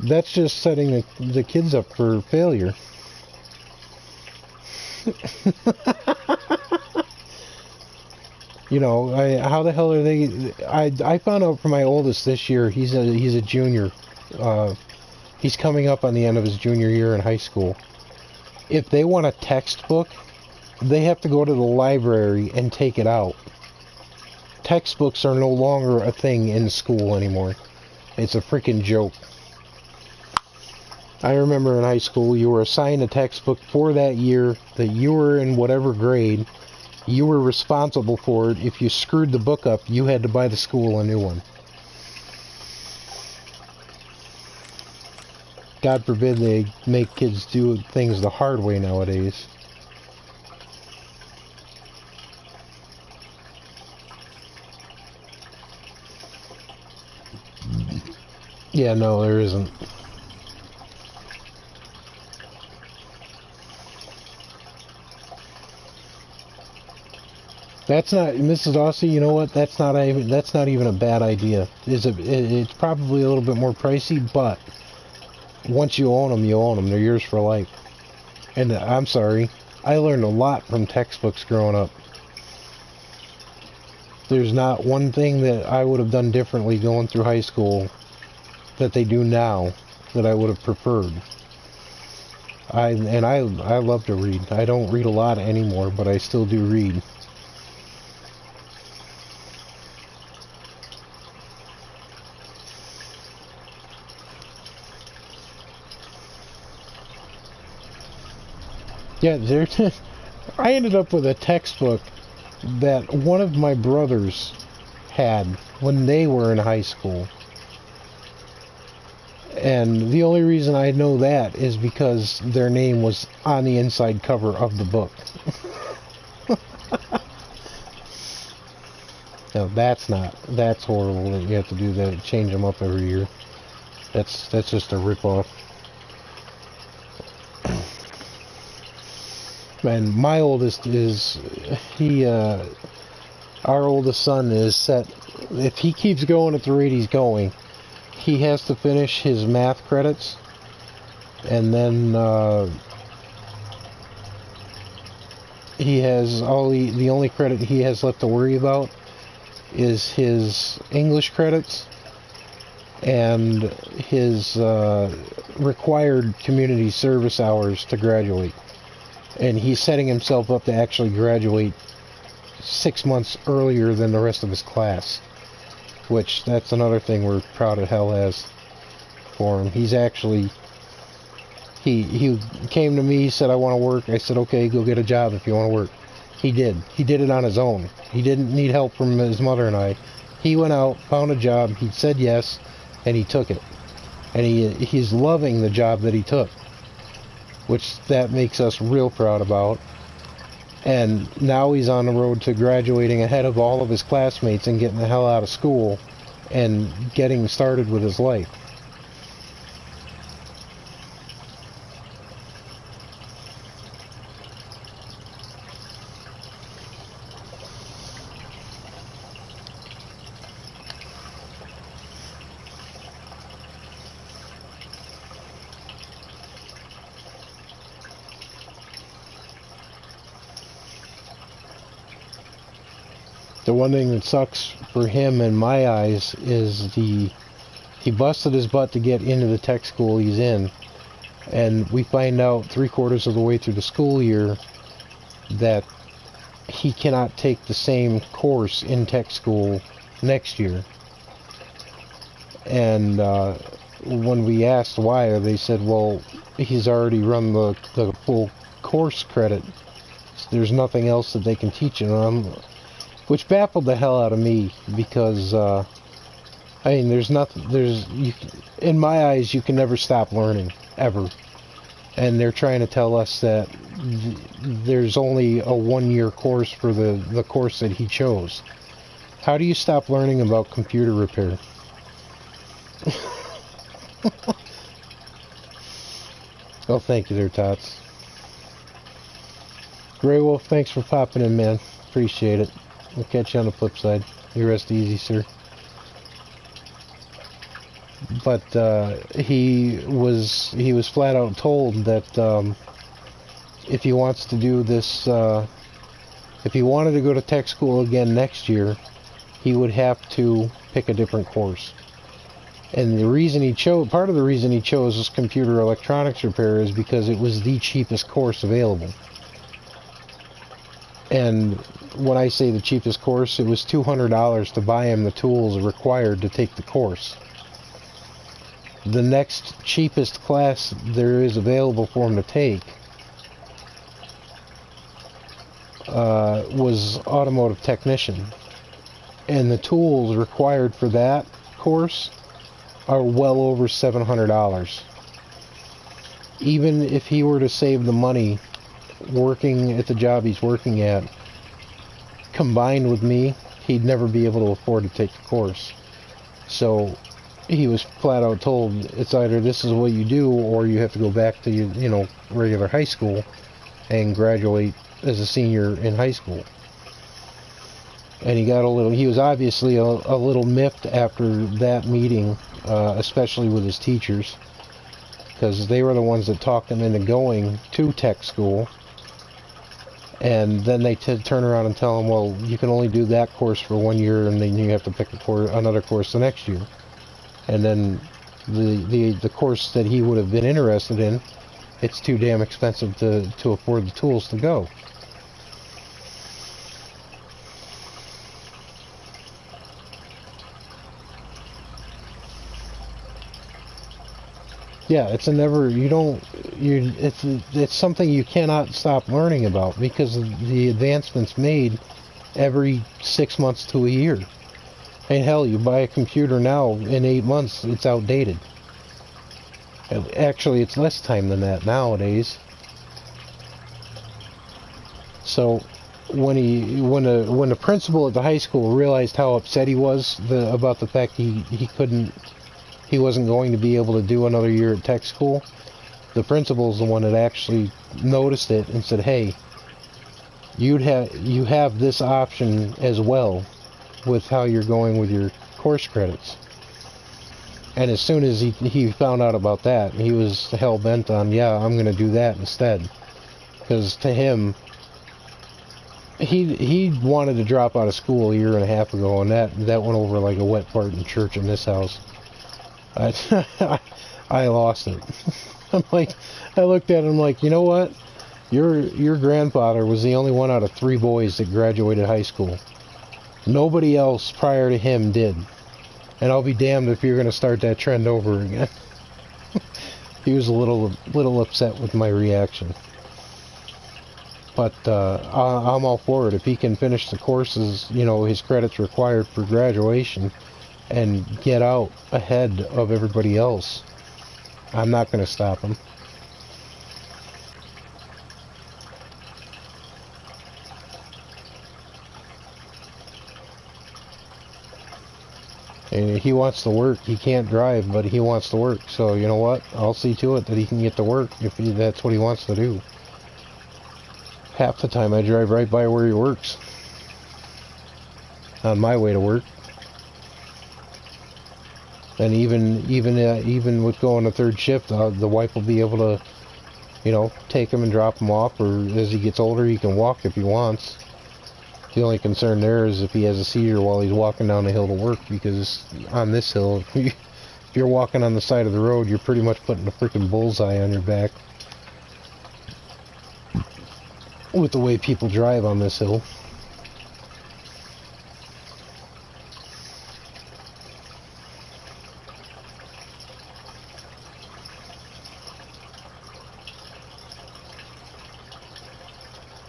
that's just setting the kids up for failure. How the hell are they? I found out from my oldest this year. He's a junior. He's coming up on the end of his junior year in high school. If they want a textbook, they have to go to the library and take it out. Textbooks are no longer a thing in school anymore. It's a freaking joke. I remember in high school, you were assigned a textbook for that year, that you were in whatever grade. You were responsible for it. If you screwed the book up, you had to buy the school a new one. God forbid they make kids do things the hard way nowadays. Yeah, no, there isn't. That's not, Mrs. Aussie, you know what? That's not even a bad idea. It's probably a little bit more pricey, but once you own them, you own them. They're yours for life. And I'm sorry, I learned a lot from textbooks growing up. There's not one thing that I would have done differently going through high school that they do now that I would have preferred. I love to read. I don't read a lot anymore, but I still do read. Yeah, I ended up with a textbook that one of my brothers had when they were in high school. And the only reason I know that is because their name was on the inside cover of the book. No, that's horrible that you have to do that, change them up every year. That's just a ripoff. And my oldest is, our oldest son is set, if he keeps going at the rate he's going, he has to finish his math credits, and then he has the only credit he has left to worry about is his English credits and his required community service hours to graduate. And he's setting himself up to actually graduate 6 months earlier than the rest of his class. Which, that's another thing we're proud of hell as for him. He's actually, he came to me, said, I want to work. I said, okay, go get a job if you want to work. He did. He did it on his own. He didn't need help from his mother and I. He went out, found a job, he said yes, and he took it. And he's loving the job that he took. Which that makes us real proud about. And now he's on the road to graduating ahead of all of his classmates and getting the hell out of school and getting started with his life. The one thing that sucks for him in my eyes is he busted his butt to get into the tech school he's in, and we find out 3/4 of the way through the school year that he cannot take the same course in tech school next year. And when we asked why, they said, well, he's already run the full course credit. So there's nothing else that they can teach him. Which baffled the hell out of me, because I mean, in my eyes, you can never stop learning, ever. And they're trying to tell us that there's only a 1-year course for the course that he chose. How do you stop learning about computer repair? Oh, thank you there, Tots. Grey Wolf, thanks for popping in, man. Appreciate it. We'll catch you on the flip side. You rest easy, sir. But he was flat out told that if he wants to do this, if he wanted to go to tech school again next year, he would have to pick a different course. And the reason he chose, part of the reason he chose this computer electronics repair is because it was the cheapest course available. And when I say the cheapest course, it was $200 to buy him the tools required to take the course. The next cheapest class there is available for him to take was automotive technician. And the tools required for that course are well over $700. even if he were to save the money working at the job he's working at, combined with me, he'd never be able to afford to take the course. So he was flat out told, it's either this is what you do, or you have to go back to your, regular high school and graduate as a senior in high school. And he was obviously a little miffed after that meeting, especially with his teachers, because they were the ones that talked him into going to tech school. And then they turn around and tell him, well, you can only do that course for 1 year, and then you have to pick another course the next year. And then the course that he would have been interested in, it's too damn expensive to afford the tools to go. Yeah, it's it's something you cannot stop learning about, because of the advancements made every 6 months to a year. And hell, you buy a computer now, in 8 months, it's outdated. Actually, it's less time than that nowadays. So, when the principal at the high school realized how upset he was about the fact he wasn't going to be able to do another year at tech school, the principal's the one that actually noticed it and said, hey, you have this option as well with how you're going with your course credits. And as soon as he found out about that, he was hell-bent on, yeah, I'm going to do that instead. Because to him, he wanted to drop out of school a year and a half ago, and that went over like a wet fart in church in this house. I lost it. I looked at him like, you know what? Your grandfather was the only one out of 3 boys that graduated high school. Nobody else prior to him did. And I'll be damned if you're going to start that trend over again. He was a little upset with my reaction. But I'm all for it. If he can finish the courses, his credits required for graduation, and get out ahead of everybody else, I'm not going to stop him. And he wants to work. He can't drive, but he wants to work. So you know what? I'll see to it that he can get to work if that's what he wants to do. Half the time I drive right by where he works on my way to work. And even with going to third shift, the wife will be able to, take him and drop him off, or as he gets older, he can walk if he wants. The only concern there is if he has a seizure while he's walking down the hill to work, because on this hill, if you're walking on the side of the road, you're pretty much putting a freaking bullseye on your back with the way people drive on this hill.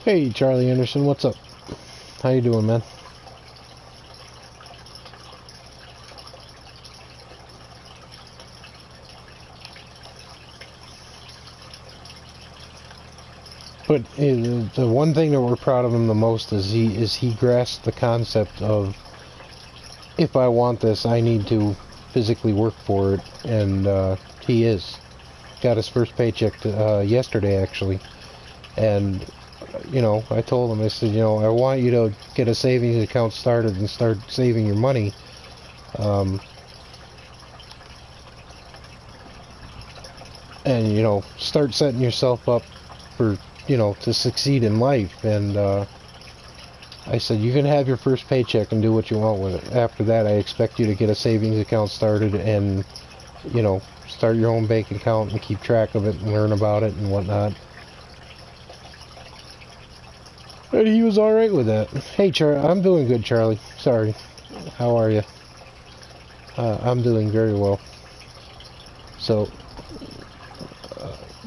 Hey, Charlie Anderson, what's up? How you doing, man? But the one thing that we're proud of him the most is he grasped the concept of, if I want this, I need to physically work for it, and he is. Got his first paycheck yesterday, actually, and I told him, I said, I want you to get a savings account started and start saving your money. And, start setting yourself up for, to succeed in life. And I said, you can have your first paycheck and do what you want with it. After that, I expect you to get a savings account started and, start your own bank account and keep track of it and learn about it and whatnot. And he was alright with that. Hey, I'm doing good, Charlie. Sorry. How are you? I'm doing very well. So,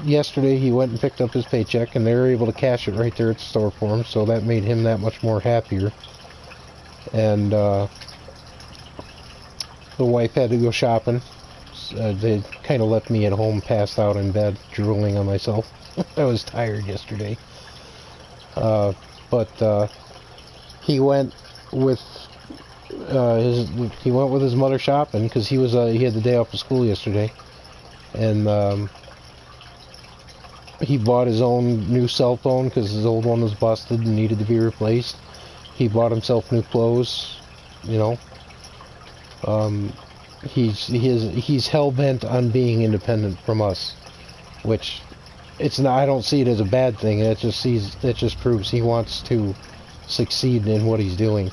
yesterday he went and picked up his paycheck, and they were able to cash it right there at the store for him, so that made him that much more happier. And the wife had to go shopping, they kind of left me at home, passed out in bed, drooling on myself. I was tired yesterday. But he went with his mother shopping because he had the day off of school yesterday, and he bought his own new cell phone because his old one was busted and needed to be replaced. He bought himself new clothes, you know. He's hell-bent on being independent from us, which it's not. I don't see it as a bad thing. That just proves he wants to succeed in what he's doing.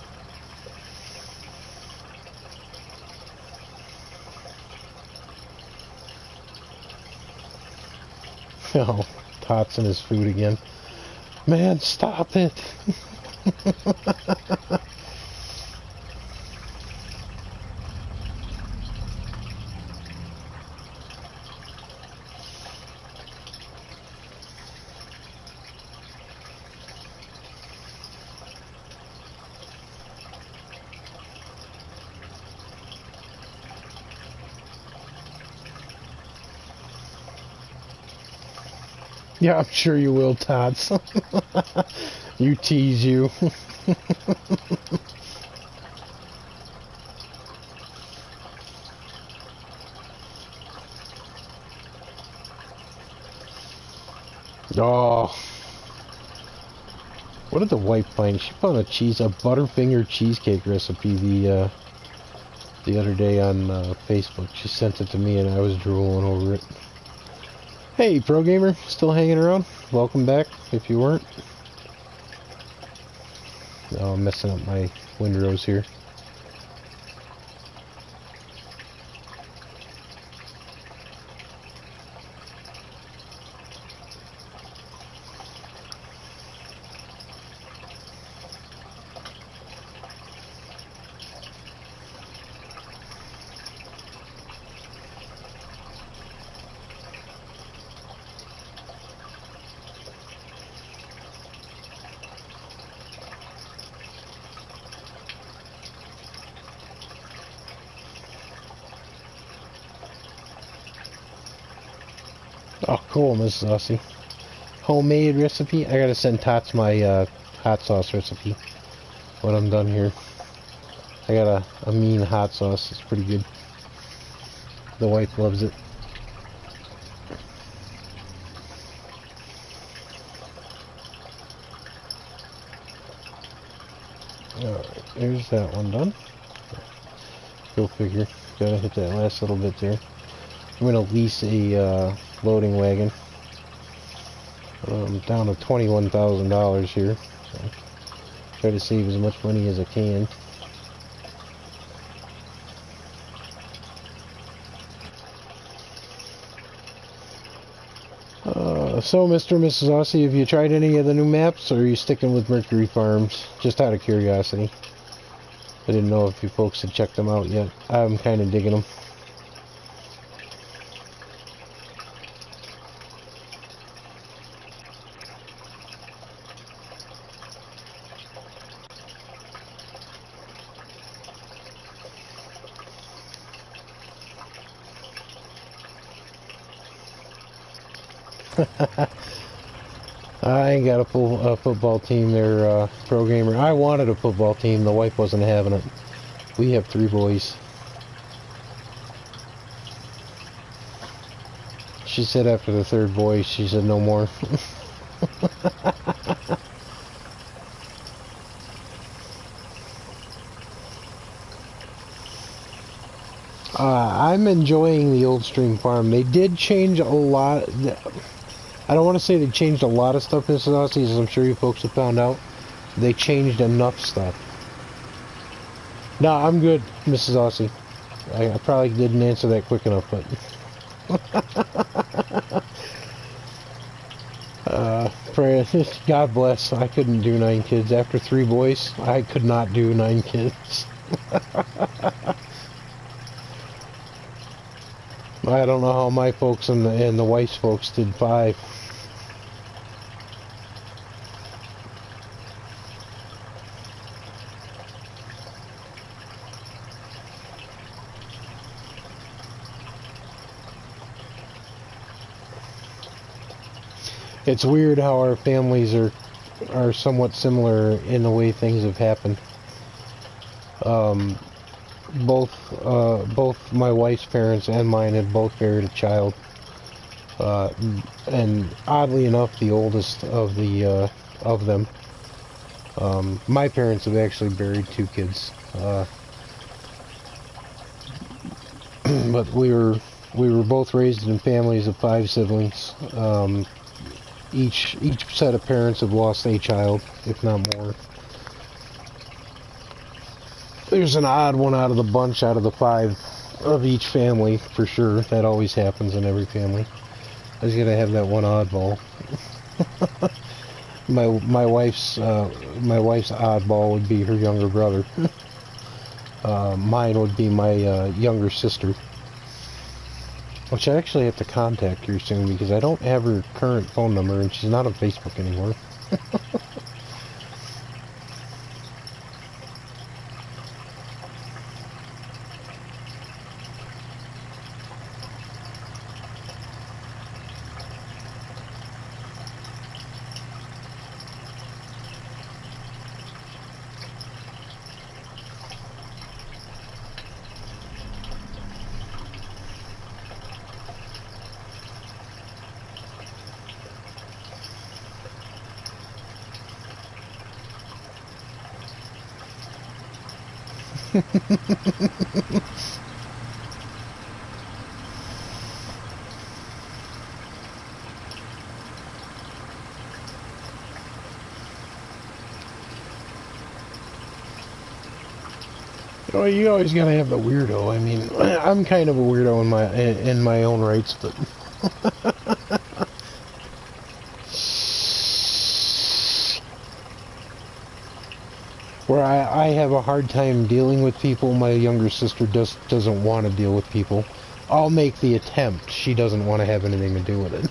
Oh, Tots and his food again. Man, stop it. Yeah, I'm sure you will, Tots. You tease you. Oh. What did the wife find? She found a Butterfinger cheesecake recipe the other day on Facebook. She sent it to me and I was drooling over it. Hey, Pro Gamer, still hanging around? Welcome back, if you weren't. Oh, I'm messing up my windrows here. Oh, cool, Mrs. Aussie. Homemade recipe? I gotta send Tots my hot sauce recipe when I'm done here. I got a mean hot sauce. It's pretty good. The wife loves it. Alright, there's that one done. Go figure. Gotta hit that last little bit there. I'm gonna lease a loading wagon. Down to $21,000 here. So try to save as much money as I can. So, Mr. and Mrs. Aussie, have you tried any of the new maps, or are you sticking with Mercury Farms? Just out of curiosity. I didn't know if you folks had checked them out yet. I'm kind of digging them. I ain't got a full football team there, Pro Gamer. I wanted a football team. The wife wasn't having it. We have 3 boys. She said after the 3rd boy, she said no more. I'm enjoying the Old Stream farm. They did change a lot. I don't want to say they changed a lot of stuff, Mrs. Aussie, as I'm sure you folks have found out. They changed enough stuff. No, I'm good, Mrs. Aussie. I probably didn't answer that quick enough, but... God bless. I couldn't do 9 kids. After 3 boys, I could not do 9 kids. I don't know how my folks and the wife's folks did 5. It's weird how our families are somewhat similar in the way things have happened. Both my wife's parents and mine had both buried a child. And oddly enough, the oldest of them. My parents have actually buried 2 kids. But we were both raised in families of 5 siblings. Each set of parents have lost a child, if not more. There's an odd one out of the bunch, out of the 5 of each family, for sure. That always happens in every family. I was gonna have that one oddball. my wife's oddball would be her younger brother. Mine would be my younger sister, which I actually have to contact her soon because I don't have her current phone number and she's not on Facebook anymore. Oh, you always gotta have the weirdo. I mean, I'm kind of a weirdo in my own rights, but where I have a hard time dealing with people, my younger sister doesn't want to deal with people. I'll make the attempt. She doesn't want to have anything to do with it.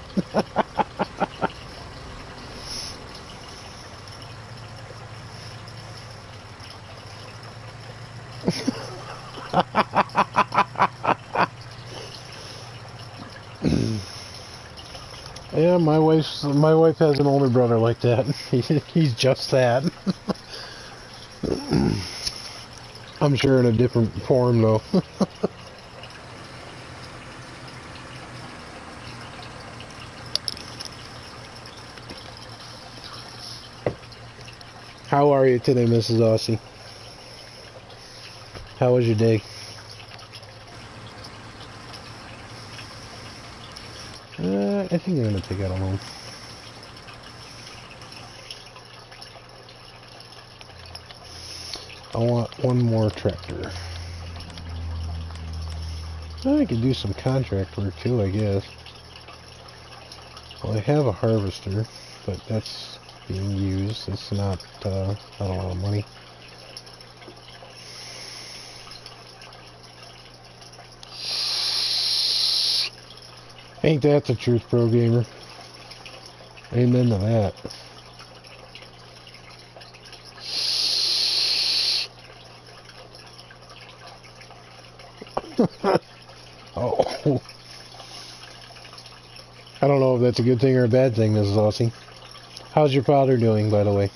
Yeah, my wife has an older brother like that. He's just that. I'm sure in a different form though. How are you today, Mrs. Aussie? How was your day? I think I'm gonna take out a loan. I want one more tractor. I could do some contract work too, I guess. Well, I have a harvester, but that's being used. It's not a lot of money. Ain't that the truth, pro gamer? Amen to that. Oh. I don't know if that's a good thing or a bad thing, Mrs. Aussie. How's your father doing, by the way?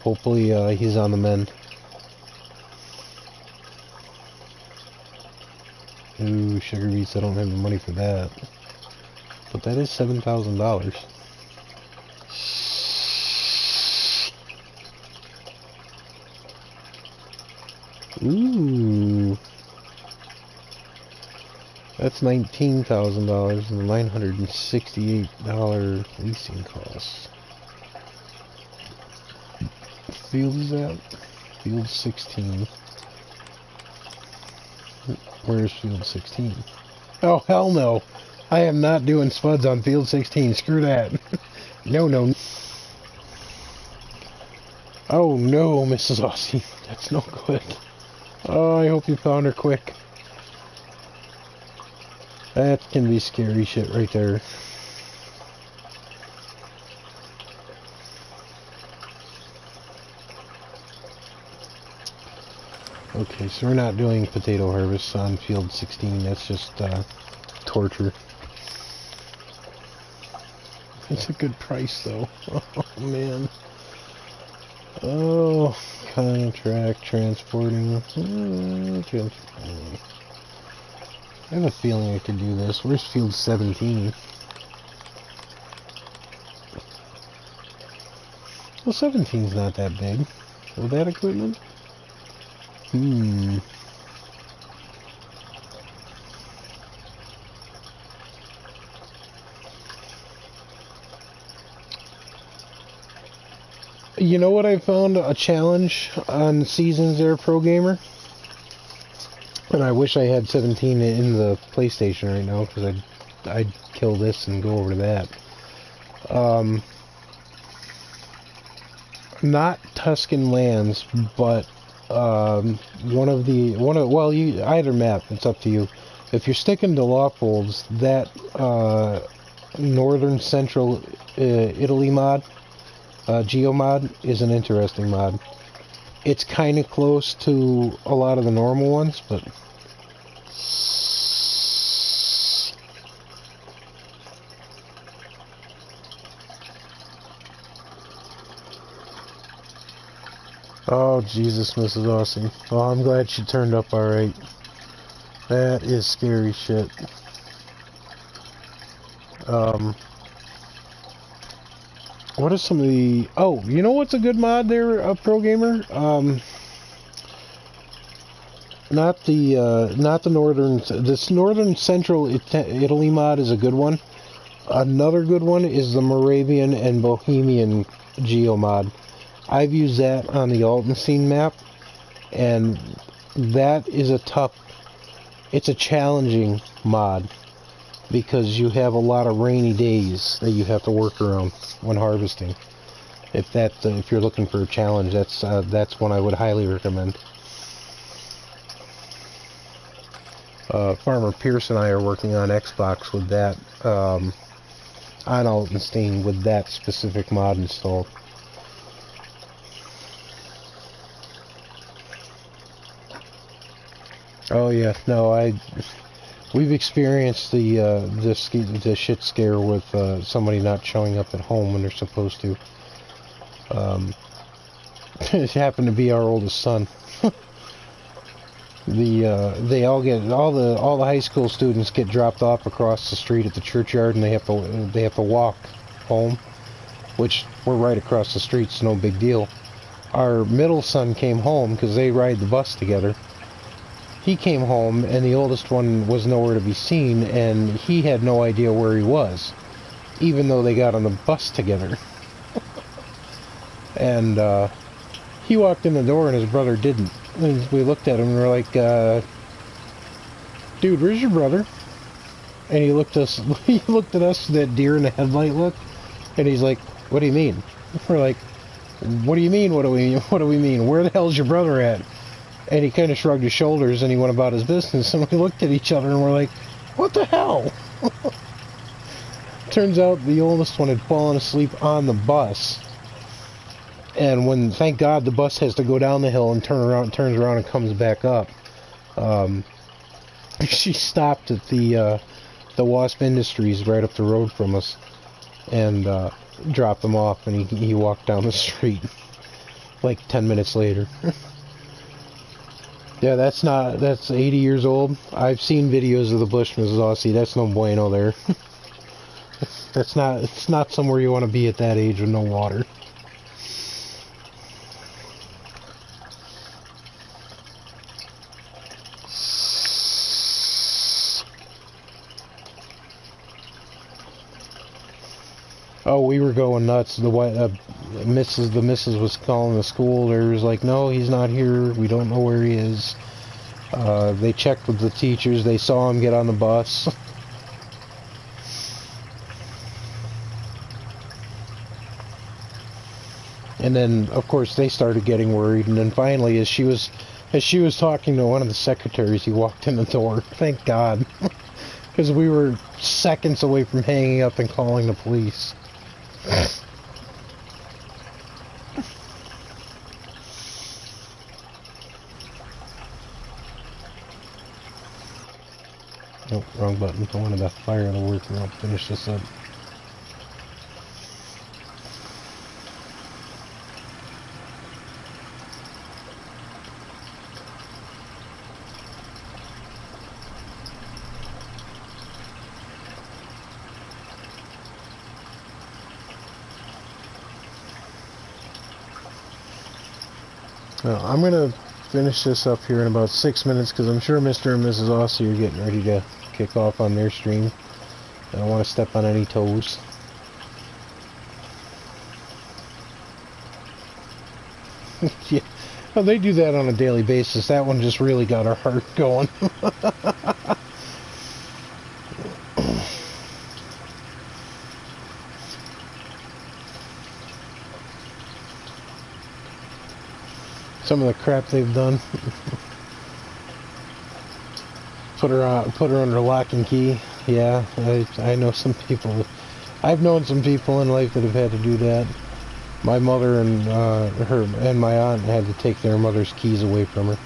Hopefully, he's on the mend. Ooh, sugar beets, I don't have the money for that. But that is $7,000. Ooh. That's $19,000 and $968 leasing costs. Field is that? Field 16. Where's field 16? Oh, hell no. I am not doing spuds on field 16. Screw that. No, no. Oh, no, Mrs. Aussie. That's no good. Oh, I hope you found her quick. That can be scary shit right there. Okay, so we're not doing potato harvest on field 16. That's just torture. It's a good price, though. Oh, man. Oh, contract, transporting. I have a feeling I could do this. Where's field 17? Well, 17's not that big. With that equipment? You know what I found a challenge on Seasons there, Pro Gamer? And I wish I had 17 in the PlayStation right now, because I'd kill this and go over to that. Not Tuscan Lands, but either map, it's up to you. If you're sticking to Lawfolds, that Northern Central Italy mod, GeoMod, is an interesting mod. It's kind of close to a lot of the normal ones, but... Oh, Jesus, Mrs. Aussie. Oh, I'm glad she turned up alright. That is scary shit. What are some of the... Oh, you know what's a good mod there, Pro Gamer? Not the northern... This Northern Central Italy mod is a good one. Another good one is the Moravian and Bohemian Geomod. I've used that on the Altenstein map, and that is a tough... It's a challenging mod, because you have a lot of rainy days that you have to work around when harvesting. If you're looking for a challenge, that's one I would highly recommend. Farmer Pierce and I are working on Xbox with that, on Altenstein with that specific mod installed. Oh yeah, no, we've experienced the shit scare with somebody not showing up at home when they're supposed to. It happened to be our oldest son. They all the high school students get dropped off across the street at the churchyard, and they have to walk home, which we're right across the street, so no big deal. Our middle son came home because they ride the bus together. He came home, and the oldest one was nowhere to be seen, and he had no idea where he was, even though they got on the bus together. And he walked in the door, and his brother didn't. And we looked at him, and we're like, "Dude, where's your brother?" And he looked at us with that deer in the headlight look, and he's like, "What do you mean?" We're like, "What do you mean? What do we mean? Where the hell's your brother at?" And he kind of shrugged his shoulders, and he went about his business, and we looked at each other, and we're like, what the hell? Turns out the oldest one had fallen asleep on the bus, and thank God, the bus has to go down the hill and turns around and comes back up. She stopped at the Wasp Industries right up the road from us, and dropped him off, and he walked down the street like 10 minutes later. Yeah, that's 80 years old. I've seen videos of the bush, Mrs. Aussie. That's no bueno there. It's not somewhere you want to be at that age with no water. Oh, we were going nuts. The missus was calling the school. They was like, "No, he's not here. We don't know where he is." They checked with the teachers. They saw him get on the bus. And then, of course, they started getting worried. And then finally, as she was talking to one of the secretaries, he walked in the door. Thank God, because we were seconds away from hanging up and calling the police. Oh, wrong button. I wanted that fire to work, and I'll finish this up. Well, I'm going to finish this up here in about 6 minutes because I'm sure Mr. and Mrs. Aussie are getting ready to kick off on their stream. I don't want to step on any toes. Yeah, well, they do that on a daily basis. That one just really got our heart going. Some of the crap they've done. Put her under lock and key. Yeah, I know some people. I've known some people in life that have had to do that. My mother and her and my aunt had to take their mother's keys away from her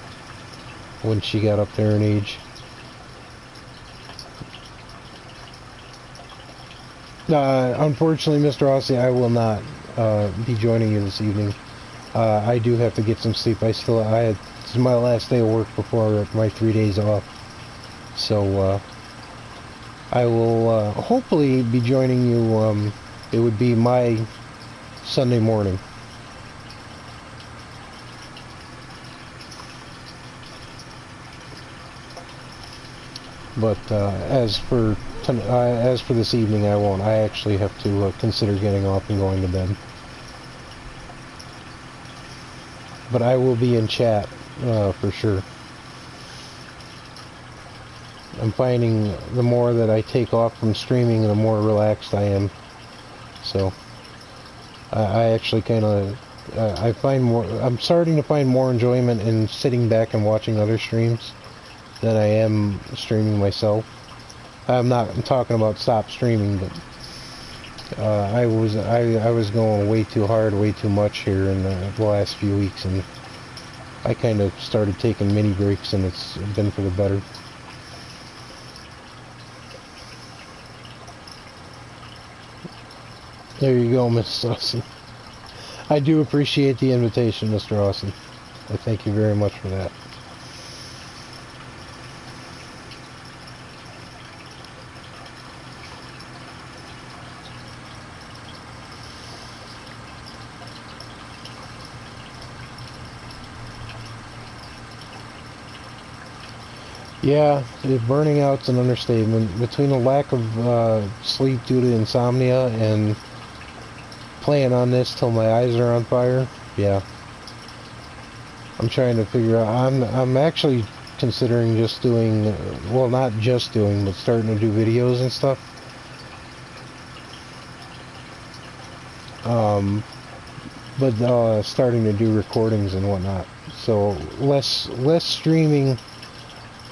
when she got up there in age. Unfortunately, Mr. Aussie, I will not be joining you this evening. I do have to get some sleep. This is my last day of work before my 3 days off. So I will hopefully be joining you. It would be my Sunday morning. But as for this evening, I won't. I actually have to consider getting off and going to bed. But I will be in chat for sure. I'm finding the more that I take off from streaming, the more relaxed I am. So I actually kind of I'm starting to find more enjoyment in sitting back and watching other streams than I am streaming myself. I'm talking about stop streaming, but I was going way too hard, way too much here in the last few weeks, and I kind of started taking mini breaks, and it's been for the better. There you go, Mr. Aussie. I do appreciate the invitation, Mr. Aussie. I thank you very much for that. Yeah, burning out's an understatement. Between the lack of sleep due to insomnia and playing on this till my eyes are on fire, yeah. I'm trying to figure out. I'm actually considering just doing, well, not just doing, but starting to do videos and stuff. But starting to do recordings and whatnot. So less streaming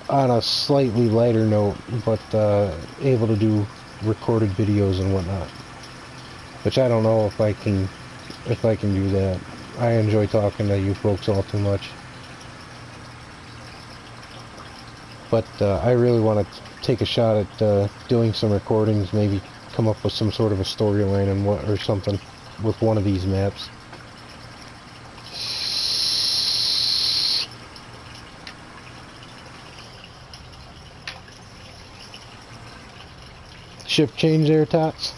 on a slightly lighter note, but able to do recorded videos and whatnot. Which I don't know if I can do that. I enjoy talking to you folks all too much. But I really want to take a shot at doing some recordings, maybe come up with some sort of a storyline and or something with one of these maps. Shift change there, Tots.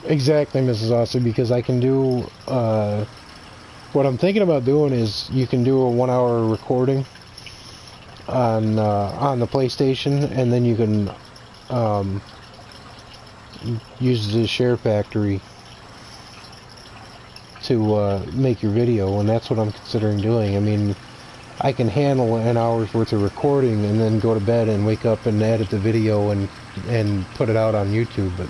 Exactly, Mrs. Aussie, because I can do, what I'm thinking about doing is you can do a 1 hour recording on the PlayStation, and then you can use the Share Factory to make your video, and that's what I'm considering doing. I mean, I can handle an hour's worth of recording and then go to bed and wake up and edit the video and put it out on YouTube, but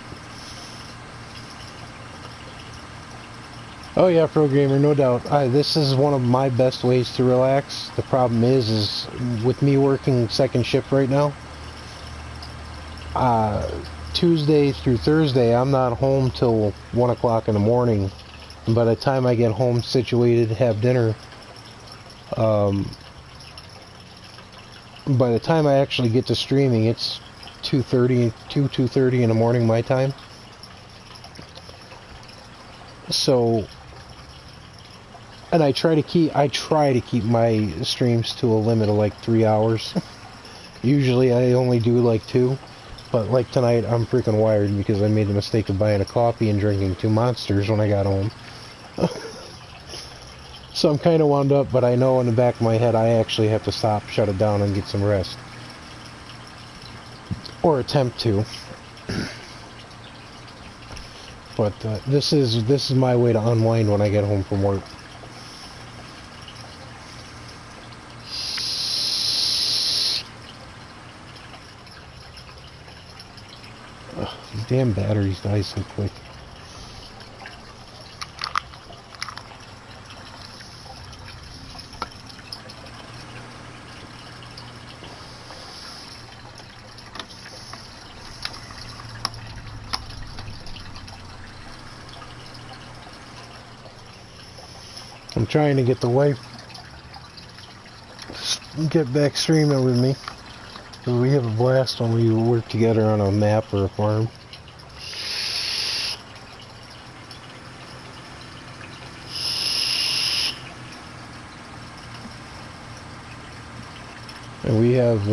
oh yeah, Pro Gamer, no doubt. This is one of my best ways to relax. The problem is with me working second shift right now, Tuesday through Thursday, I'm not home till 1 o'clock in the morning. And by the time I get home situated, have dinner, by the time I actually get to streaming, it's 2:30 in the morning my time. So, and I try to keep my streams to a limit of like 3 hours. Usually I only do like 2, But like tonight, I'm freaking wired because I made the mistake of buying a coffee and drinking 2 Monsters when I got home. So I'm kind of wound up, but I know in the back of my head I actually have to stop, shut it down, and get some rest. Or attempt to. But this is my way to unwind when I get home from work. Ugh, these damn batteries die so quick. I'm trying to get the wife get back streaming with me. We have a blast when we work together on a map or a farm. And we have,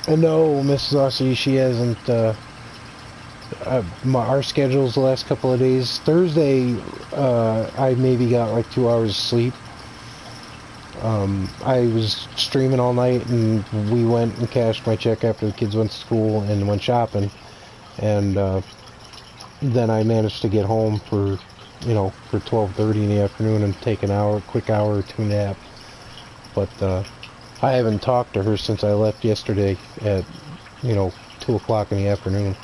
no, Mrs. Aussie, she hasn't, our schedules the last couple of days. Thursday, I maybe got like 2 hours of sleep. I was streaming all night, and we went and cashed my check after the kids went to school and went shopping. And then I managed to get home for, you know, for 12:30 in the afternoon and take a quick hour or two nap. But I haven't talked to her since I left yesterday at, you know, 2 o'clock in the afternoon.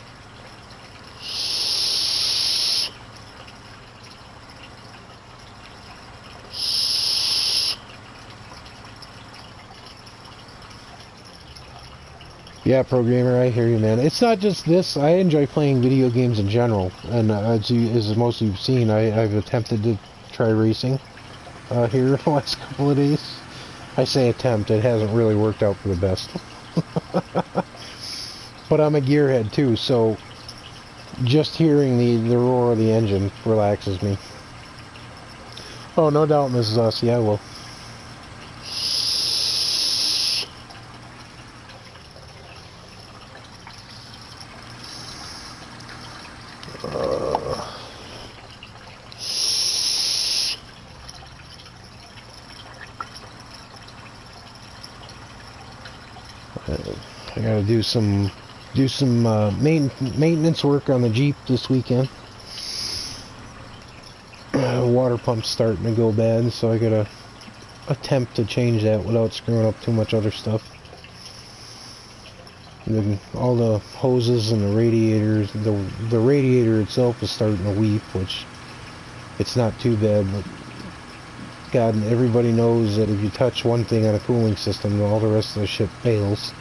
Yeah, programmer, I hear you, man. It's not just this. I enjoy playing video games in general, and as most of you've seen, I've attempted to try racing here the last couple of days. I say attempt; it hasn't really worked out for the best. But I'm a gearhead too, so just hearing the roar of the engine relaxes me. Oh, no doubt, Mrs. Aussie, I will. I gotta do some maintenance work on the Jeep this weekend. Water pump's starting to go bad, so I gotta attempt to change that without screwing up too much other stuff. And then all the hoses and the radiators, the radiator itself is starting to weep, which it's not too bad, but God, everybody knows that if you touch one thing on a cooling system, all the rest of the shit fails.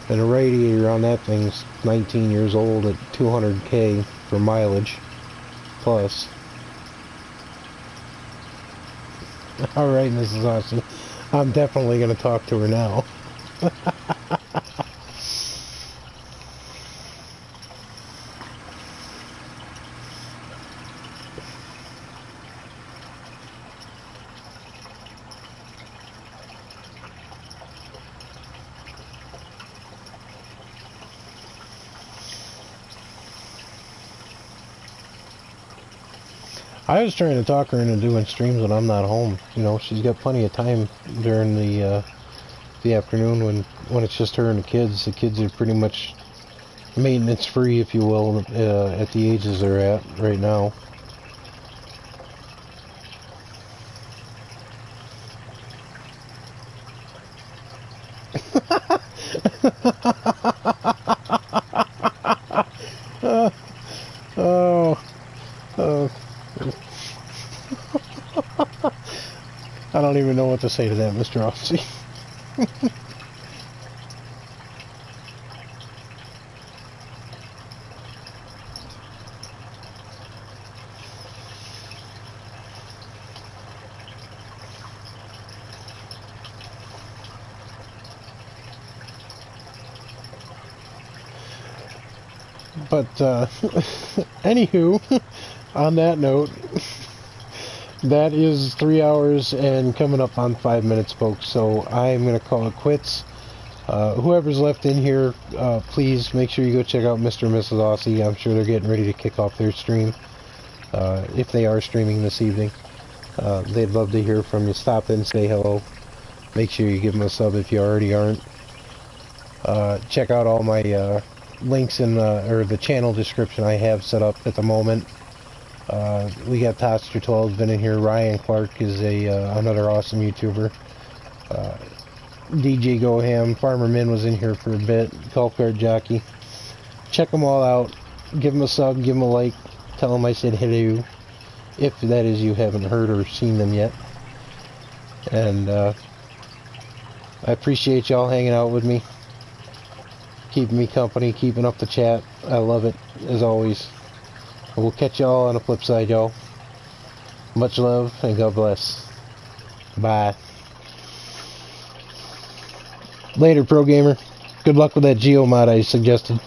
And the radiator on that thing's 19 years old at 200k for mileage plus. Alright, Mrs. Austin, I'm definitely going to talk to her now. I was trying to talk her into doing streams when I'm not home. You know, she's got plenty of time during the afternoon when it's just her and the kids. The kids are pretty much maintenance free, if you will, at the ages they're at right now. I don't even know what to say to that, Mr. Aussie. But, anywho, on that note, that is 3 hours and coming up on 5 minutes, folks, so I'm going to call it quits. Whoever's left in here, please make sure you go check out Mr. and Mrs. Aussie. I'm sure they're getting ready to kick off their stream. If they are streaming this evening. They'd love to hear from you. Stop in, say hello. Make sure you give them a sub if you already aren't. Check out all my links in or the channel description I have set up at the moment. We got Toster12 been in here. Ryan Clarke is another awesome YouTuber. DjGoHam, Farmer Minn was in here for a bit. GolfCart Jockey. Check them all out. Give them a sub. Give them a like. Tell them I said hello. If that is you haven't heard or seen them yet. And I appreciate y'all hanging out with me. Keeping me company, keeping up the chat. I love it, as always. We'll catch y'all on the flip side, y'all. Much love, and God bless. Bye. Later, pro gamer. Good luck with that geo mod I suggested.